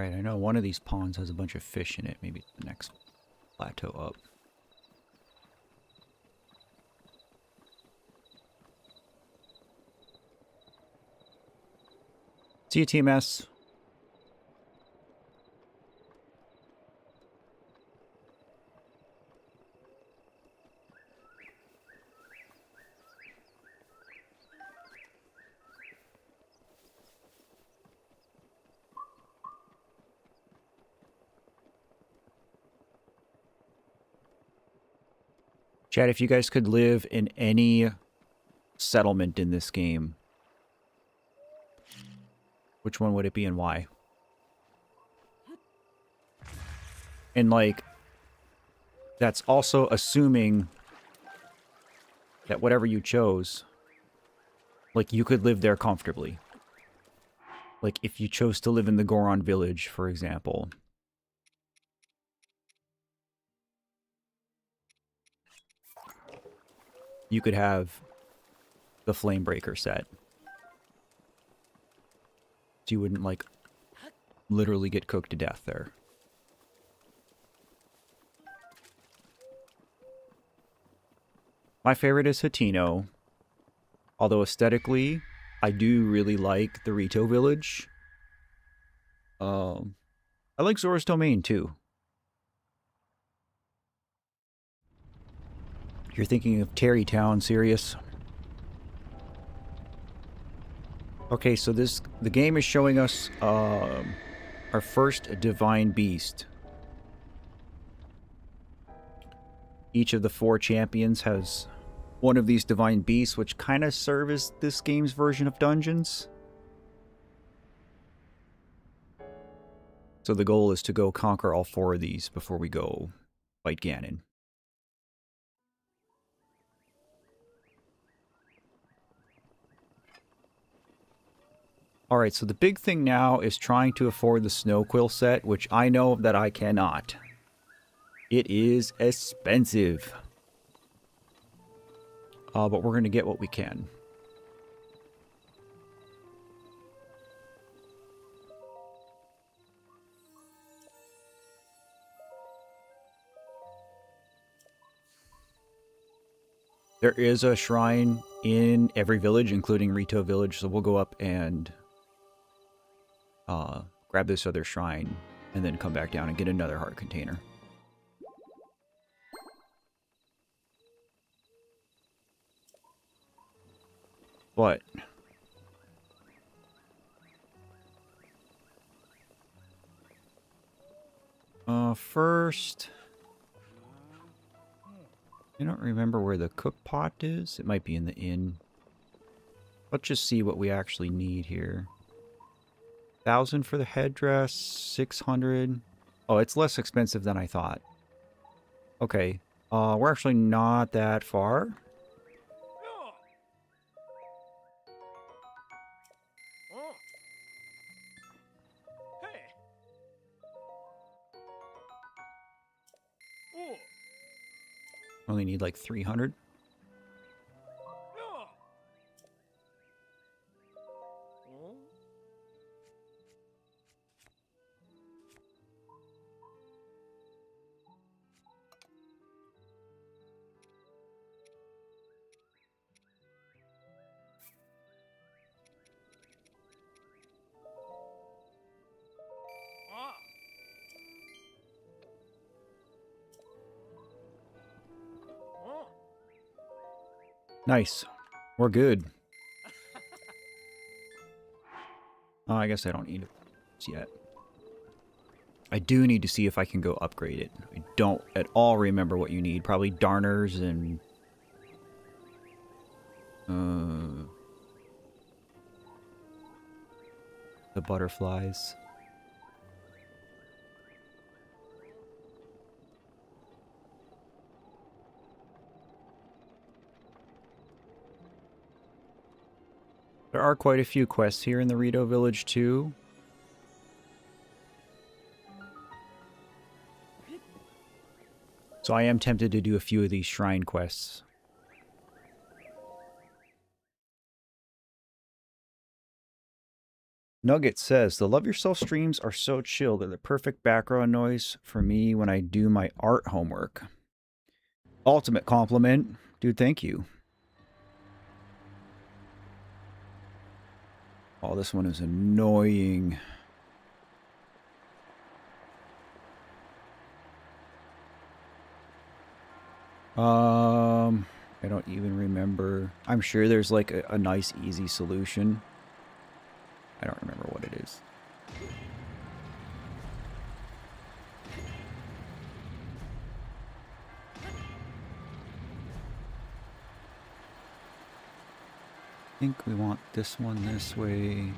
Alright, I know one of these ponds has a bunch of fish in it. Maybe the next plateau up. See you, TMS. Chad, if you guys could live in any settlement in this game, which one would it be and why? And, like, that's also assuming that whatever you chose, like, you could live there comfortably. Like, if you chose to live in the Goron village, for example. You could have the Flamebreaker set. So you wouldn't, like, literally get cooked to death there. My favorite is Hatino. Although aesthetically, I do really like the Rito Village. I like Zora's Domain, too. You're thinking of Terrytown, serious? Okay, so the game is showing us our first divine beast. Each of the 4 champions has one of these divine beasts, which kind of serve as this game's version of dungeons. So the goal is to go conquer all 4 of these before we go fight Ganon. Alright, so the big thing now is trying to afford the Snow Quill set, which I know that I cannot. It is expensive. But we're going to get what we can. There is a shrine in every village, including Rito Village, so we'll go up and grab this other shrine, and then come back down and get another heart container. What? First... I don't remember where the cook pot is. It might be in the inn. Let's just see what we actually need here. 1,000 for the headdress, 600. Oh, it's less expensive than I thought. Okay. We're actually not that far. Only need like 300. Nice. We're good. Oh, I guess I don't need it yet. I do need to see if I can go upgrade it. I don't at all remember what you need. Probably darners and... the butterflies. There are quite a few quests here in the Rito Village, too. So I am tempted to do a few of these shrine quests. Nugget says, the Love Yourself streams are so chill. They're the perfect background noise for me when I do my art homework. Ultimate compliment. Dude, thank you. Oh, this one is annoying. I don't even remember. I'm sure there's like a nice, easy solution. I don't remember what it is. I think we want this one this way.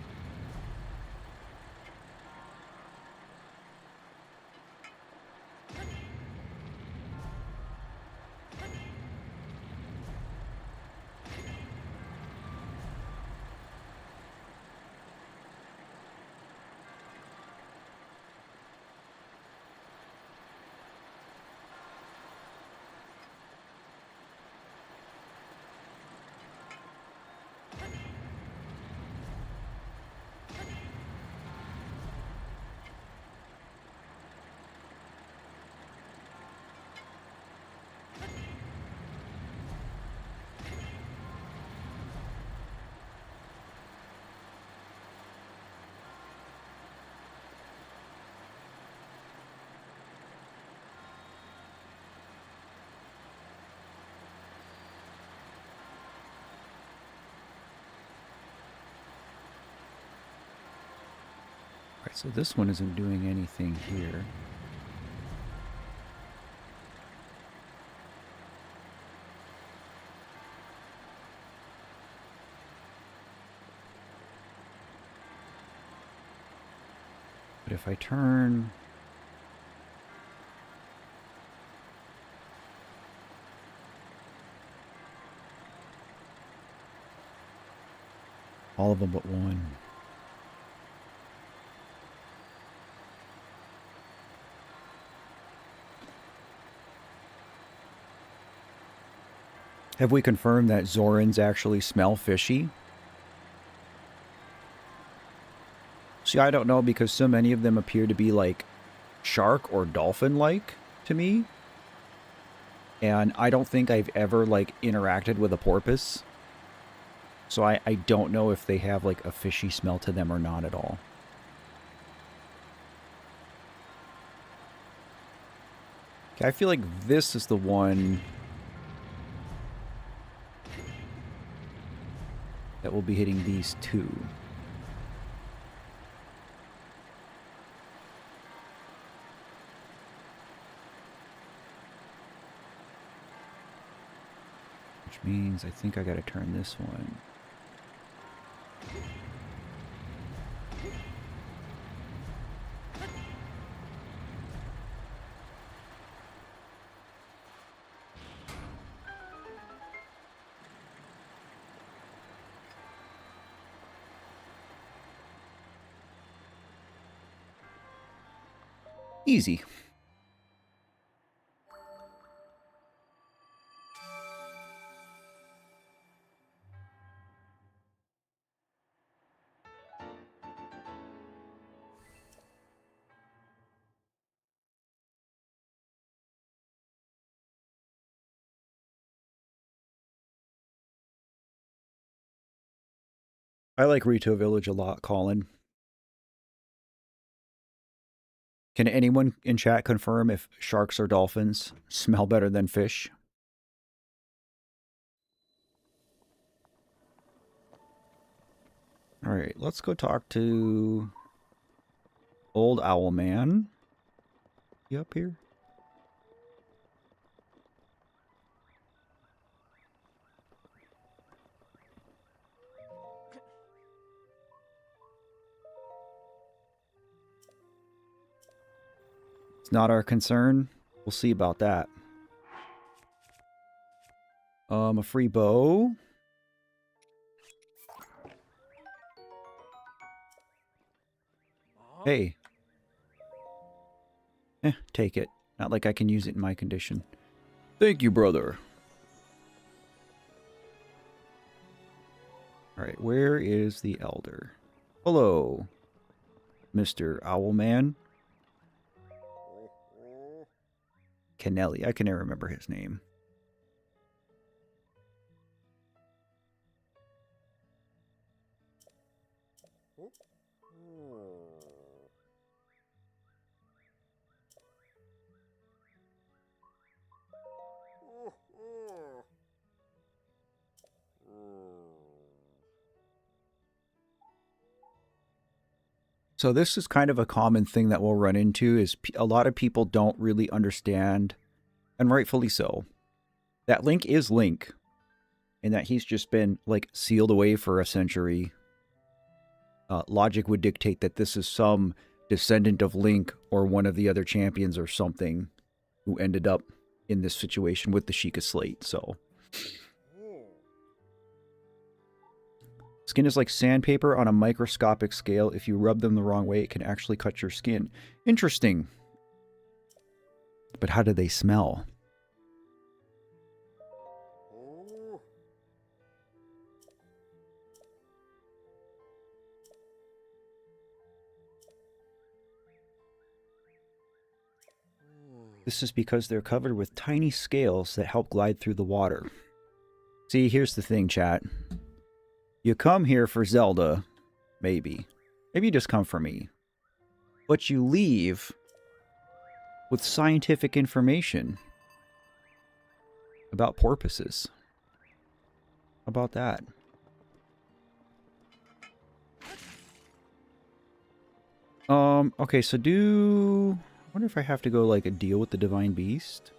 Alright, so this one isn't doing anything here. But if I turn... all of them but one. Have we confirmed that Zorans actually smell fishy? See, I don't know because so many of them appear to be like shark or dolphin-like to me. And I don't think I've ever like interacted with a porpoise. So I don't know if they have like a fishy smell to them or not at all. Okay, I feel like this is the one that will be hitting these two. Which means I think I gotta turn this one. Easy. I like Rito Village a lot, Colin. Can anyone in chat confirm if sharks or dolphins smell better than fish? Alright, let's go talk to Old Owl Man. You up here? It's not our concern. We'll see about that. A free bow. Hey. Take it. Not like I can use it in my condition. Thank you, brother. Alright, where is the elder? Hello, Mr. Owlman. Kennelly. I can never remember his name. So this is kind of a common thing that we'll run into is a lot of people don't really understand, and rightfully so, that Link is Link, and that he's just been, like, sealed away for a century. Logic would dictate that this is some descendant of Link or one of the other champions or something who ended up in this situation with the Sheikah Slate, so... Skin is like sandpaper on a microscopic scale. If you rub them the wrong way, it can actually cut your skin. Interesting. But how do they smell? This is because they're covered with tiny scales that help glide through the water. See, here's the thing, chat. You come here for Zelda, maybe. Maybe you just come for me. But you leave with scientific information about porpoises. How about that? Okay, so I wonder if I have to go, like, a deal with the Divine Beast?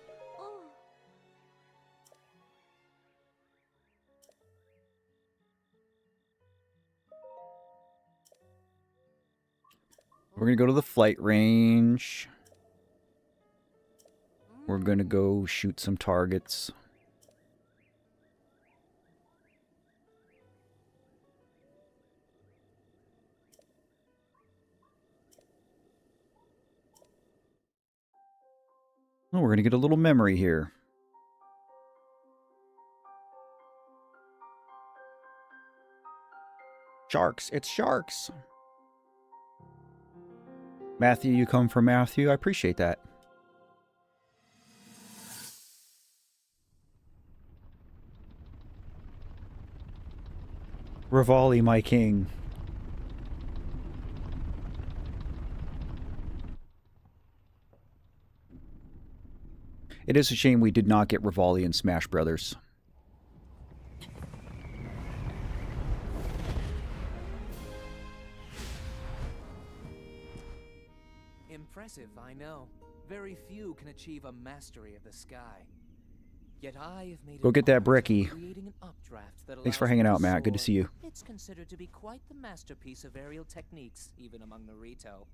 We're going to go to the flight range. We're going to go shoot some targets. Oh, we're going to get a little memory here. Sharks. It's sharks. Matthew, you come from Matthew. I appreciate that. Rivali, my king. It is a shame we did not get Rivali in Smash Brothers. Impressive, I know. Very few can achieve a mastery of the sky. Yet I have made Go get that Brekkie. creating an updraft that Thanks for allows hanging me to out, Matt. Good to soar. see you. It's considered to be quite the masterpiece of aerial techniques, even among the Rito.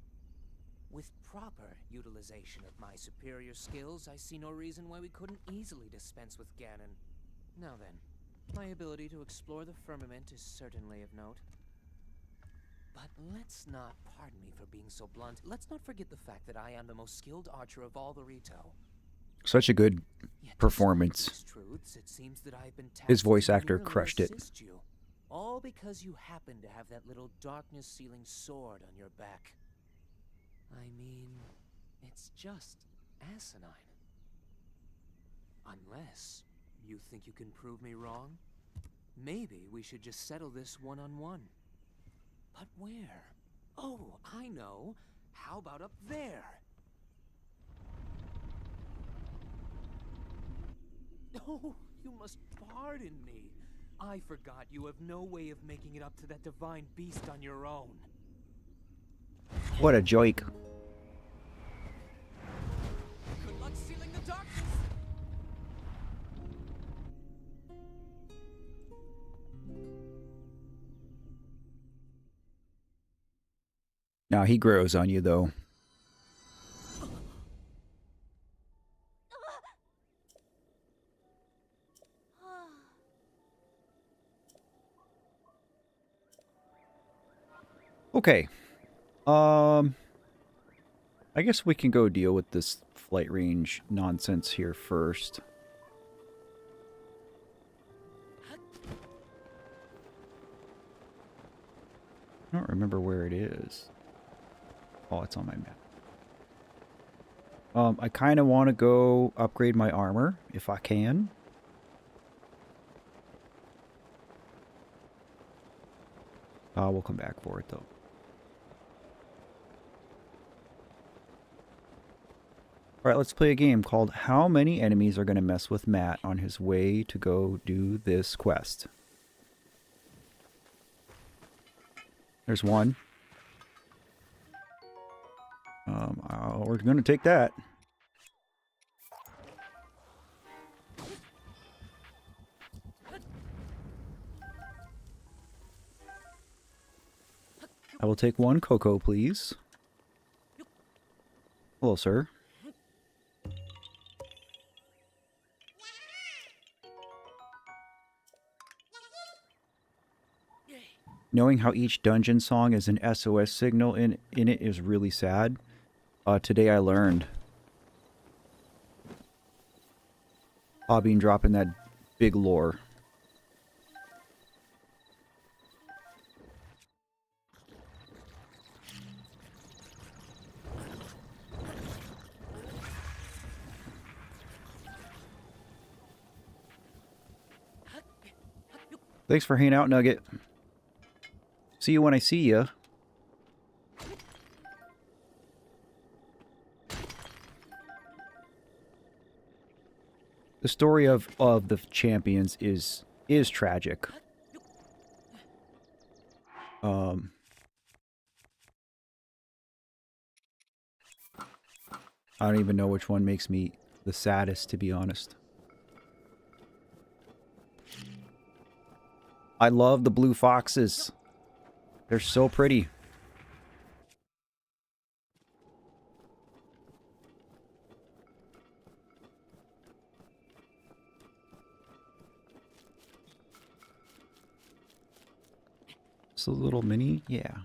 With proper utilization of my superior skills, I see no reason why we couldn't easily dispense with Ganon. Now then, my ability to explore the firmament is certainly of note. But let's not, pardon me for being so blunt, let's not forget the fact that I am the most skilled archer of all the Rito. Such a good Yet performance. despite these truths, it seems that I've been His tasked voice to actor merely crushed it. assist you, all because you happen to have that little darkness-sealing sword on your back. I mean, it's just asinine. Unless you think you can prove me wrong, maybe we should just settle this one-on-one. But where? Oh, I know. How about up there? Oh, you must pardon me. I forgot you have no way of making it up to that divine beast on your own. What a joke. Good luck sealing the darkness! Now he grows on you, though. Okay. I guess we can go deal with this flight range nonsense here first. I don't don't remember where it is. Oh, it's on my map. I kind of want to go upgrade my armor, if I can. We'll come back for it, though. Alright, let's play a game called How Many Enemies Are Going to Mess with Matt on his way to go do this quest? There's one. We're going to take that. I will take one cocoa, please. Hello, sir. Knowing how each dungeon song is an SOS signal in it is really sad. Today I learned. Bobby dropping that big lore. Thanks for hanging out, Nugget. See you when I see you. The story of the champions is tragic. I don't even know which one makes me the saddest, to be honest. I love the blue foxes. They're so pretty. It's a little mini, yeah.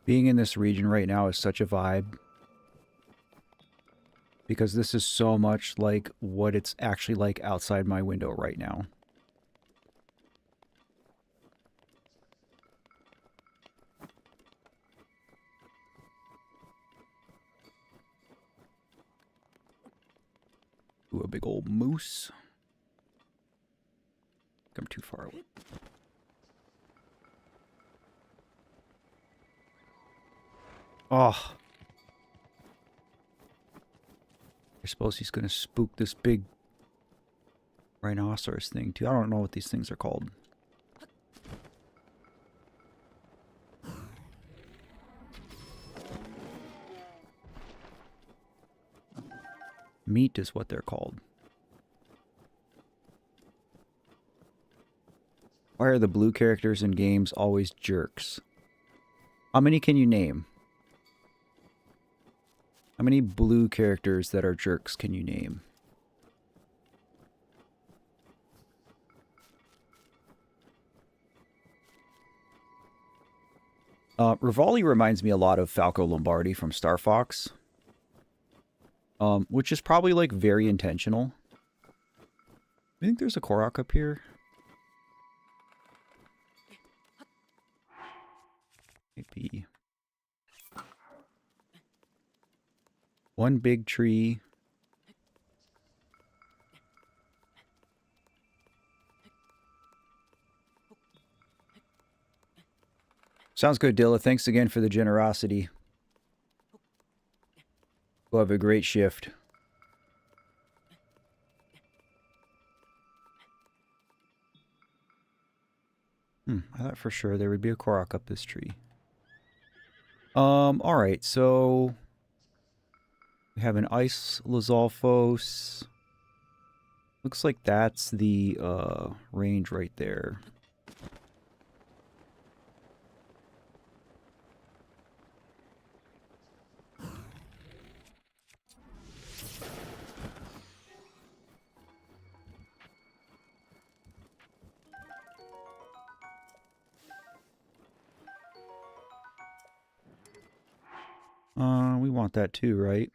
Being in this region right now is such a vibe. Because this is so much like what it's actually like outside my window right now. Ooh, a big old moose. I'm too far away. Oh. I suppose he's going to spook this big rhinoceros thing, too. I don't know what these things are called. Meat is what they're called. Why are the blue characters in games always jerks? How many can you name? How many blue characters that are jerks can you name? Rivali reminds me a lot of Falco Lombardi from Star Fox. Which is probably, like, very intentional. I think there's a Korok up here. Maybe. One big tree. Sounds good, Dilla. Thanks again for the generosity. We'll have a great shift. I thought for sure there would be a Korok up this tree. Alright, so we have an Ice Lizalfos. Looks like that's the range right there. We want that too, right?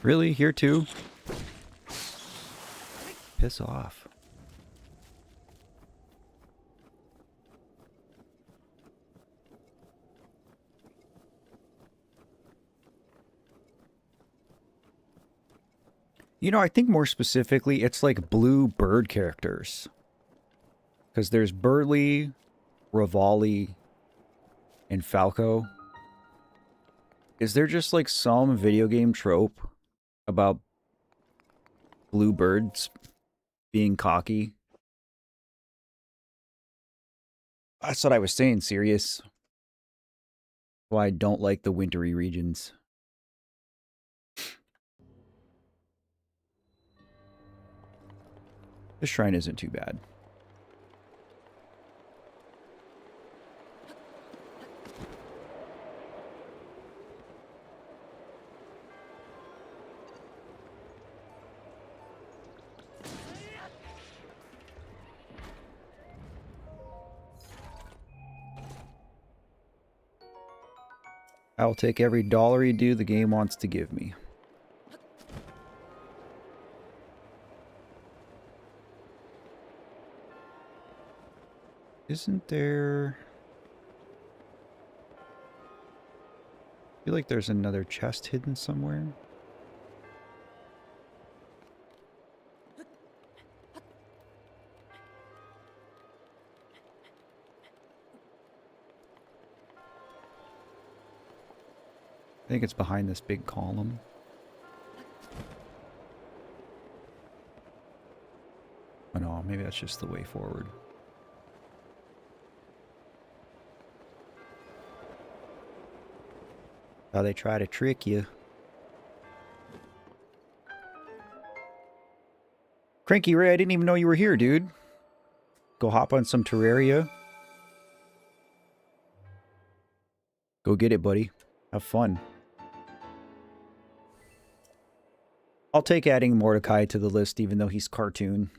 Really? Here too? Piss off. You know, I think more specifically, it's like blue bird characters. Because there's Burley, Rivali, and Falco. Is there just like some video game trope about blue birds being cocky? That's what I was saying, serious. Why I don't like the wintry regions. This shrine isn't too bad. I'll take every dollar the game wants to give me. Isn't there... I feel like there's another chest hidden somewhere. I think it's behind this big column. Oh no, maybe that's just the way forward. How they try to trick you. Cranky Ray, I didn't even know you were here, dude. Go hop on some Terraria. Go get it, buddy. Have fun. I'll take adding Mordecai to the list, even though he's cartoon.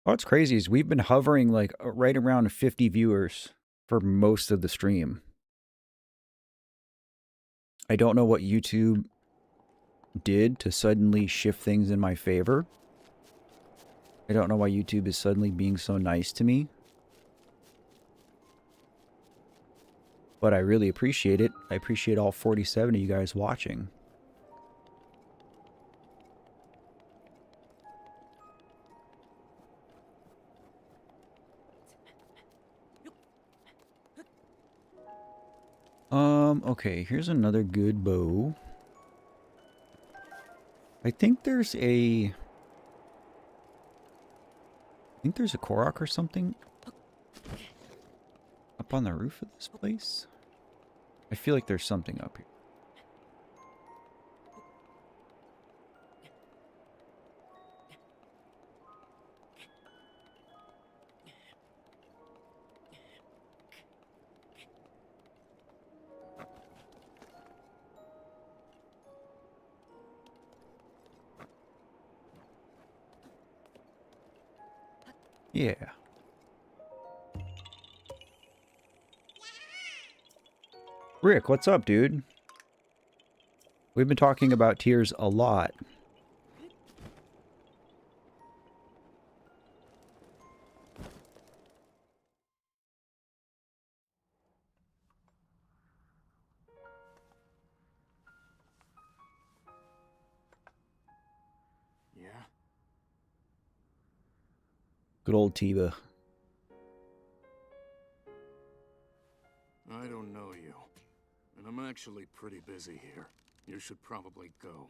What's crazy is we've been hovering like right around 50 viewers for most of the stream. I don't know what YouTube did to suddenly shift things in my favor. I don't know why YouTube is suddenly being so nice to me. But I really appreciate it. I appreciate all 47 of you guys watching. Okay, here's another good bow. I think there's a Korok or something up on the roof of this place. I feel like there's something up here. Yeah. Rick, what's up, dude? We've been talking about tears a lot. Yeah? Good old Tiba. I don't know you. And I'm actually pretty busy here. You should probably go.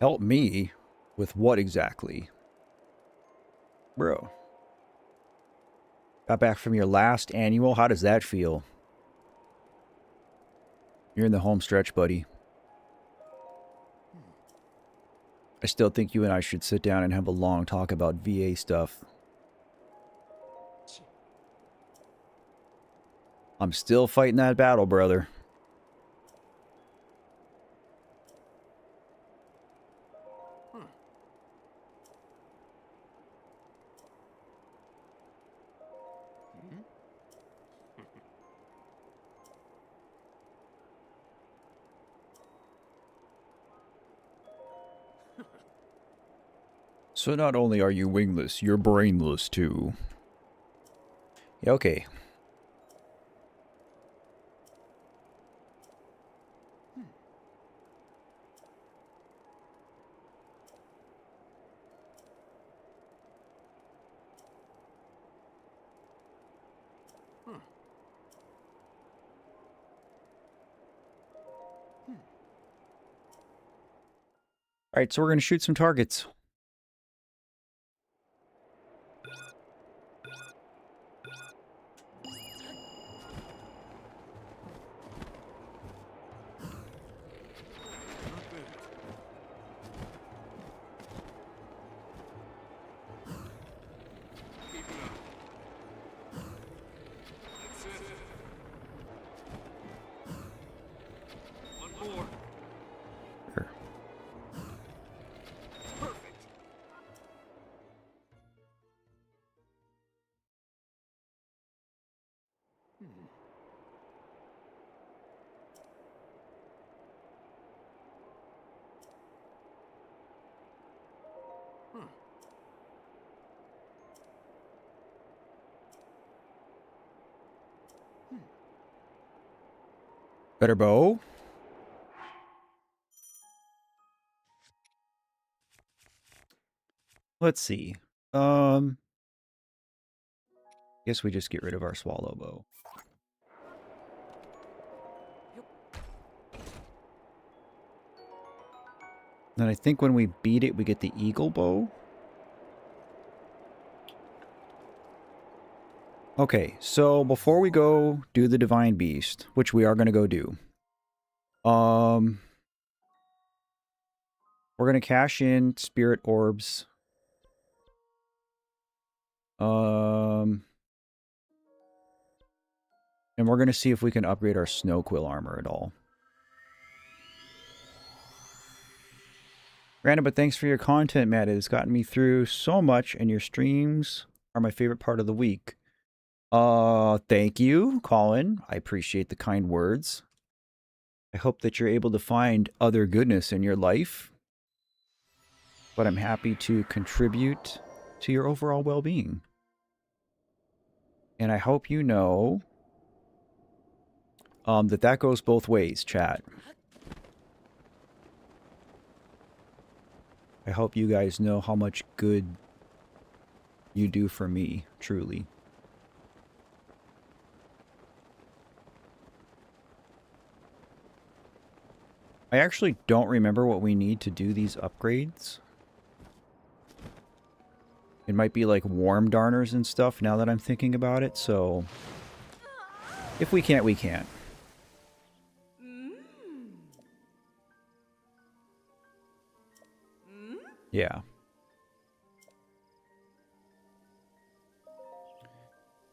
Help me? With what exactly? Bro. Got back from your last annual? How does that feel? You're in the home stretch, buddy. I still think you and I should sit down and have a long talk about VA stuff. I'm still fighting that battle, brother. So not only are you wingless, you're brainless too. Yeah, okay. Alright, so we're going to shoot some targets. Sure. Better bow? Let's see. Guess we just get rid of our swallow bow. Then I think when we beat it, we get the eagle bow. Okay, so before we go do the divine beast, which we are going to go do, we're going to cash in spirit orbs. And we're going to see if we can upgrade our snow quill armor at all. Granted, but thanks for your content, Matt. It has gotten me through so much, and your streams are my favorite part of the week. Thank you, Colin. I appreciate the kind words. I hope that you're able to find other goodness in your life. But I'm happy to contribute to your overall well-being. And I hope you know that goes both ways, chat. I hope you guys know how much good you do for me, truly. I actually don't remember what we need to do these upgrades. It might be like warm darners and stuff now that I'm thinking about it, so if we can't, we can't. Yeah.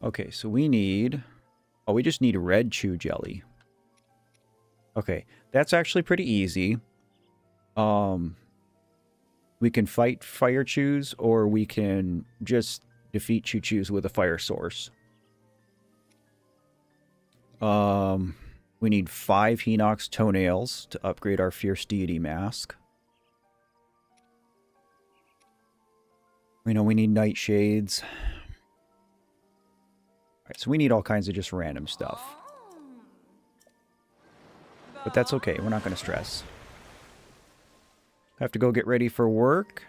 Okay, so we need... Oh, we just need red chew jelly. Okay, that's actually pretty easy. We can fight fire chews, or we can just defeat chews with a fire source. We need 5 Hinox toenails to upgrade our Fierce Deity mask. We know we need nightshades. Alright, so we need all kinds of just random stuff. But that's okay, we're not going to stress. Have to go get ready for work.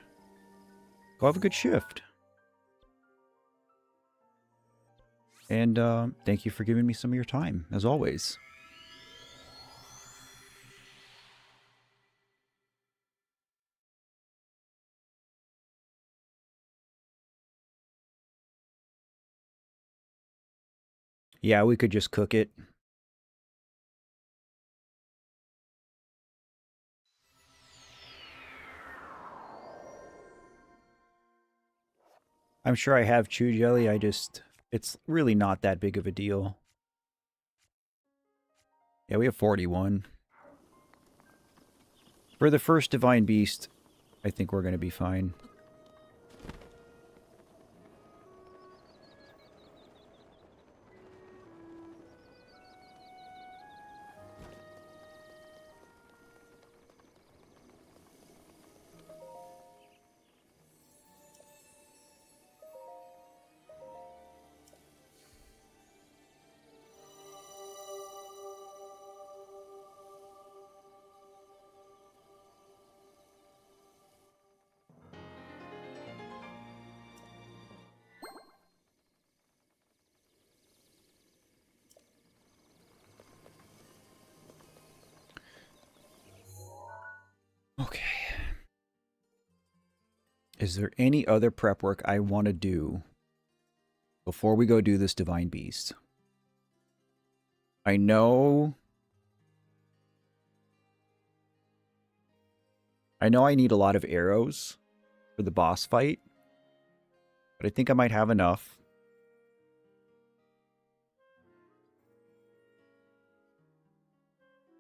Go have a good shift. And thank you for giving me some of your time, as always. Yeah, we could just cook it. I'm sure I have chew jelly, it's really not that big of a deal. Yeah, we have 41. For the first Divine Beast, I think we're going to be fine. Okay. Is there any other prep work I want to do before we go do this Divine Beast? I know I need a lot of arrows for the boss fight, but I think I might have enough.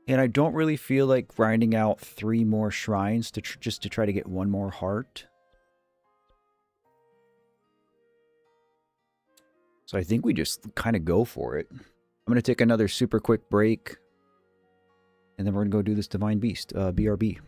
And I don't really feel like grinding out 3 more shrines just to try to get 1 more heart. So I think we just kind of go for it. I'm going to take another super quick break. And then we're going to go do this Divine Beast, BRB.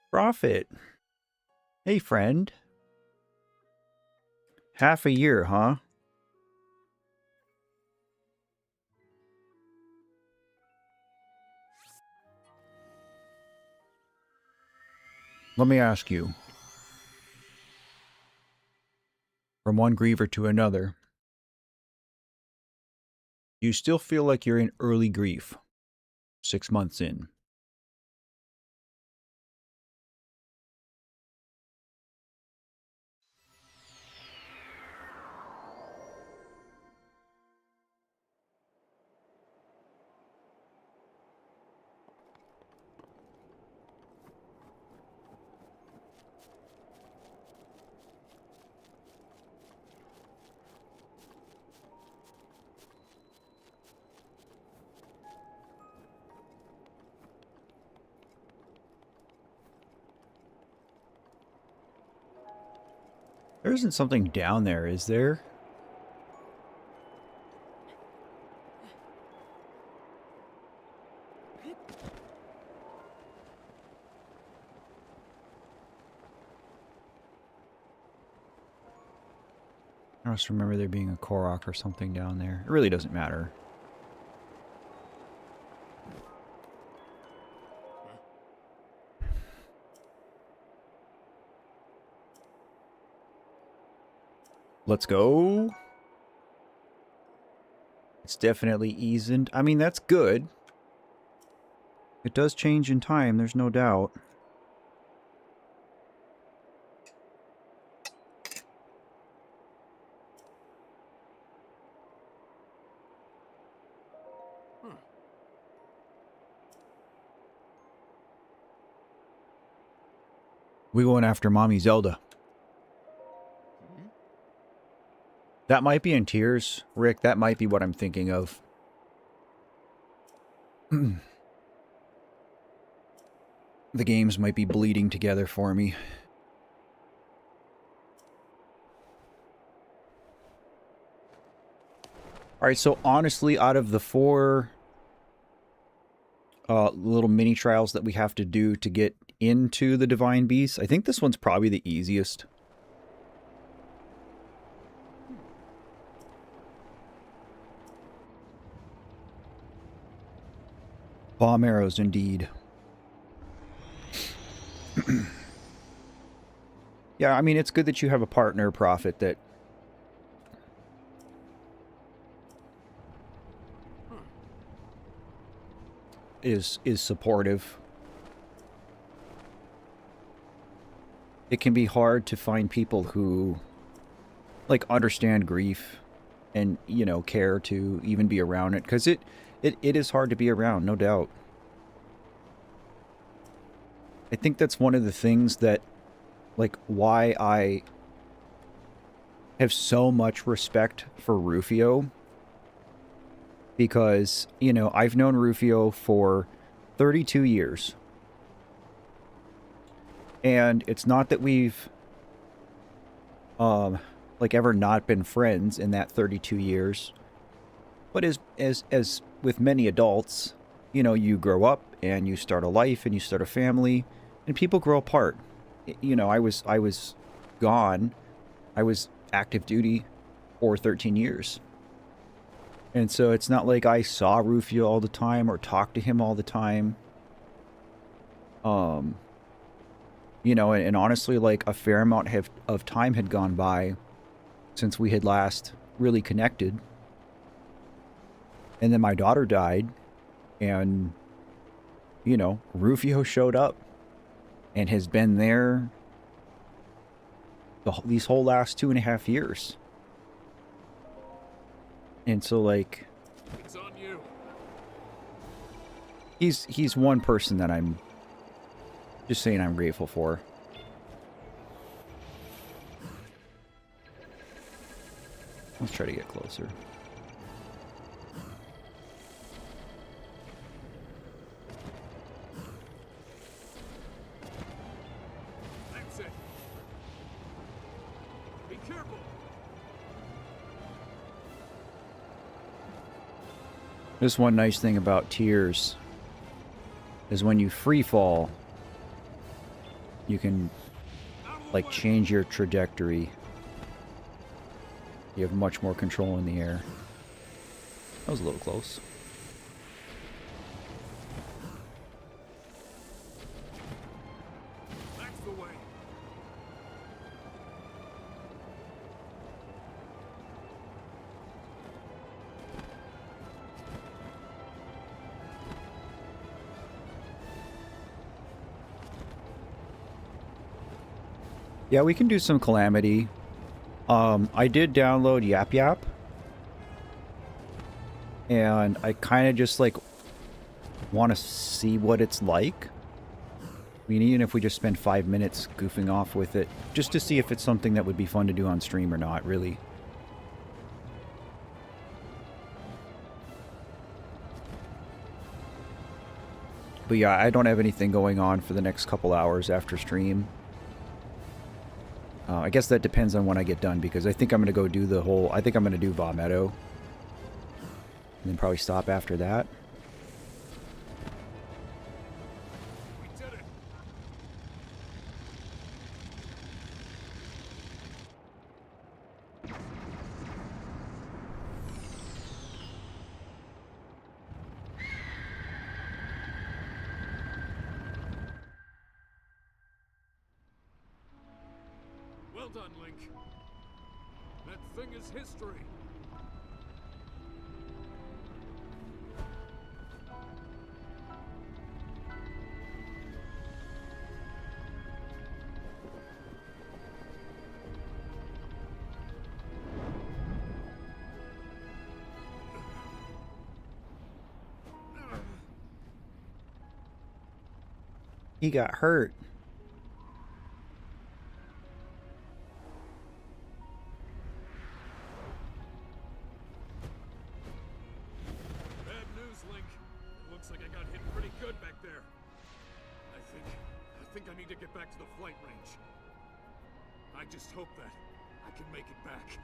Prophet. Hey, friend. Half a year, huh? Let me ask you. From one griever to another, you still feel like you're in early grief, 6 months in. There isn't something down there, is there? I just remember there being a Korok or something down there. It really doesn't matter. Let's go. It's definitely eased. I mean, that's good. It does change in time, there's no doubt. We going after Mommy Zelda. That might be in Tears, Rick. That might be what I'm thinking of. The games might be bleeding together for me. Alright, so honestly, out of the 4 little mini trials that we have to do to get into the Divine Beast, I think this one's probably the easiest. Bomb arrows, indeed. Yeah, I mean, it's good that you have a partner, Prophet, that is supportive. It can be hard to find people who, like, understand grief and, you know, care to even be around it, because it is hard to be around, no doubt. I think that's one of the things that, like, why I have so much respect for Rufio. Because, you know, I've known Rufio for 32 years. And it's not that we've, like, ever not been friends in that 32 years. But as with many adults, you know, you grow up and you start a life and you start a family and people grow apart. You know, I was gone. I was active duty for 13 years. And so it's not like I saw Rufio all the time or talked to him all the time. You know, and honestly, like, a fair amount of time had gone by since we had last really connected. And then my daughter died, and, you know, Rufio showed up and has been there these whole last 2.5 years. And so, like, It's on you. he's one person that I'm just saying I'm grateful for. Let's try to get closer. That's it. Be careful. Just one nice thing about Tears is when you free fall, you can, like, change your trajectory. You have much more control in the air. That was a little close. That's the way. Yeah, we can do some Calamity. I did download Yap Yap. And I kind of just, like, want to see what it's like. I mean, even if we just spend 5 minutes goofing off with it, just to see if it's something that would be fun to do on stream or not, really. But yeah, I don't have anything going on for the next couple hours after stream. I guess that depends on when I get done, because I think I'm going to go do the whole... I think I'm going to do Va Meadow. And then probably stop after that. We did it. Well done, Link. That's thing is history. He got hurt. Bad news, Link. It looks like I got hit pretty good back there. I think I need to get back to the flight range. I just hope that I can make it back.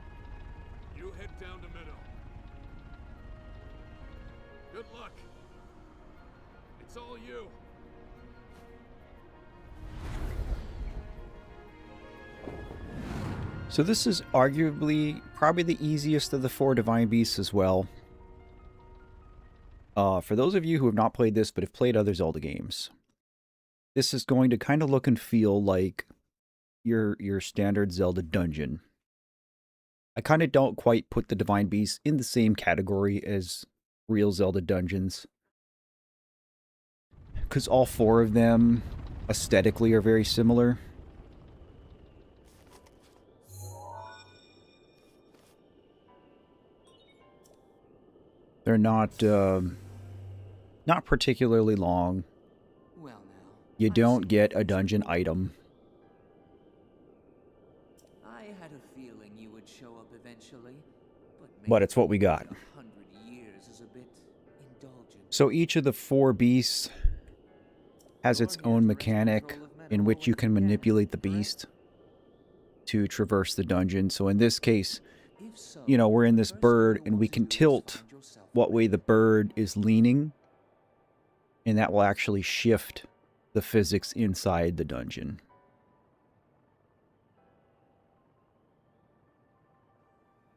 You head down to Meadow. Good luck. It's all you. So this is arguably probably the easiest of the 4 Divine Beasts as well. For those of you who have not played this but have played other Zelda games, this is going to kind of look and feel like your standard Zelda dungeon. I kind of don't quite put the Divine Beasts in the same category as real Zelda dungeons, because all 4 of them aesthetically are very similar. They're not particularly long. Well, now, You I don't see get a what dungeon you- item. I had a feeling you would show up eventually, But it's what we got. 100 years is a bit indulgent. So each of the 4 beasts has its own mechanic in which you can manipulate the beast to traverse the dungeon. So in this case, If so, you know, we're in the this first thing bird you'll and want we to can do is tilt find yourself a what way bed. the bird is leaning, and that will actually shift the physics inside the dungeon.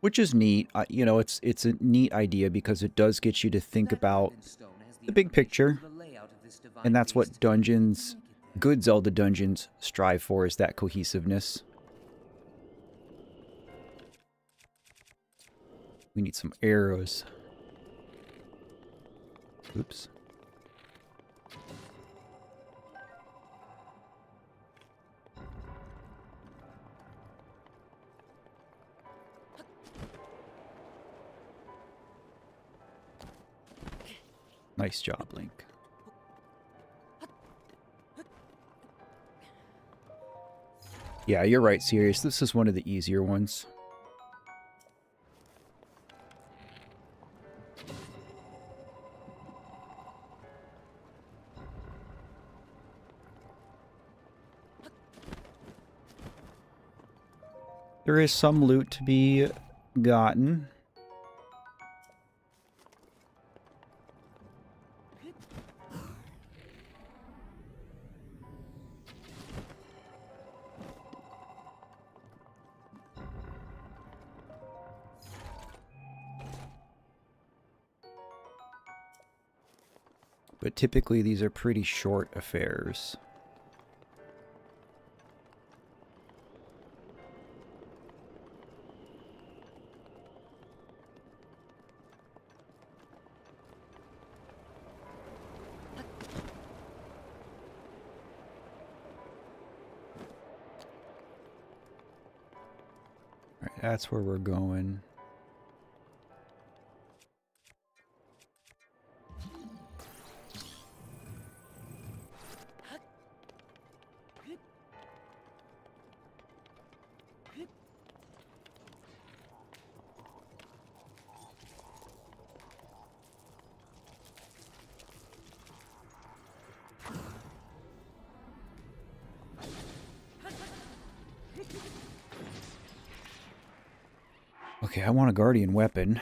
Which is neat. You know, it's a neat idea because it does get you to think That about island stone has the big information picture, for the layout of this divine and that's what beast. dungeons, Make it there. good Zelda dungeons, strive for, is that cohesiveness. We need some arrows. Oops. Nice job, Link. Yeah, you're right, Sirius. This is one of the easier ones. There is some loot to be gotten. But typically these are pretty short affairs. All right, that's where we're going. Okay, I want a guardian weapon.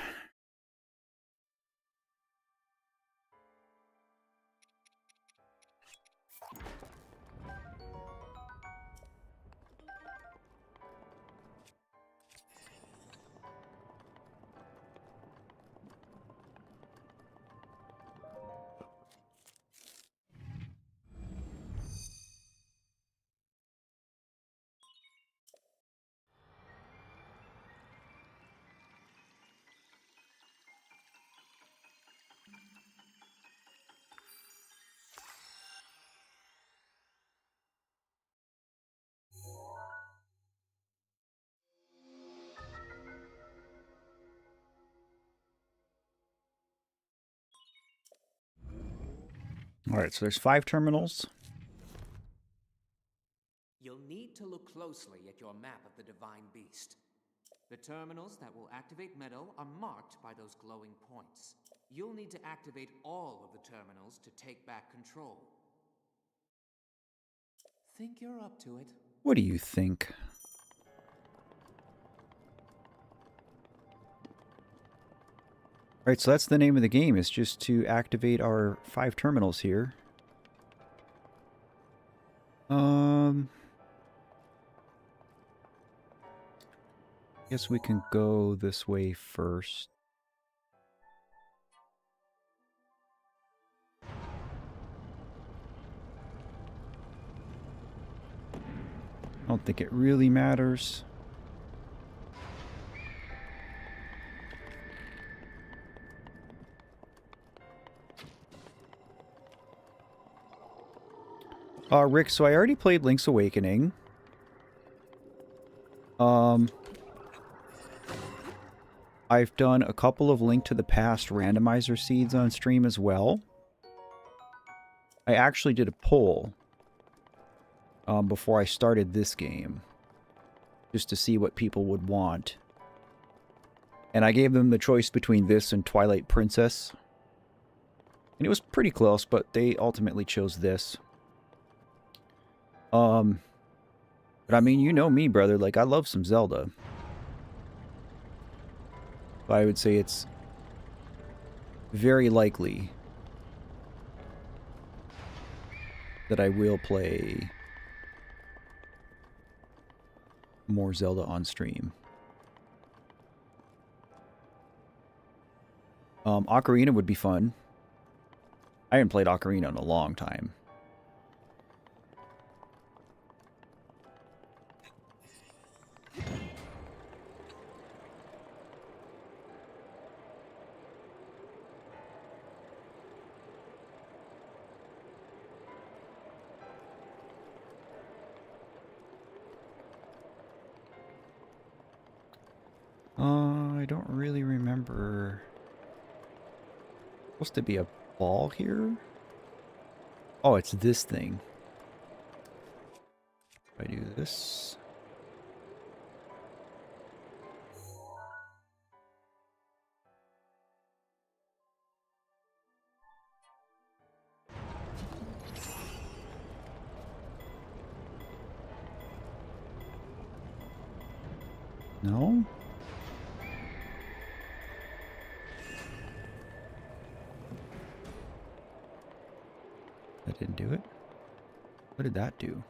Alright, so there's 5 terminals. You'll need to look closely at your map of the Divine Beast. The terminals that will activate Meadow are marked by those glowing points. You'll need to activate all of the terminals to take back control. Think you're up to it? What do you think? Alright, so that's the name of the game, is just to activate our 5 terminals here. Guess we can go this way first. I don't think it really matters. Rick, so I already played Link's Awakening. I've done a couple of Link to the Past randomizer seeds on stream as well. I actually did a poll before I started this game, just to see what people would want. And I gave them the choice between this and Twilight Princess. And it was pretty close, but they ultimately chose this. But I mean, you know me, brother. Like, I love some Zelda. But I would say it's very likely that I will play more Zelda on stream. Ocarina would be fun. I haven't played Ocarina in a long time. I don't really remember. Supposed to be a ball here? Oh, it's this thing. If I do this. No? That didn't do it. What did that do?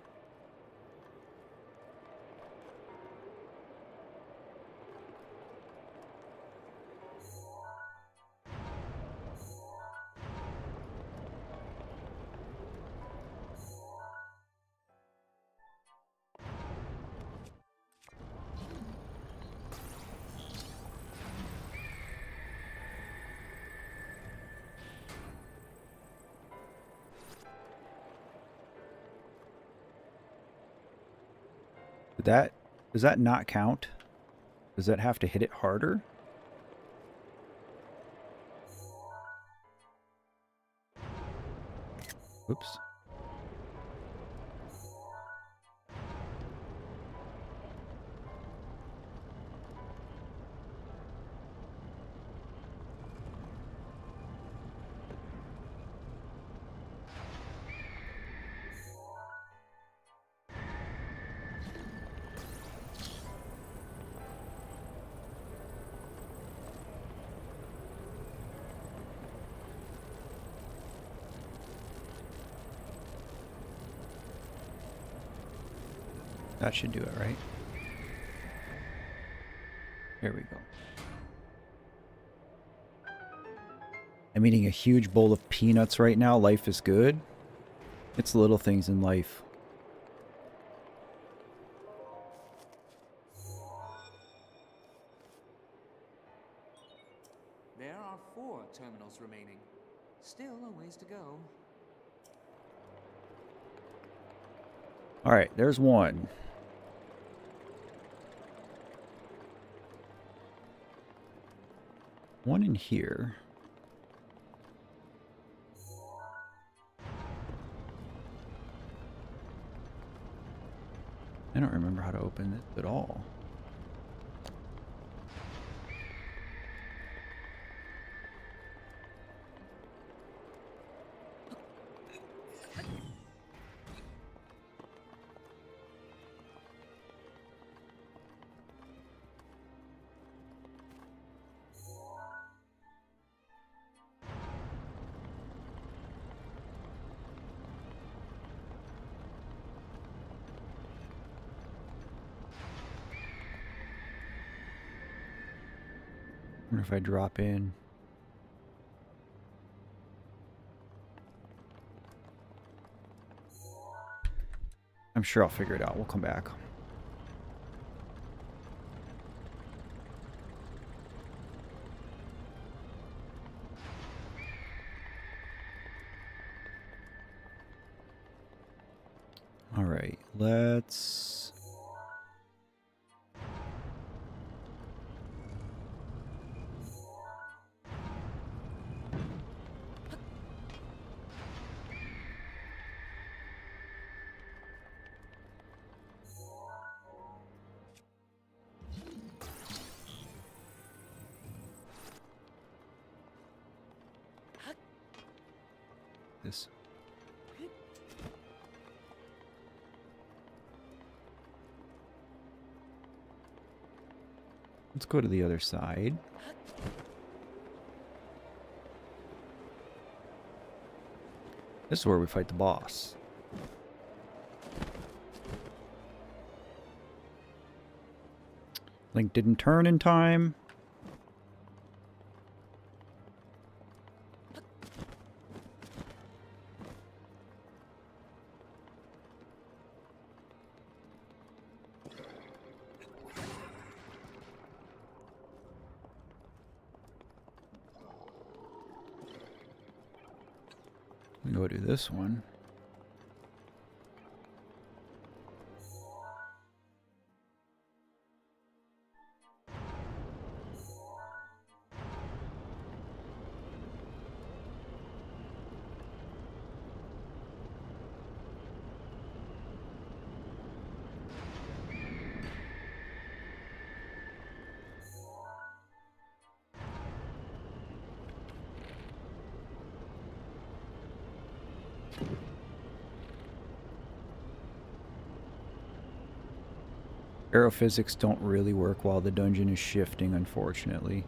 Does that not count? Does that have to hit it harder? Oops. That should do it, right? There we go. I'm eating a huge bowl of peanuts right now. Life is good. It's little things in life. There are 4 terminals remaining. Still a ways to go. Alright, there's one. One in here. I don't remember how to open it at all. I wonder if I drop in. I'm sure I'll figure it out. We'll come back. All right, let's... this. Let's go to the other side. This is where we fight the boss. Link didn't turn in time. We go do this one. Arrow physics don't really work while the dungeon is shifting, unfortunately.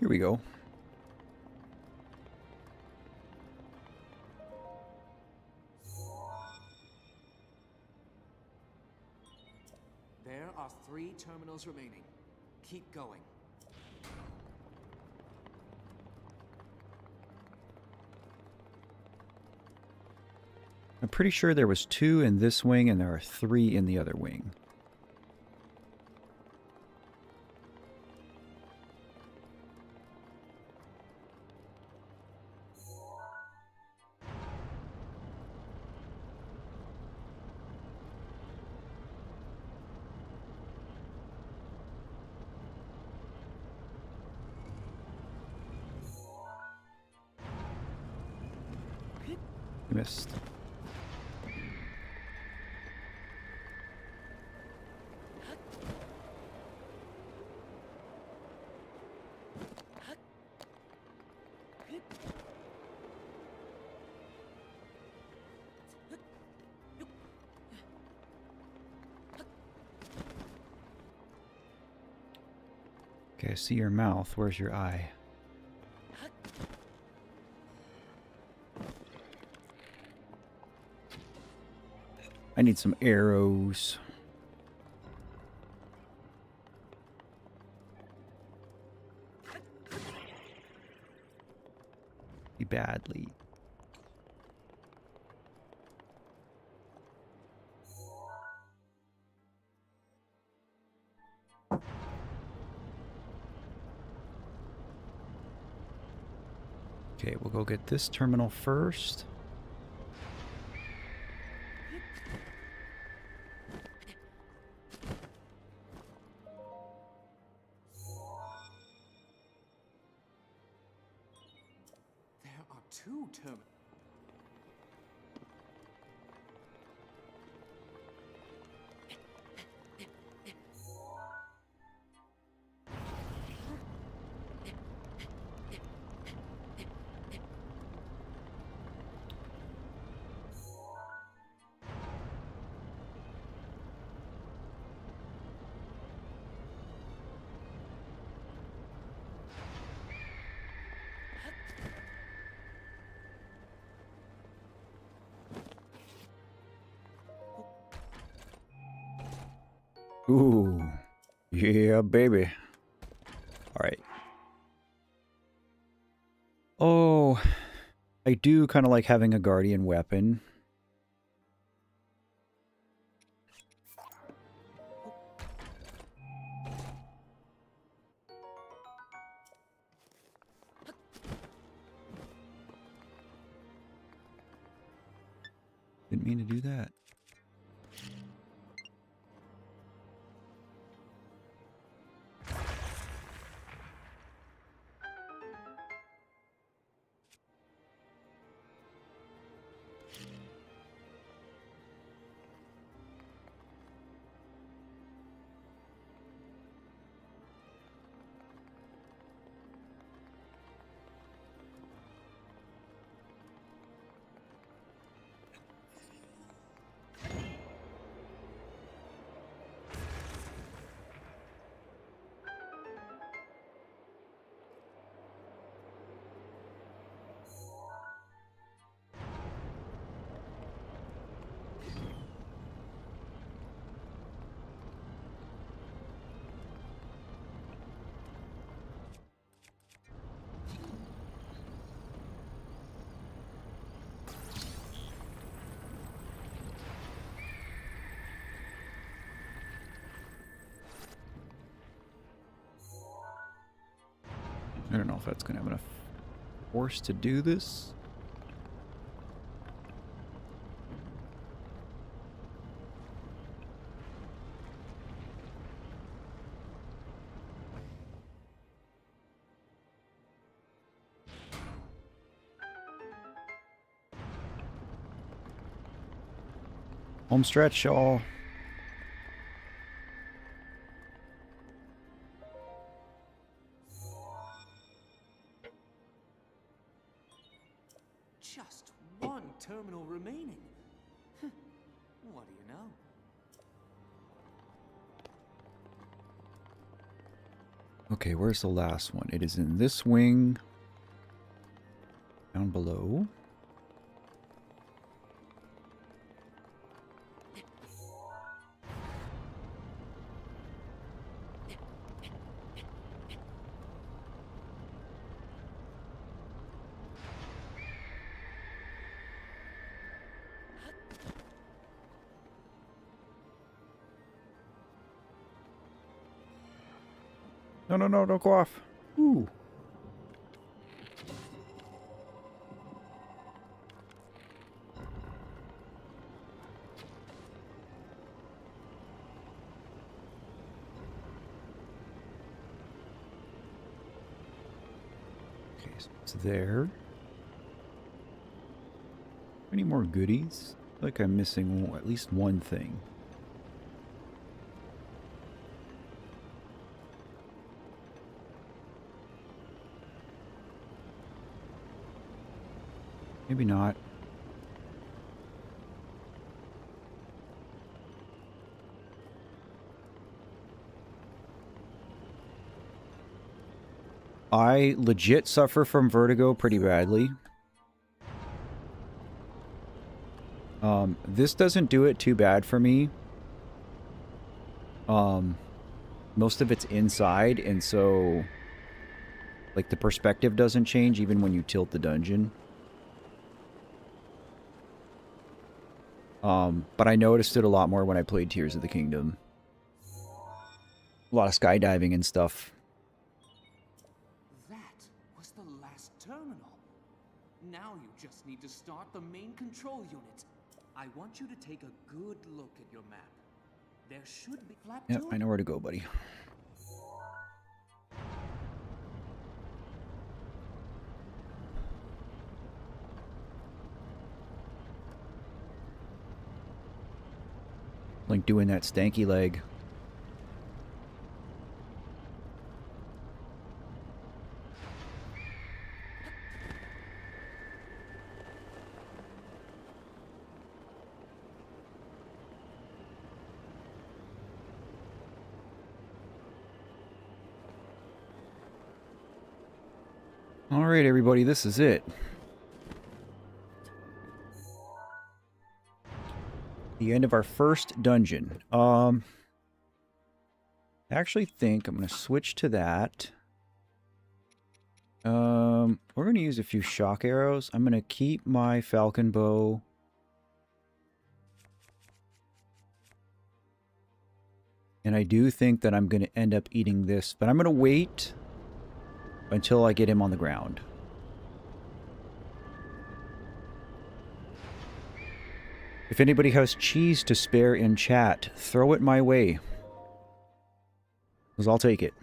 Here we go. There are 3 terminals remaining. Keep going. I'm pretty sure there was 2 in this wing and there are 3 in the other wing. Missed. Okay, I see your mouth. Where's your eye? I need some arrows. Badly. Okay, we'll go get this terminal first. There are two terminals. Ooh. Yeah, baby. Alright. Oh, I do kind of like having a guardian weapon. Didn't mean to do that. I don't know if that's going to have enough force to do this. Home stretch, y'all. Just one terminal remaining. What do you know? Okay, where's the last one? It is in this wing. Down below. No, no, no, don't go off. Ooh. Okay, so it's there. Any more goodies? I feel like I'm missing at least one thing. Maybe not. I legit suffer from vertigo pretty badly. This doesn't do it too bad for me. Most of it's inside, and so like the perspective doesn't change even when you tilt the dungeon. But I noticed it a lot more when I played Tears of the Kingdom. A lot of skydiving and stuff. That was the last terminal. Now you just need to start the main control unit. I want you to take a good look at your map. There should be plateau. Yep, I know where to go, buddy. Like doing that stanky leg. All right, everybody, this is it. The end of our first dungeon. I actually think I'm going to switch to that. We're going to use a few shock arrows. I'm going to keep my falcon bow. And I do think that I'm going to end up eating this, but I'm going to wait until I get him on the ground. If anybody has cheese to spare in chat, throw it my way. Because I'll take it.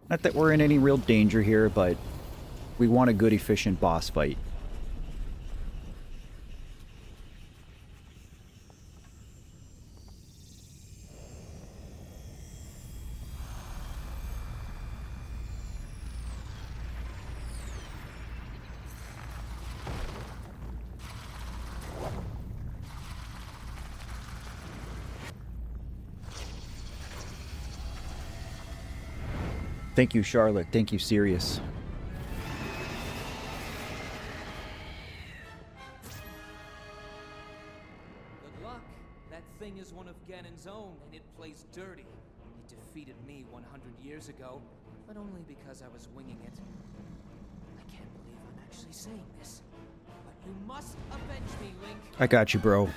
Not that we're in any real danger here, but we want a good, efficient boss fight. Thank you, Charlotte. Thank you, Sirius. Good luck. That thing is one of Ganon's own, and it plays dirty. It defeated me 100 years ago, but only because I was winging it. I can't believe I'm actually saying this, but you must avenge me, Link. I got you, bro.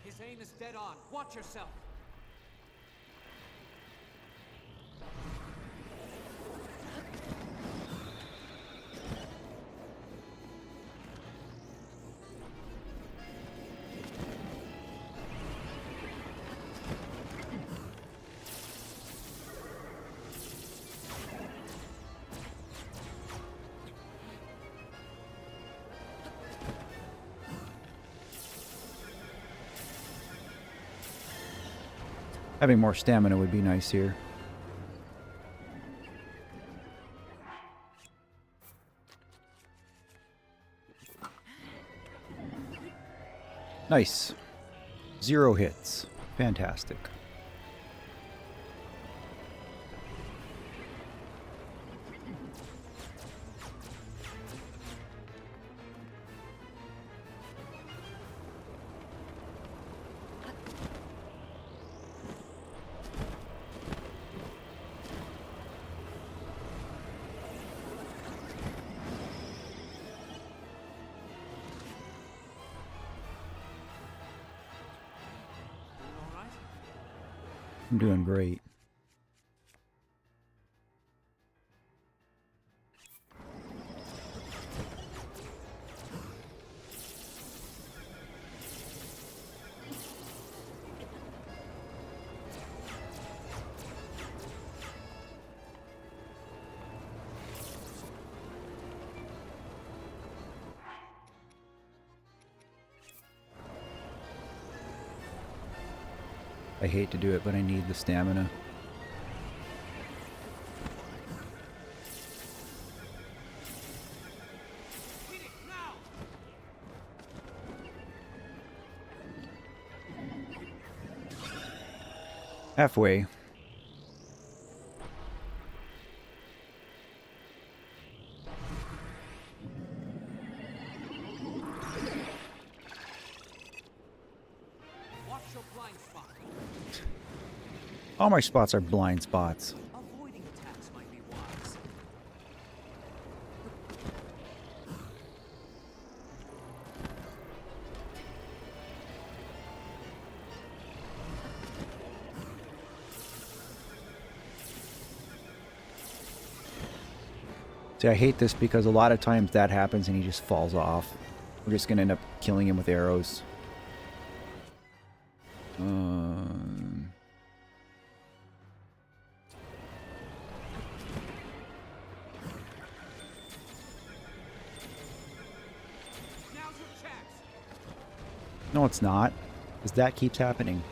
His aim is dead on. Watch yourself. Having more stamina would be nice here. Nice. 0 hits. Fantastic. I'm doing great. I hate to do it, but I need the stamina. Halfway. All my spots are blind spots. Avoiding attacks might be wise. See, I hate this because a lot of times that happens and he just falls off. We're just going to end up killing him with arrows. Now's your chance. No, it's not. Because that keeps happening.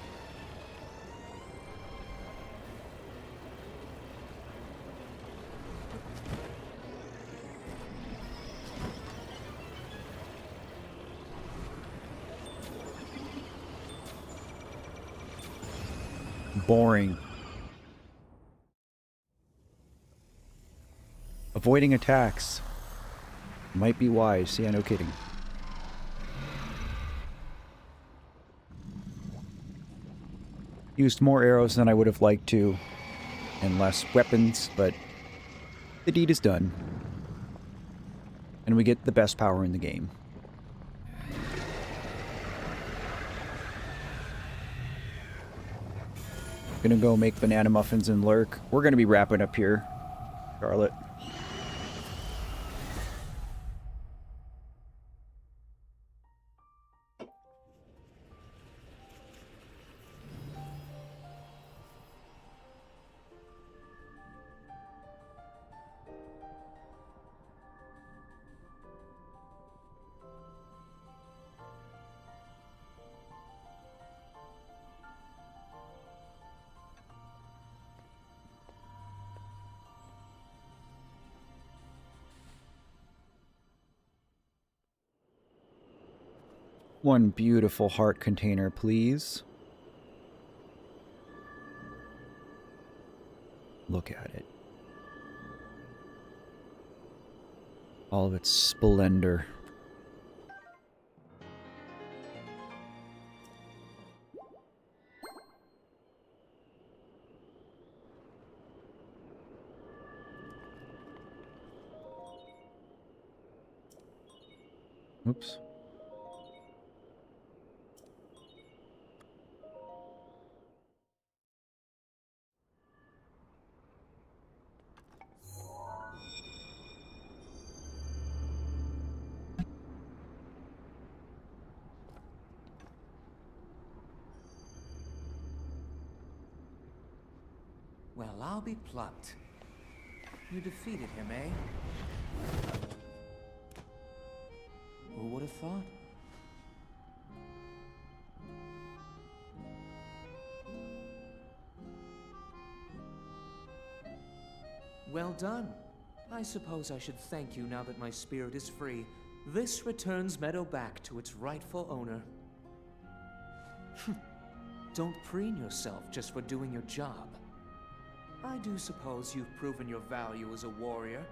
Boring. Avoiding attacks might be wise. Yeah, no kidding. Used more arrows than I would have liked to, and less weapons, but the deed is done. And we get the best power in the game. Gonna go make banana muffins and lurk. We're gonna be wrapping up here, Charlotte. One beautiful heart container, please. Look at it. All of its splendor. Oops. Well, I'll be plucked. You defeated him, eh? Who would have thought? Well done. I suppose I should thank you now that my spirit is free. This returns Meadow back to its rightful owner. Don't preen yourself just for doing your job. I do suppose you've proven your value as a warrior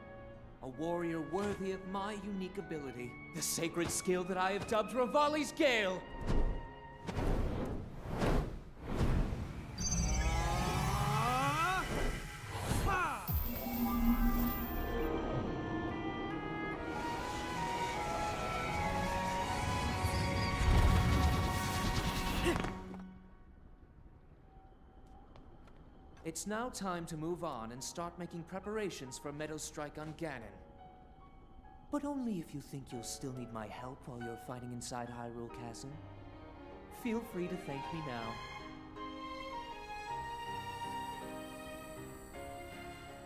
worthy of my unique ability, the sacred skill that I have dubbed Revali's Gale. It's now time to move on and start making preparations for Meadow's strike on Ganon. But only if you think you'll still need my help while you're fighting inside Hyrule Castle. Feel free to thank me now.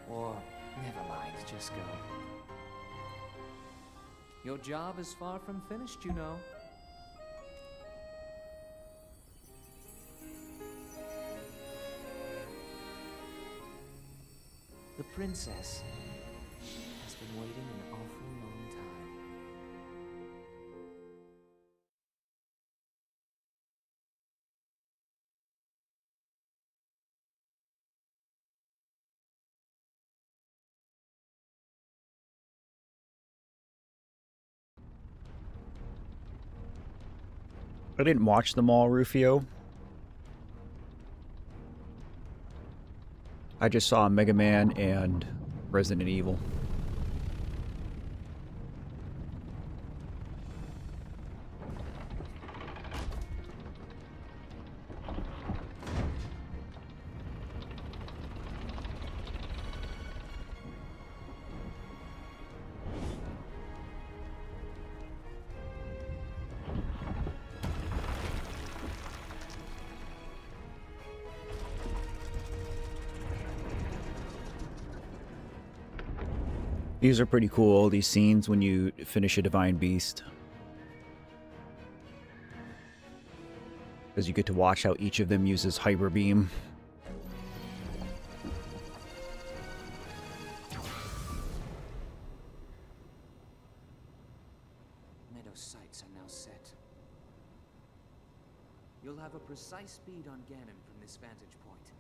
Or, never mind, just go. Your job is far from finished, you know. The princess has been waiting an awful long time. I didn't watch them all, Rufio. I just saw Mega Man and Resident Evil. These are pretty cool, these scenes when you finish a Divine Beast. Because you get to watch how each of them uses Hyper Beam. Meadow's sights are now set. You'll have a precise speed on Ganon from this vantage point.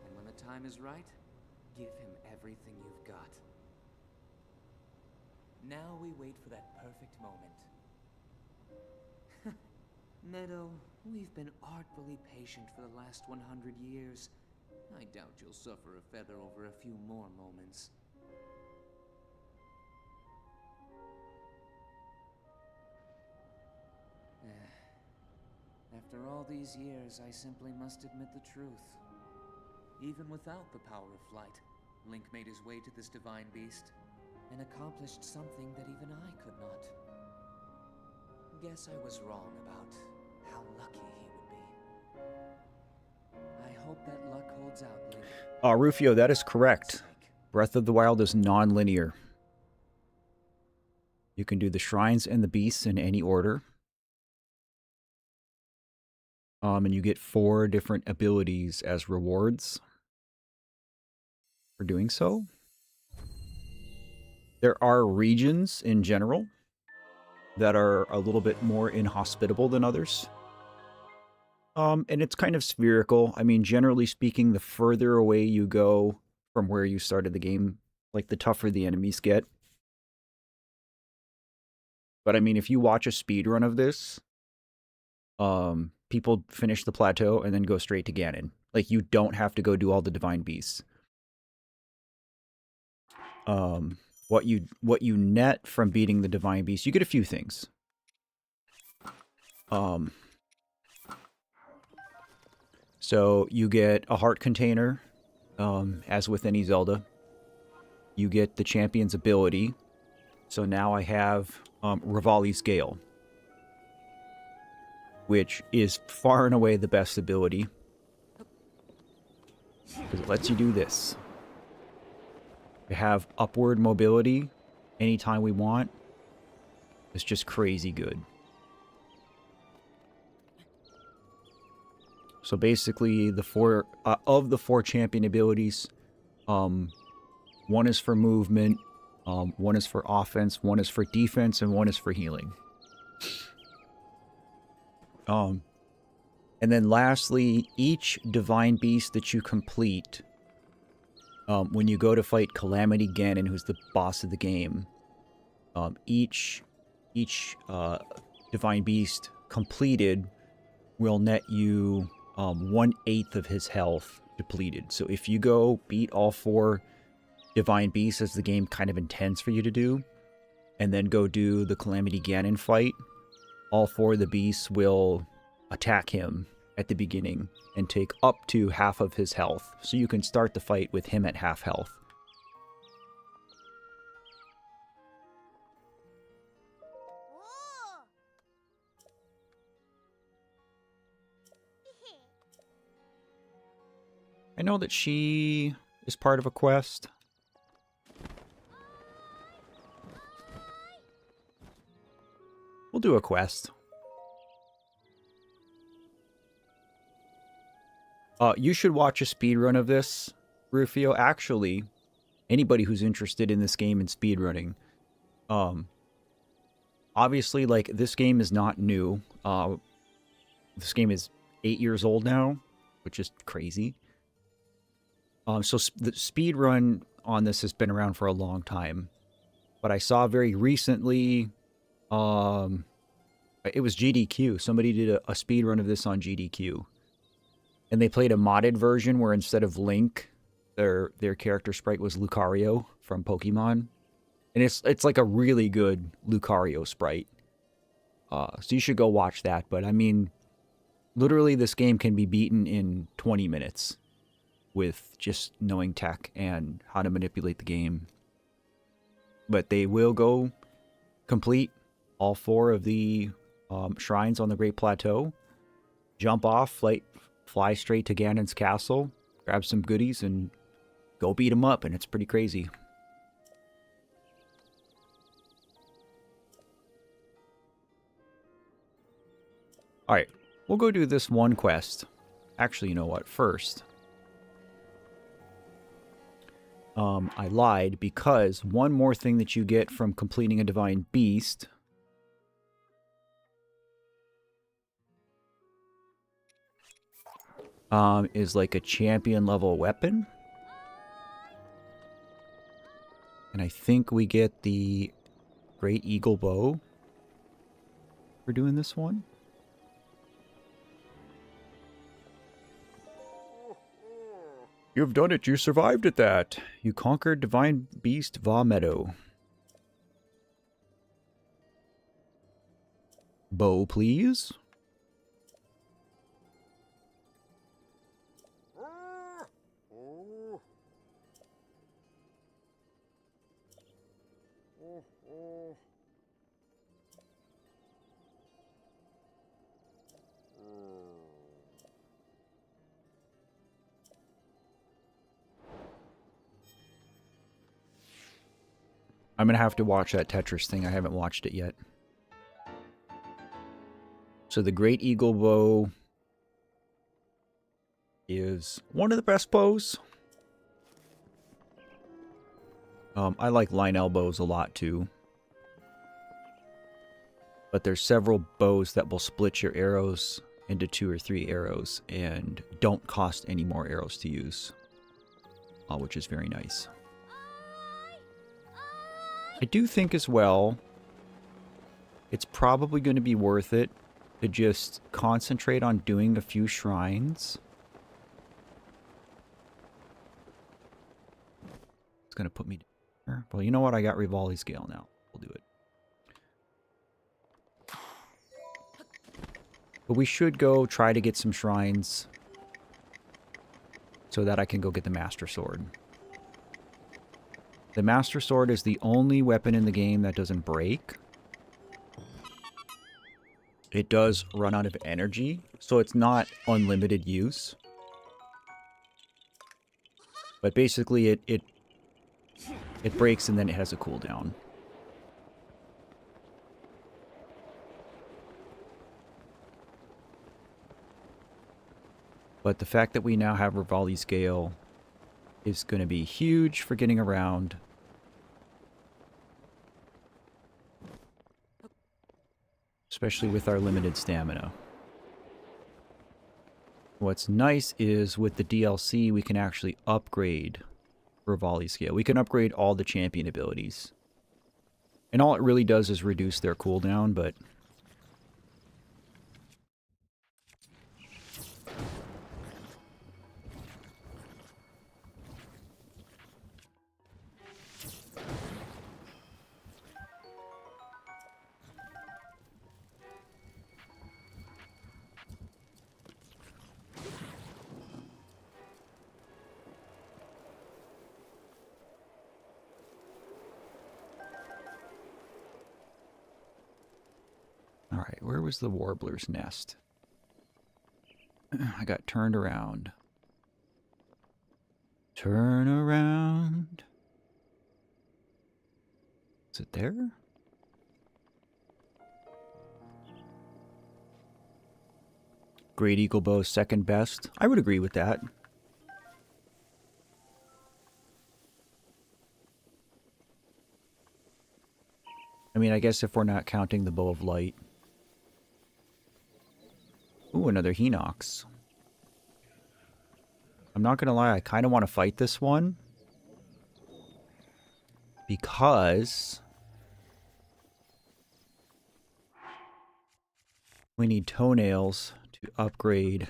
And when the time is right, give him everything you've got. Now we wait for that perfect moment. Meadow, we've been artfully patient for the last 100 years. I doubt you'll suffer a feather over a few more moments. After all these years, I simply must admit the truth. Even without the power of flight, Link made his way to this divine beast and accomplished something that even I could not. Guess I was wrong about how lucky he would be. I hope that luck holds out, Link. Rufio, that is correct. Breath of the Wild is non-linear. You can do the shrines and the beasts in any order. And you get 4 different abilities as rewards for doing so. There are regions in general that are a little bit more inhospitable than others. And it's kind of spherical. I mean, generally speaking, the further away you go from where you started the game, like the tougher the enemies get. But I mean, if you watch a speedrun of this, people finish the plateau and then go straight to Ganon. Like, you don't have to go do all the divine beasts. What you net from beating the divine beast, you get a few things. So you get a heart container, as with any Zelda. You get the champion's ability. So now I have Rivali's Gale, which is far and away the best ability, because it lets you do this. We have upward mobility anytime we want. It's just crazy good. So basically, the 4 of the 4 champion abilities, 1 is for movement, 1 is for offense, 1 is for defense, and 1 is for healing. And then lastly, each divine beast that you complete, when you go to fight Calamity Ganon, who's the boss of the game, each divine beast completed will net you 1/8 of his health depleted. So if you go beat all 4 divine beasts, as the game kind of intends for you to do, and then go do the Calamity Ganon fight, all 4 of the beasts will attack him at the beginning and take up to half of his health. So you can start the fight with him at half health. I know that she is part of a quest. We'll do a quest. You should watch a speedrun of this, Rufio. Actually, anybody who's interested in this game and speedrunning. Obviously, like, this game is not new. This game is 8 years old now, which is crazy. So the speedrun on this has been around for a long time. But I saw very recently, it was GDQ. Somebody did a speedrun of this on GDQ. And they played a modded version where instead of Link their character sprite was Lucario from Pokemon. And it's like a really good Lucario sprite. So you should go watch that. But I mean, literally this game can be beaten in 20 minutes with just knowing tech and how to manipulate the game. But they will go complete all 4 of the shrines on the Great Plateau. Jump off, fly straight to Ganon's castle, grab some goodies, and go beat him up. And it's pretty crazy. Alright, we'll go do this one quest. Actually, you know what? First, I lied, because one more thing that you get from completing a Divine Beast is like a champion level weapon. And I think we get the Great Eagle Bow for doing this one. You've done it. You survived at that. You conquered Divine Beast Va Meadow. Bow, please. I'm going to have to watch that Tetris thing. I haven't watched it yet. So the Great Eagle Bow is one of the best bows. I like line elbows a lot too. But there's several bows that will split your arrows into 2 or 3 arrows and don't cost any more arrows to use. Which is very nice. I do think as well, it's probably going to be worth it to just concentrate on doing a few shrines. It's going to put me there. Well, you know what? I got Rivali's Gale now. We'll do it. But we should go try to get some shrines so that I can go get the Master Sword. The Master Sword is the only weapon in the game that doesn't break. It does run out of energy, so it's not unlimited use. But basically it breaks and then it has a cooldown. But the fact that we now have Rivali's Gale is going to be huge for getting around. Especially with our limited stamina. What's nice is with the DLC, we can actually upgrade Rivali's Gale. We can upgrade all the champion abilities. And all it really does is reduce their cooldown, but... Alright, where was the warbler's nest? I got turned around. Turn around. Is it there? Great Eagle Bow second best. I would agree with that. I mean, I guess if we're not counting the Bow of Light. Ooh, another Hinox. I'm not gonna lie, I kind of want to fight this one. Because... we need toenails to upgrade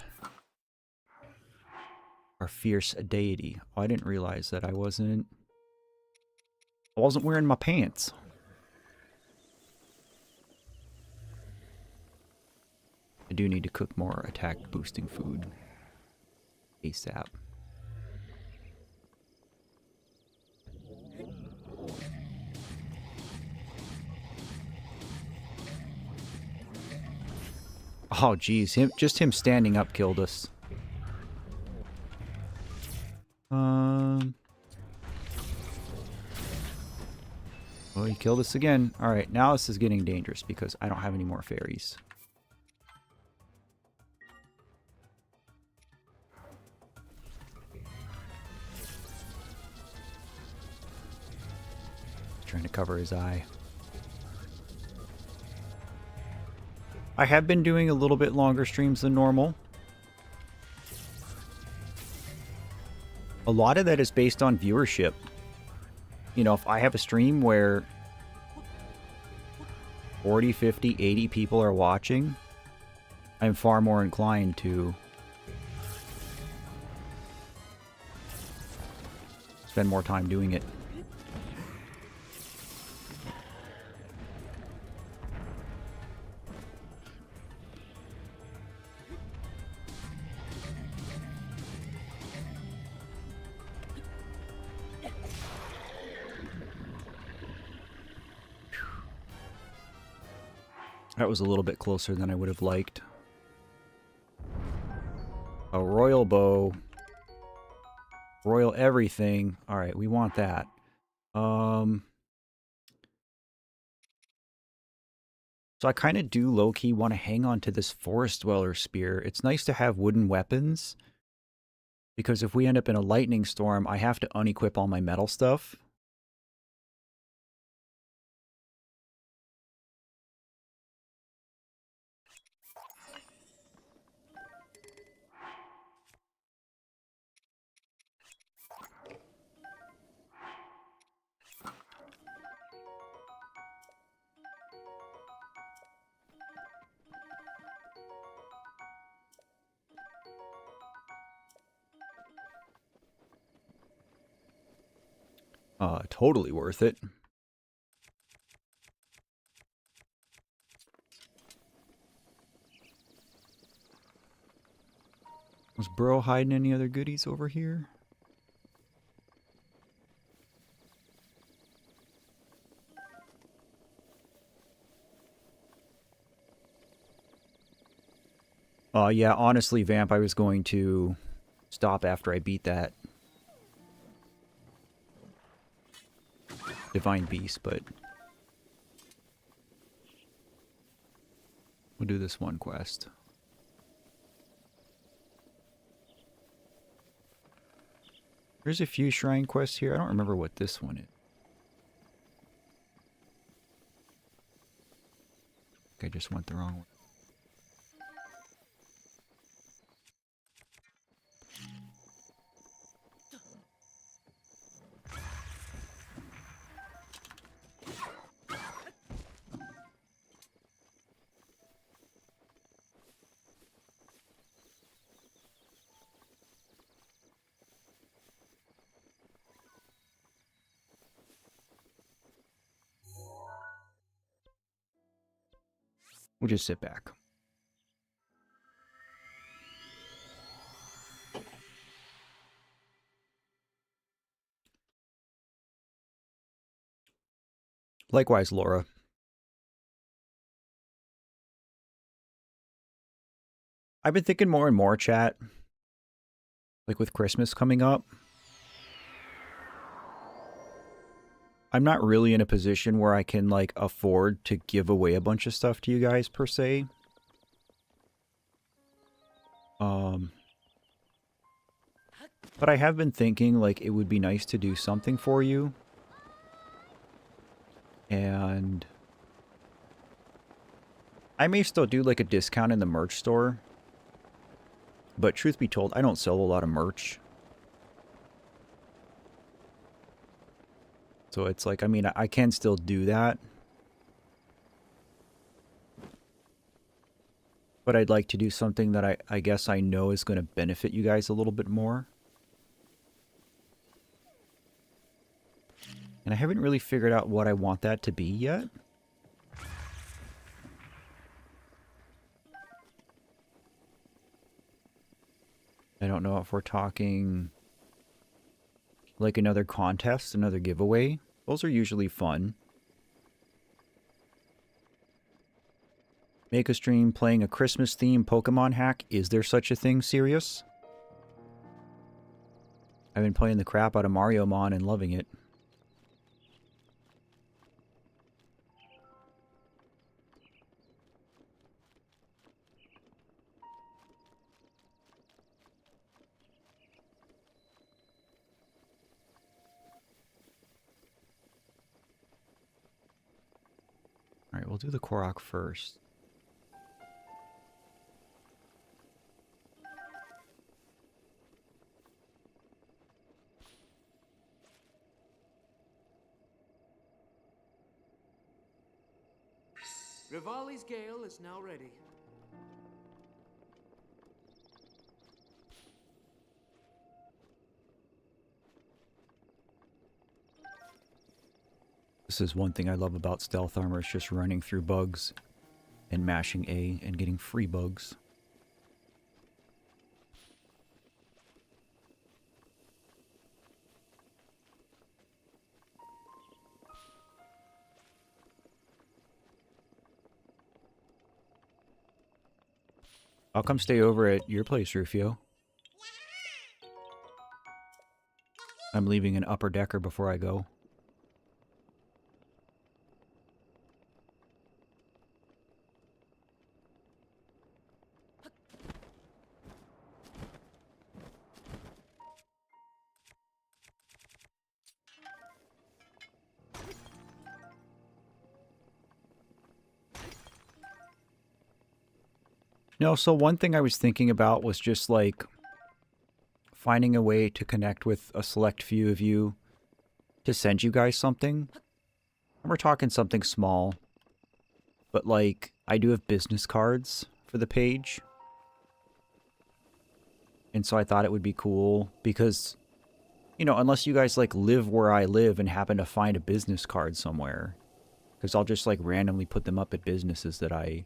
Our fierce deity. Oh, I didn't realize that I wasn't wearing my pants. I do need to cook more attack boosting food. ASAP. Oh geez, just him standing up killed us. Well, he killed us again. Alright, now this is getting dangerous because I don't have any more fairies. Trying to cover his eye. I have been doing a little bit longer streams than normal. A lot of that is based on viewership. You know, if I have a stream where 40, 50, 80 people are watching, I'm far more inclined to spend more time doing it. That was a little bit closer than I would have liked. A royal bow. Royal everything. Alright, we want that. So I kind of do low-key want to hang on to this Forest Dweller spear. It's nice to have wooden weapons, because if we end up in a lightning storm, I have to unequip all my metal stuff. Totally worth it. Was Burrow hiding any other goodies over here? Yeah, honestly, Vamp, I was going to stop after I beat that Divine Beast, but we'll do this one quest. There's a few shrine quests here. I don't remember what this one is. I think I just went the wrong way. We'll just sit back. Likewise, Laura. I've been thinking more and more, chat. Like with Christmas coming up. I'm not really in a position where I can, like, afford to give away a bunch of stuff to you guys, per se. But I have been thinking, like, it would be nice to do something for you. And I may still do, like, a discount in the merch store. But truth be told, I don't sell a lot of merch. So it's like, I mean, I can still do that. But I'd like to do something that I guess I know is going to benefit you guys a little bit more. And I haven't really figured out what I want that to be yet. I don't know if we're talking like another contest, another giveaway. Those are usually fun. Make a stream playing a Christmas themed Pokemon hack. Is there such a thing, Sirius? I've been playing the crap out of Mario Mon and loving it. Alright, we'll do the Korok first. Rivali's Gale is now ready. This is one thing I love about stealth armor, is just running through bugs and mashing A and getting free bugs. I'll come stay over at your place, Rufio. I'm leaving an upper decker before I go. No, so one thing I was thinking about was just like finding a way to connect with a select few of you to send you guys something. And we're talking something small, but like I do have business cards for the page. And so I thought it would be cool because, you know, unless you guys like live where I live and happen to find a business card somewhere, because I'll just like randomly put them up at businesses that I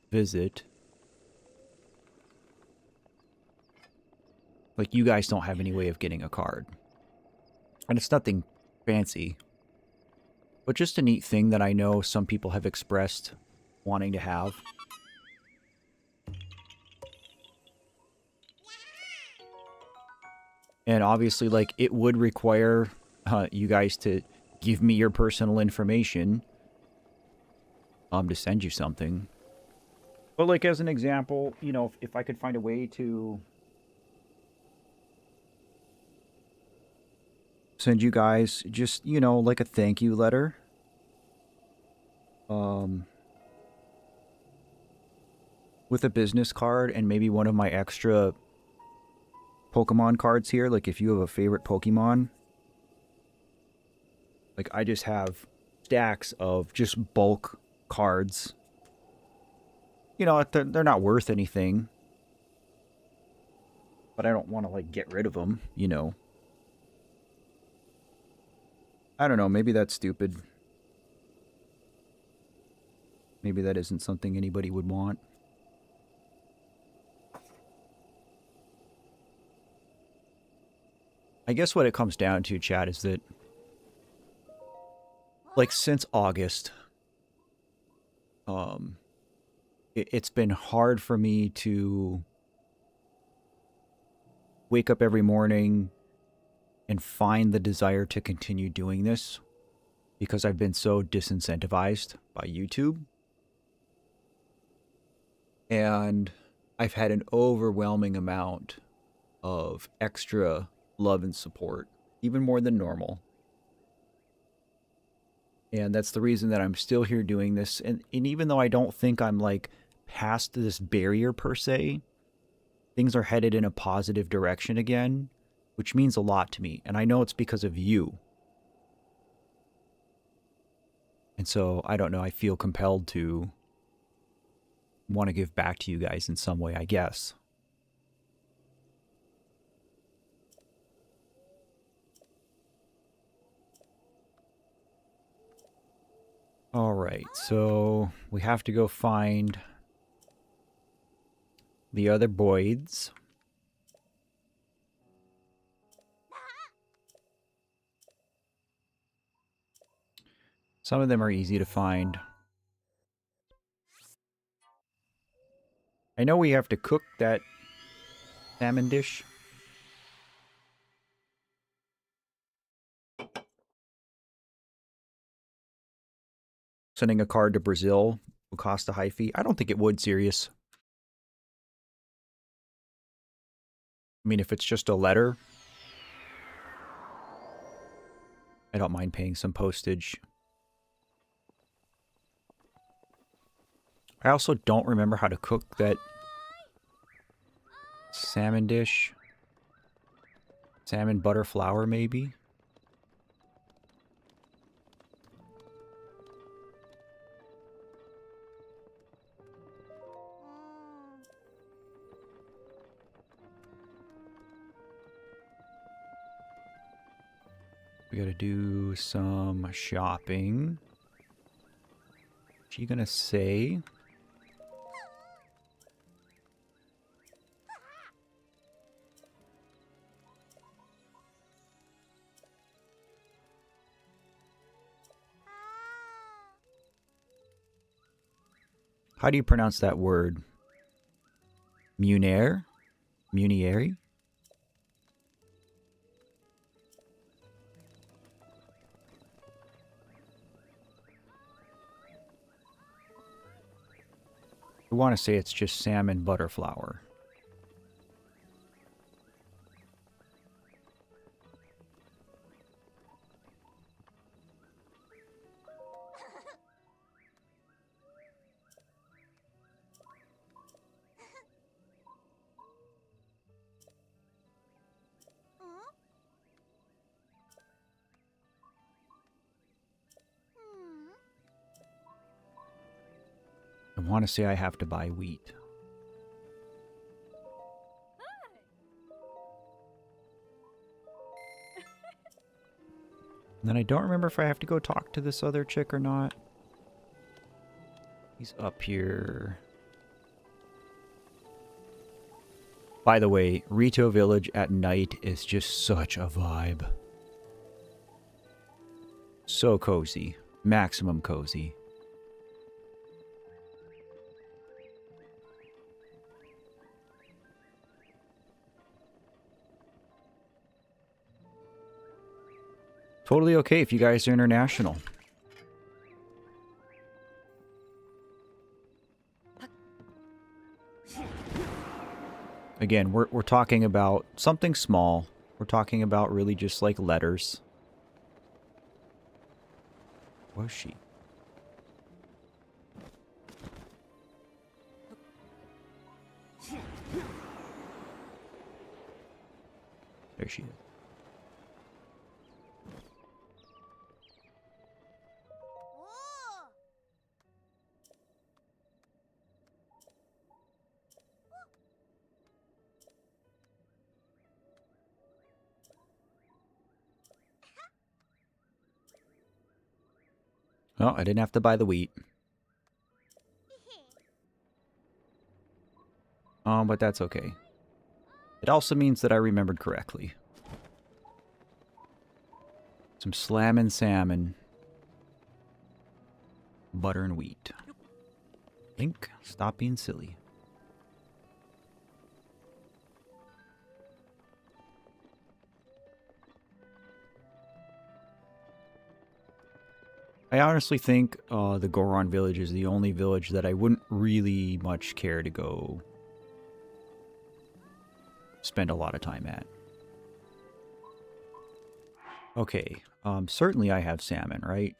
visit. Like, you guys don't have any way of getting a card. And it's nothing fancy. But just a neat thing that I know some people have expressed wanting to have. And obviously, like, it would require you guys to give me your personal information to send you something. But like, as an example, you know, if I could find a way to send you guys just, you know, like a thank you letter. With a business card and maybe one of my extra Pokemon cards here. Like, if you have a favorite Pokemon. Like, I just have stacks of just bulk cards. You know, they're not worth anything. But I don't want to, like, get rid of them, you know. I don't know, maybe that's stupid. Maybe that isn't something anybody would want. I guess what it comes down to, chat, is that, like, since August, it's been hard for me to wake up every morning and find the desire to continue doing this because I've been so disincentivized by YouTube. And I've had an overwhelming amount of extra love and support, even more than normal. And that's the reason that I'm still here doing this. And even though I don't think I'm like past this barrier per se, things are headed in a positive direction again, which means a lot to me. And I know it's because of you. And so, I don't know, I feel compelled to want to give back to you guys in some way, I guess. Alright, so we have to go find the other Boyds. Some of them are easy to find. I know we have to cook that salmon dish. Sending a card to Brazil will cost a high fee. I don't think it would, serious. I mean, if it's just a letter, I don't mind paying some postage. I also don't remember how to cook that salmon dish. Salmon butter flour, maybe? We gotta do some shopping. What's she gonna say? How do you pronounce that word? Munier? Munieri? I want to say it's just salmon butter flour. I want to say I have to buy wheat. And then I don't remember if I have to go talk to this other chick or not. He's up here. By the way, Rito Village at night is just such a vibe. So cozy. Maximum cozy. Totally okay if you guys are international. Again, we're talking about something small. We're talking about really just like letters. Was she? There she is. Oh, I didn't have to buy the wheat. But that's okay. It also means that I remembered correctly. Some slammin' salmon. Butter and wheat. Link, stop being silly. I honestly think the Goron village is the only village that I wouldn't really much care to go spend a lot of time at. Okay, certainly I have salmon, right?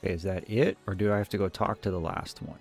Okay, is that it? Or do I have to go talk to the last one?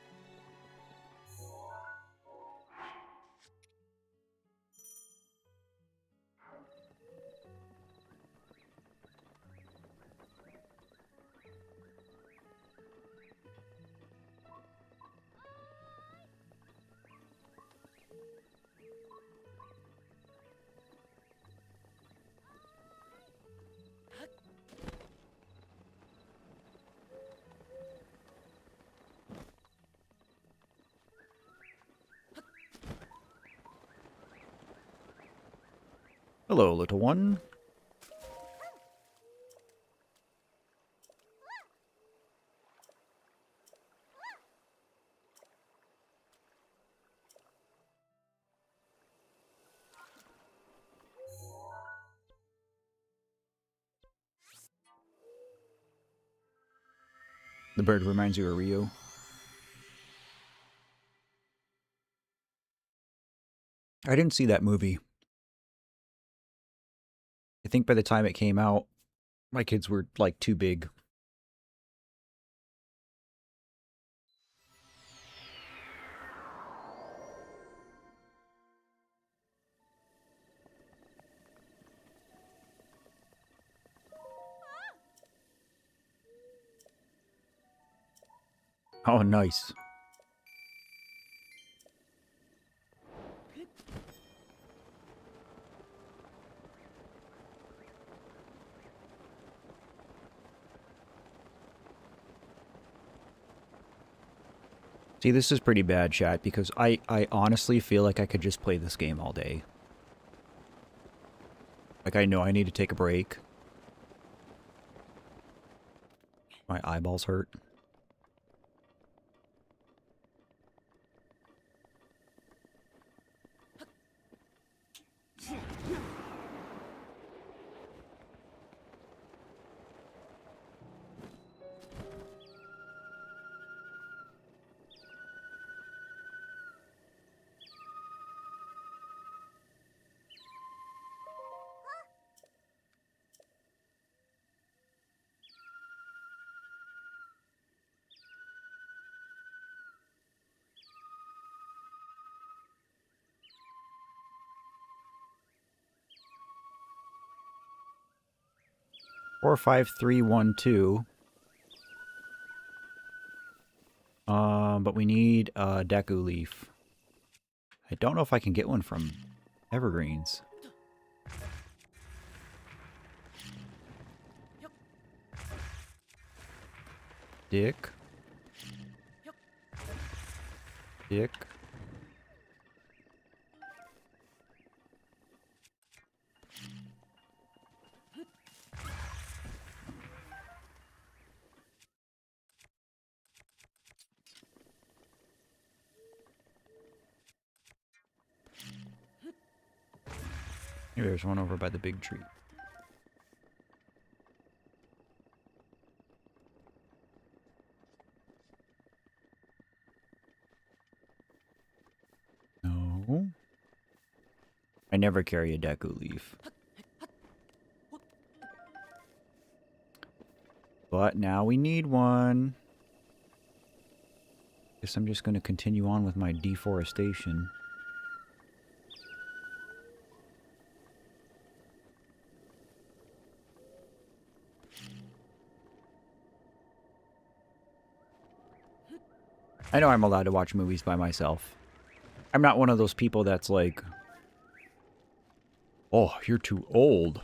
Hello, little one. The bird reminds you of Rio. I didn't see that movie. I think by the time it came out, my kids were like too big. Oh, nice. See, this is pretty bad, chat, because I honestly feel like I could just play this game all day. Like, I know I need to take a break. My eyeballs hurt. Four, 5, 3, 1, 2. But we need a Deku leaf. I don't know if I can get one from Evergreens. Dick. Dick. Maybe there's one over by the big tree. No. I never carry a Deku leaf. But now we need one. Guess I'm just going to continue on with my deforestation. I know I'm allowed to watch movies by myself. I'm not one of those people that's like, oh, you're too old.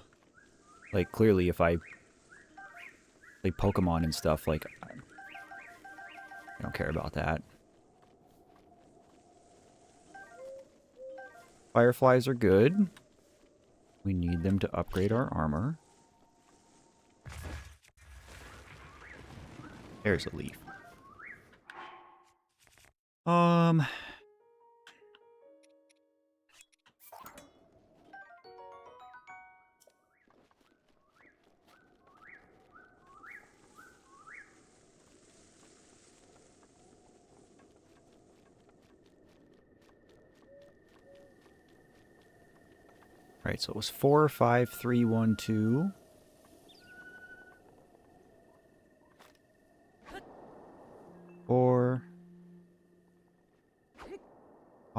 Like, clearly, if I play Pokemon and stuff, like, I don't care about that. Fireflies are good. We need them to upgrade our armor. There's a leaf. Right, so it was 4, 5, 3, 1, 2.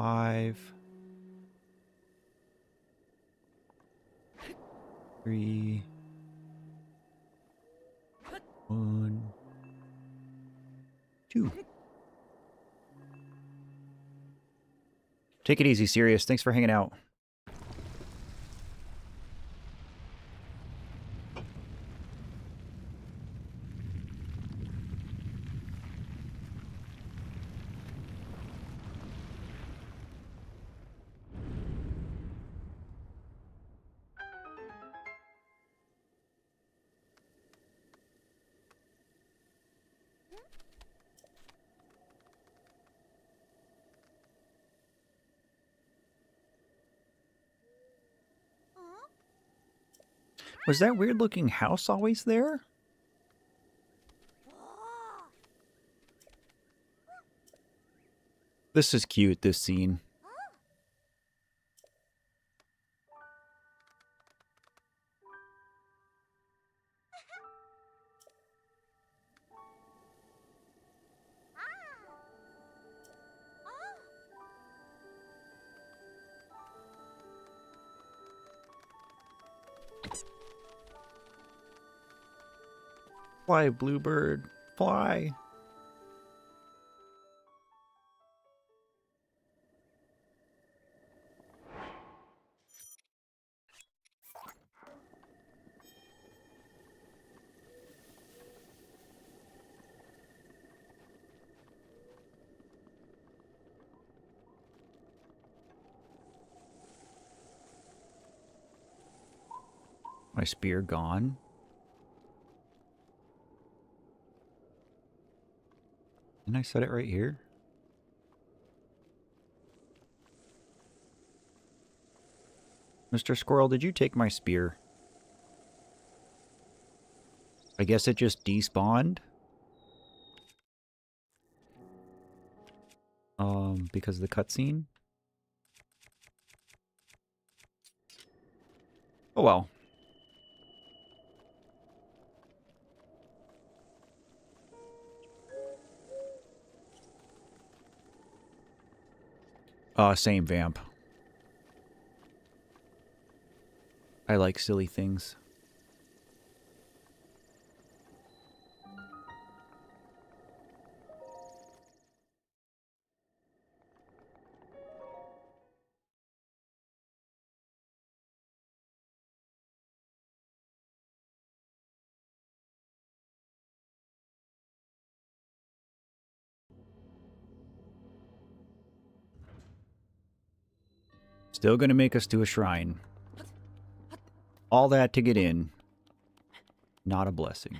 5, 3, 1, 2. Take it easy, Sirius. Thanks for hanging out. Was that weird looking house always there? This is cute, this scene. Fly, bluebird, fly. My spear gone. Didn't I set it right here? Mr. Squirrel, did you take my spear? I guess it just despawned. Because of the cutscene. Oh well. Same vamp. I like silly things. Still gonna make us do a shrine. All that to get in. Not a blessing.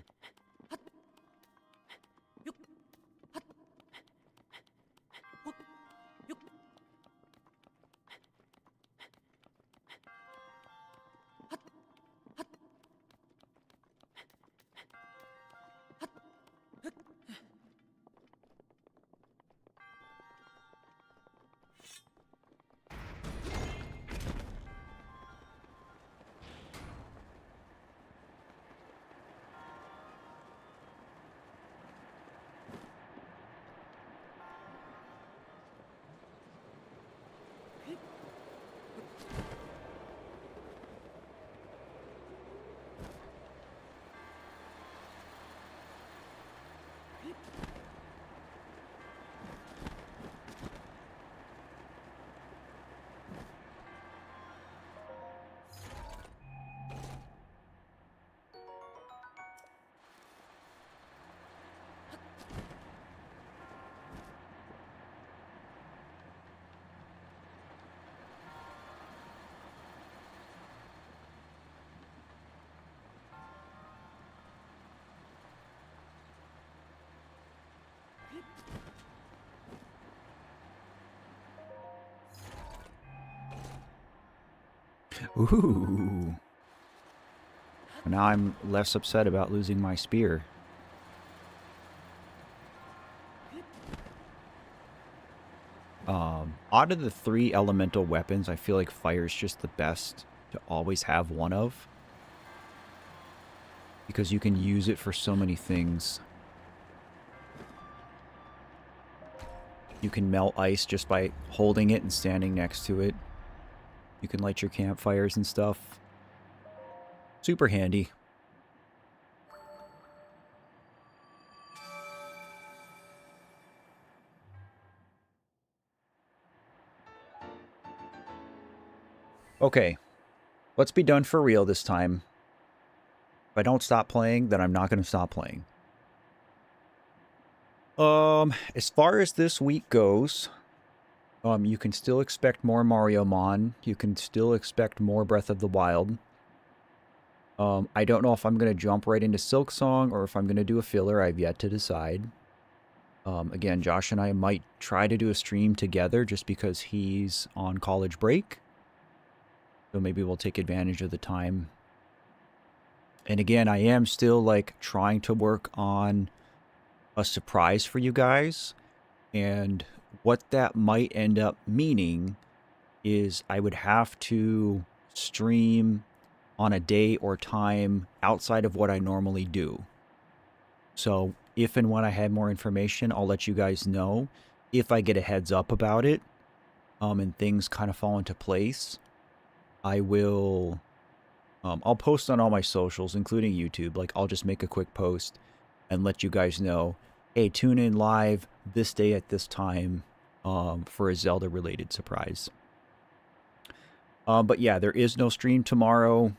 Ooh. Now I'm less upset about losing my spear. Out of the 3 elemental weapons, I feel like fire is just the best to always have one of. Because you can use it for so many things. You can melt ice just by holding it and standing next to it. You can light your campfires and stuff. Super handy. Okay, let's be done for real this time. If I don't stop playing, then I'm not going to stop playing. As far as this week goes, you can still expect more Mario Mon. You can still expect more Breath of the Wild. I don't know if I'm going to jump right into Silk Song or if I'm going to do a filler. I've yet to decide. Again, Josh and I might try to do a stream together just because he's on college break. So maybe we'll take advantage of the time. And again, I am still like trying to work on a surprise for you guys. And what that might end up meaning is I would have to stream on a day or time outside of what I normally do. So if and when I have more information, I'll let you guys know. If I get a heads up about it, and things kind of fall into place, I will, I'll post on all my socials, including YouTube. Like, I'll just make a quick post and let you guys know, hey, tune in live this day at this time for a Zelda-related surprise. But yeah, there is no stream tomorrow.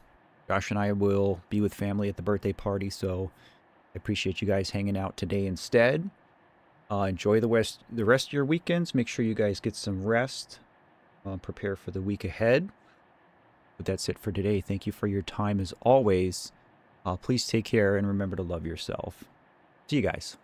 Josh and I will be with family at the birthday party, so I appreciate you guys hanging out today instead. Enjoy the rest of your weekends. Make sure you guys get some rest. Prepare for the week ahead. But that's it for today. Thank you for your time as always. Please take care and remember to love yourself. See you guys.